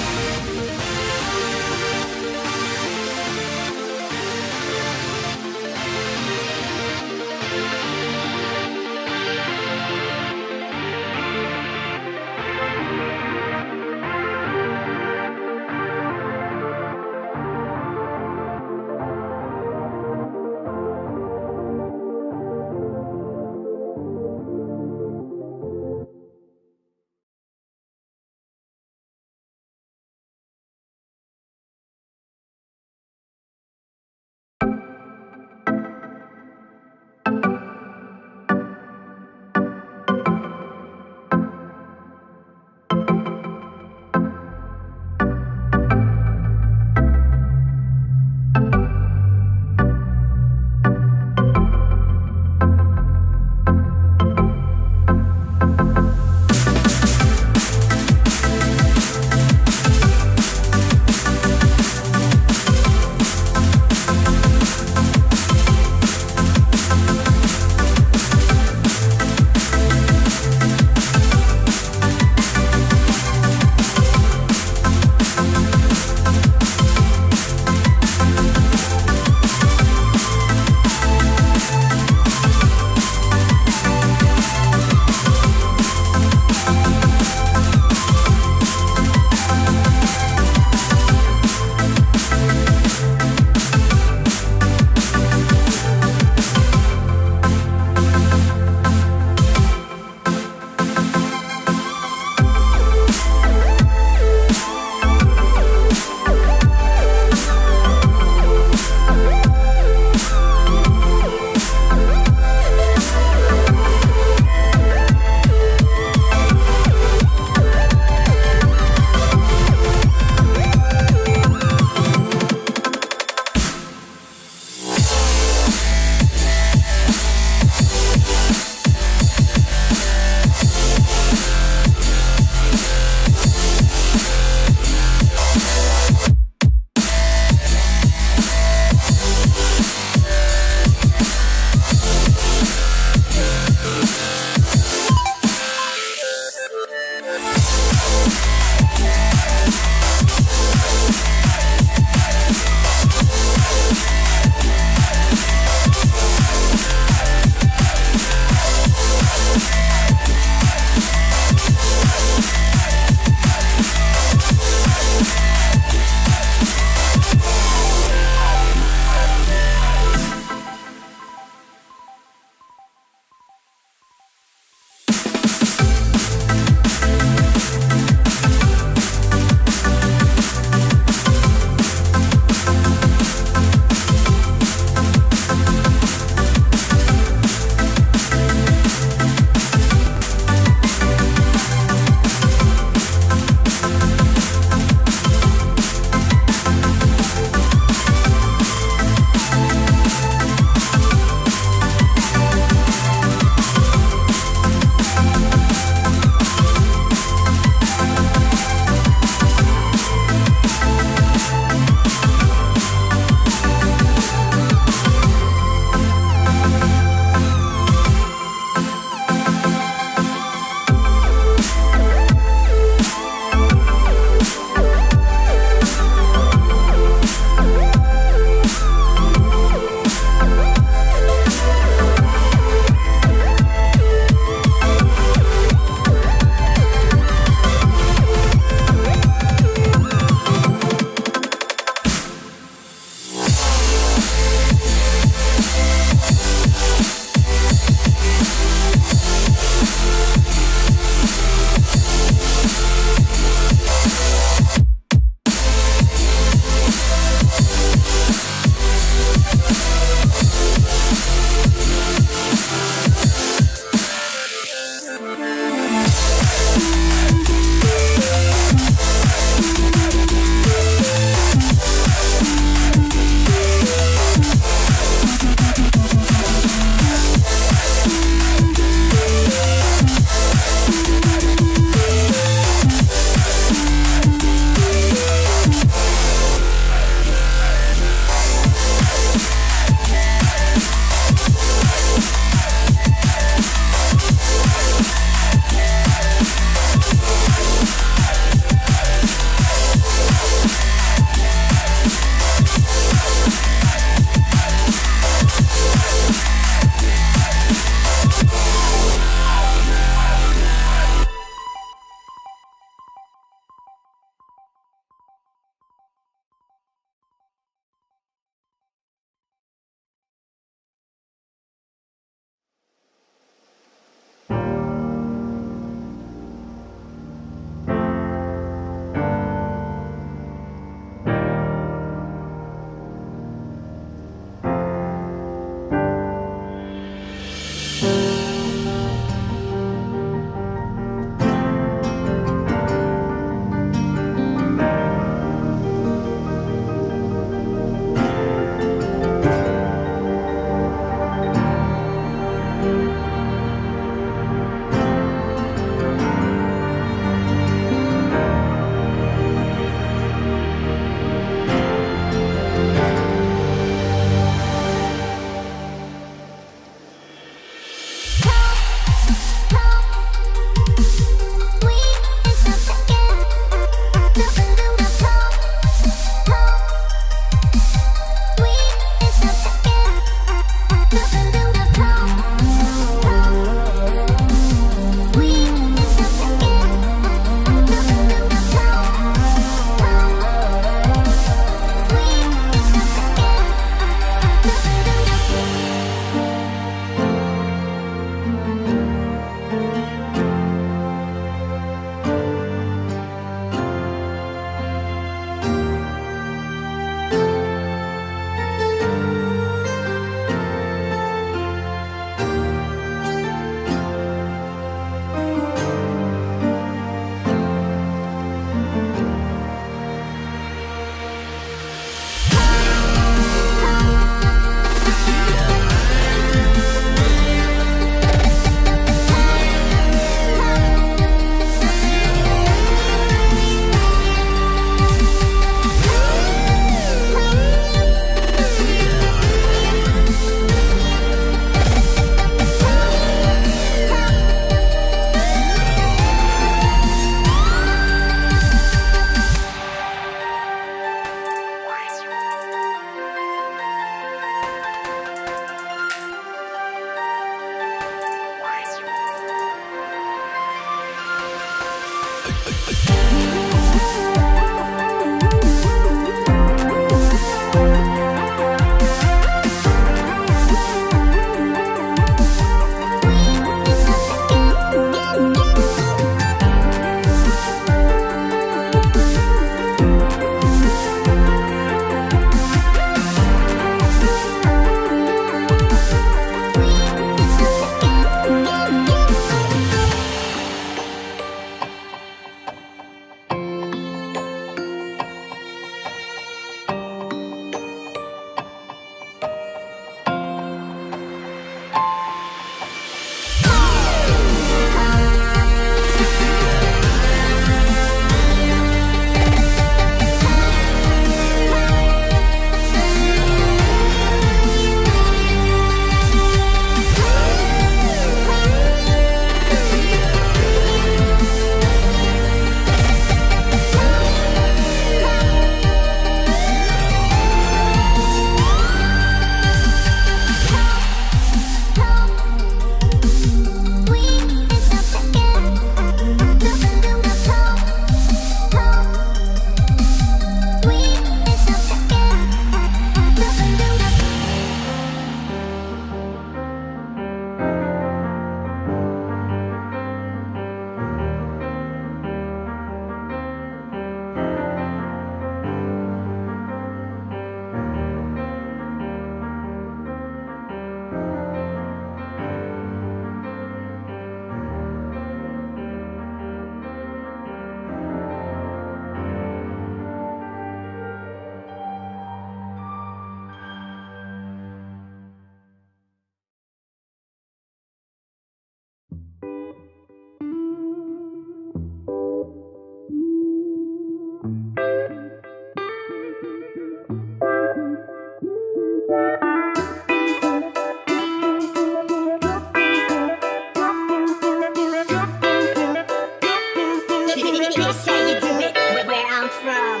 This how you do it where I'm from.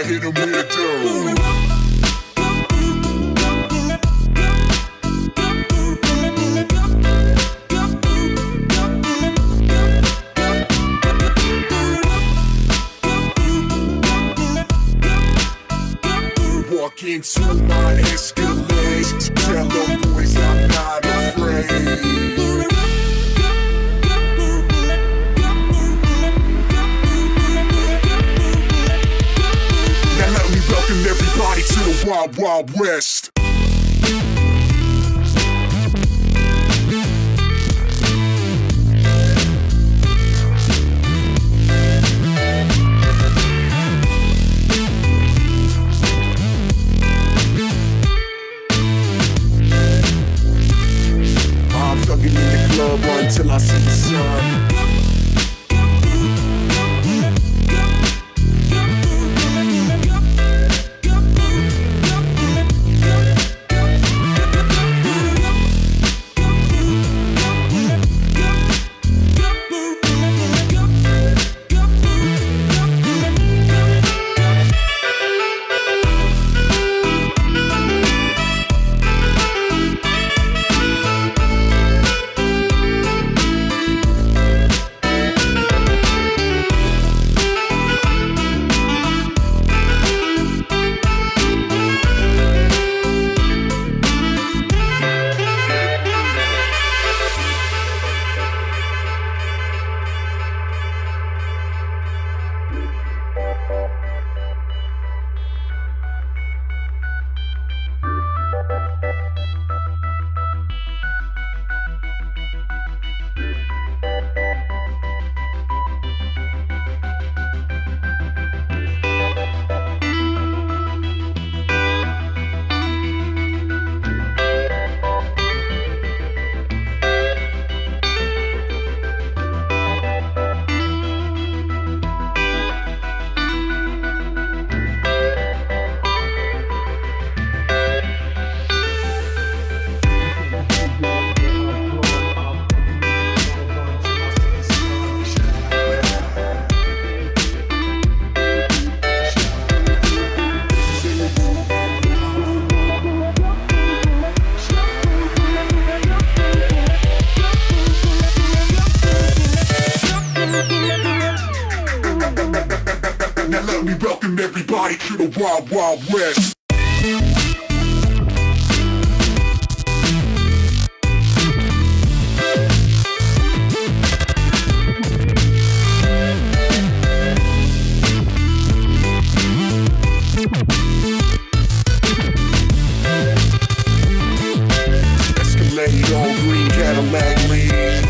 Hit him with a dough. Walk into my Escalade, tell them boys I'm not afraid. Welcome everybody to the Wild Wild West. I'm thugging in the club until I see the sun. Now let me welcome everybody to the Wild Wild West. Escalade, all green Cadillac lean.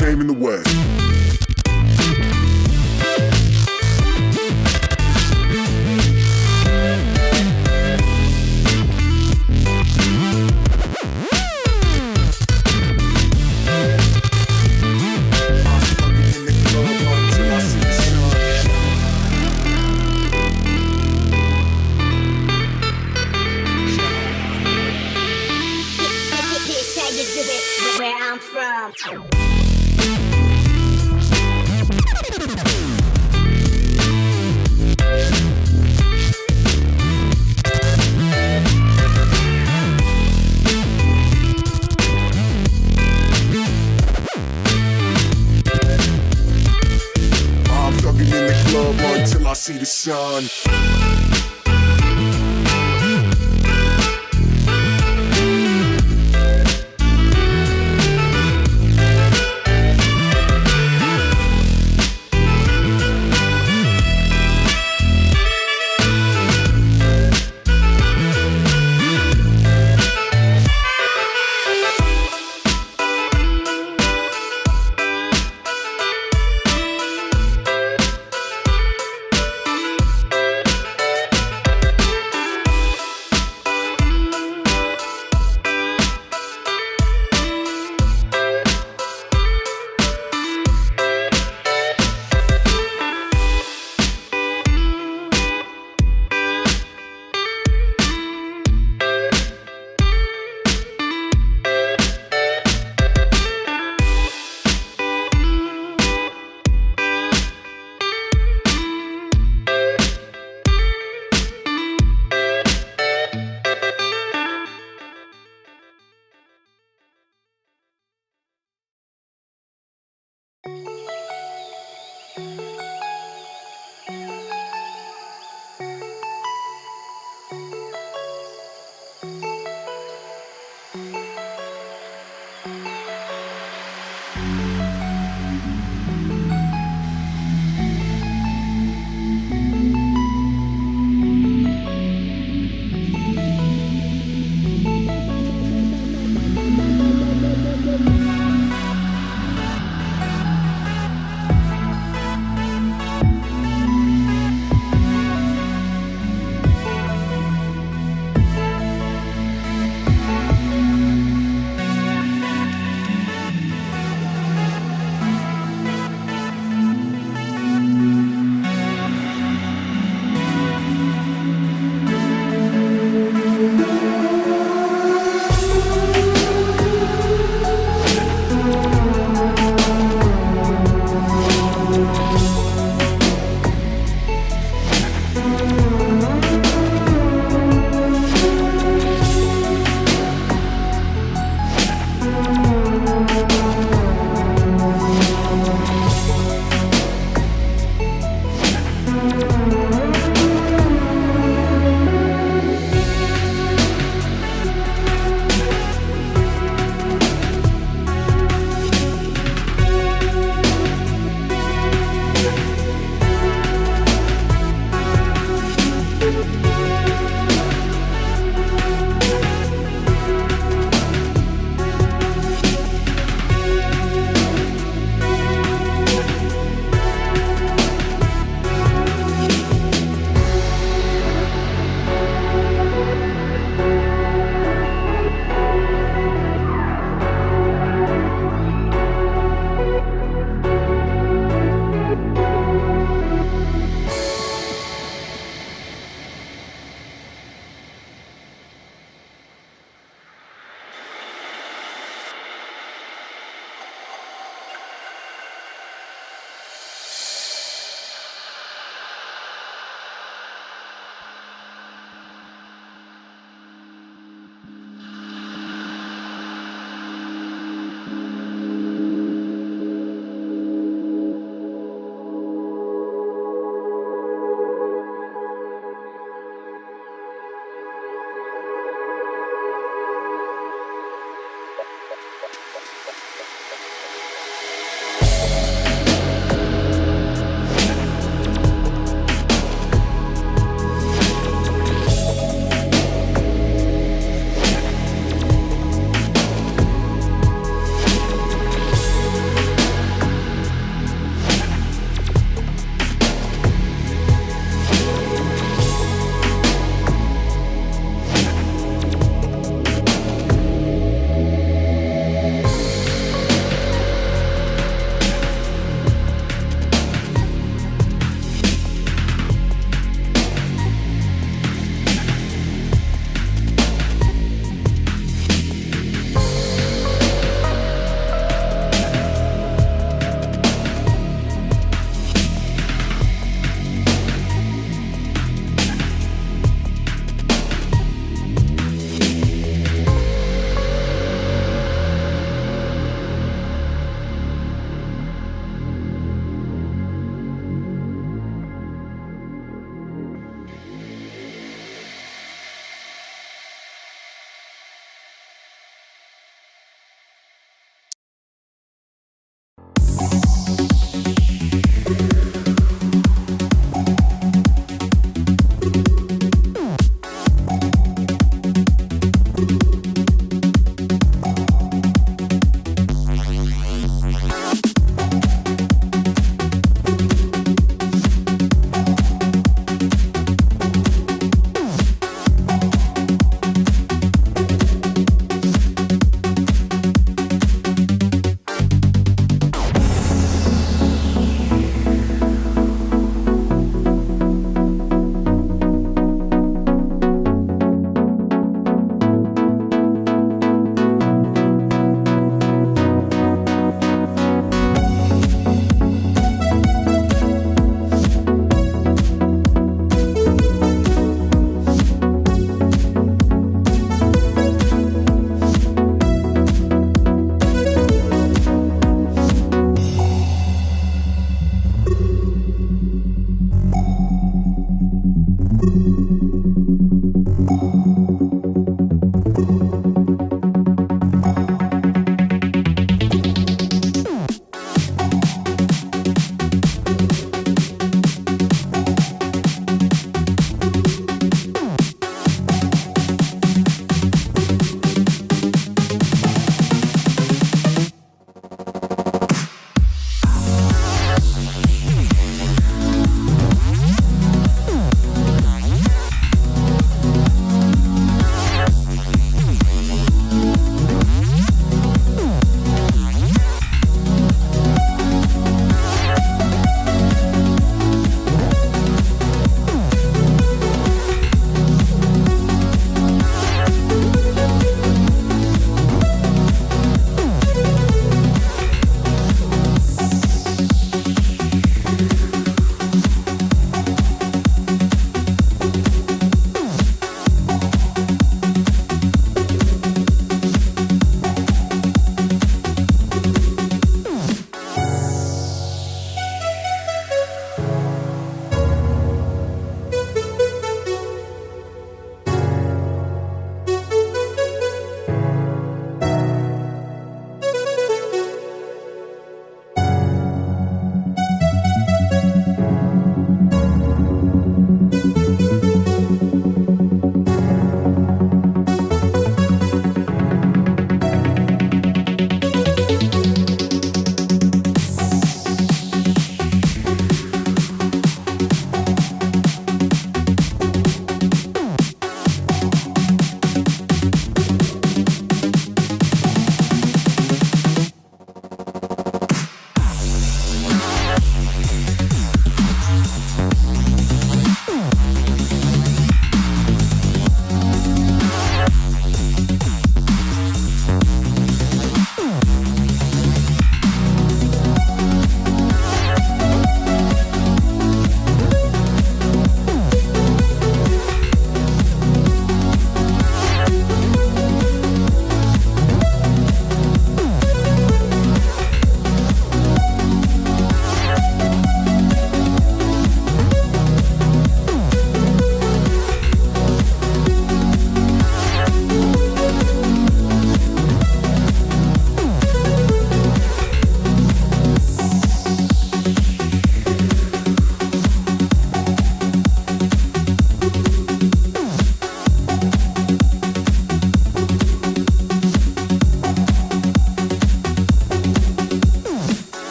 Fame in the West. Where I'm from. I'm thugging in the club until I see the sun.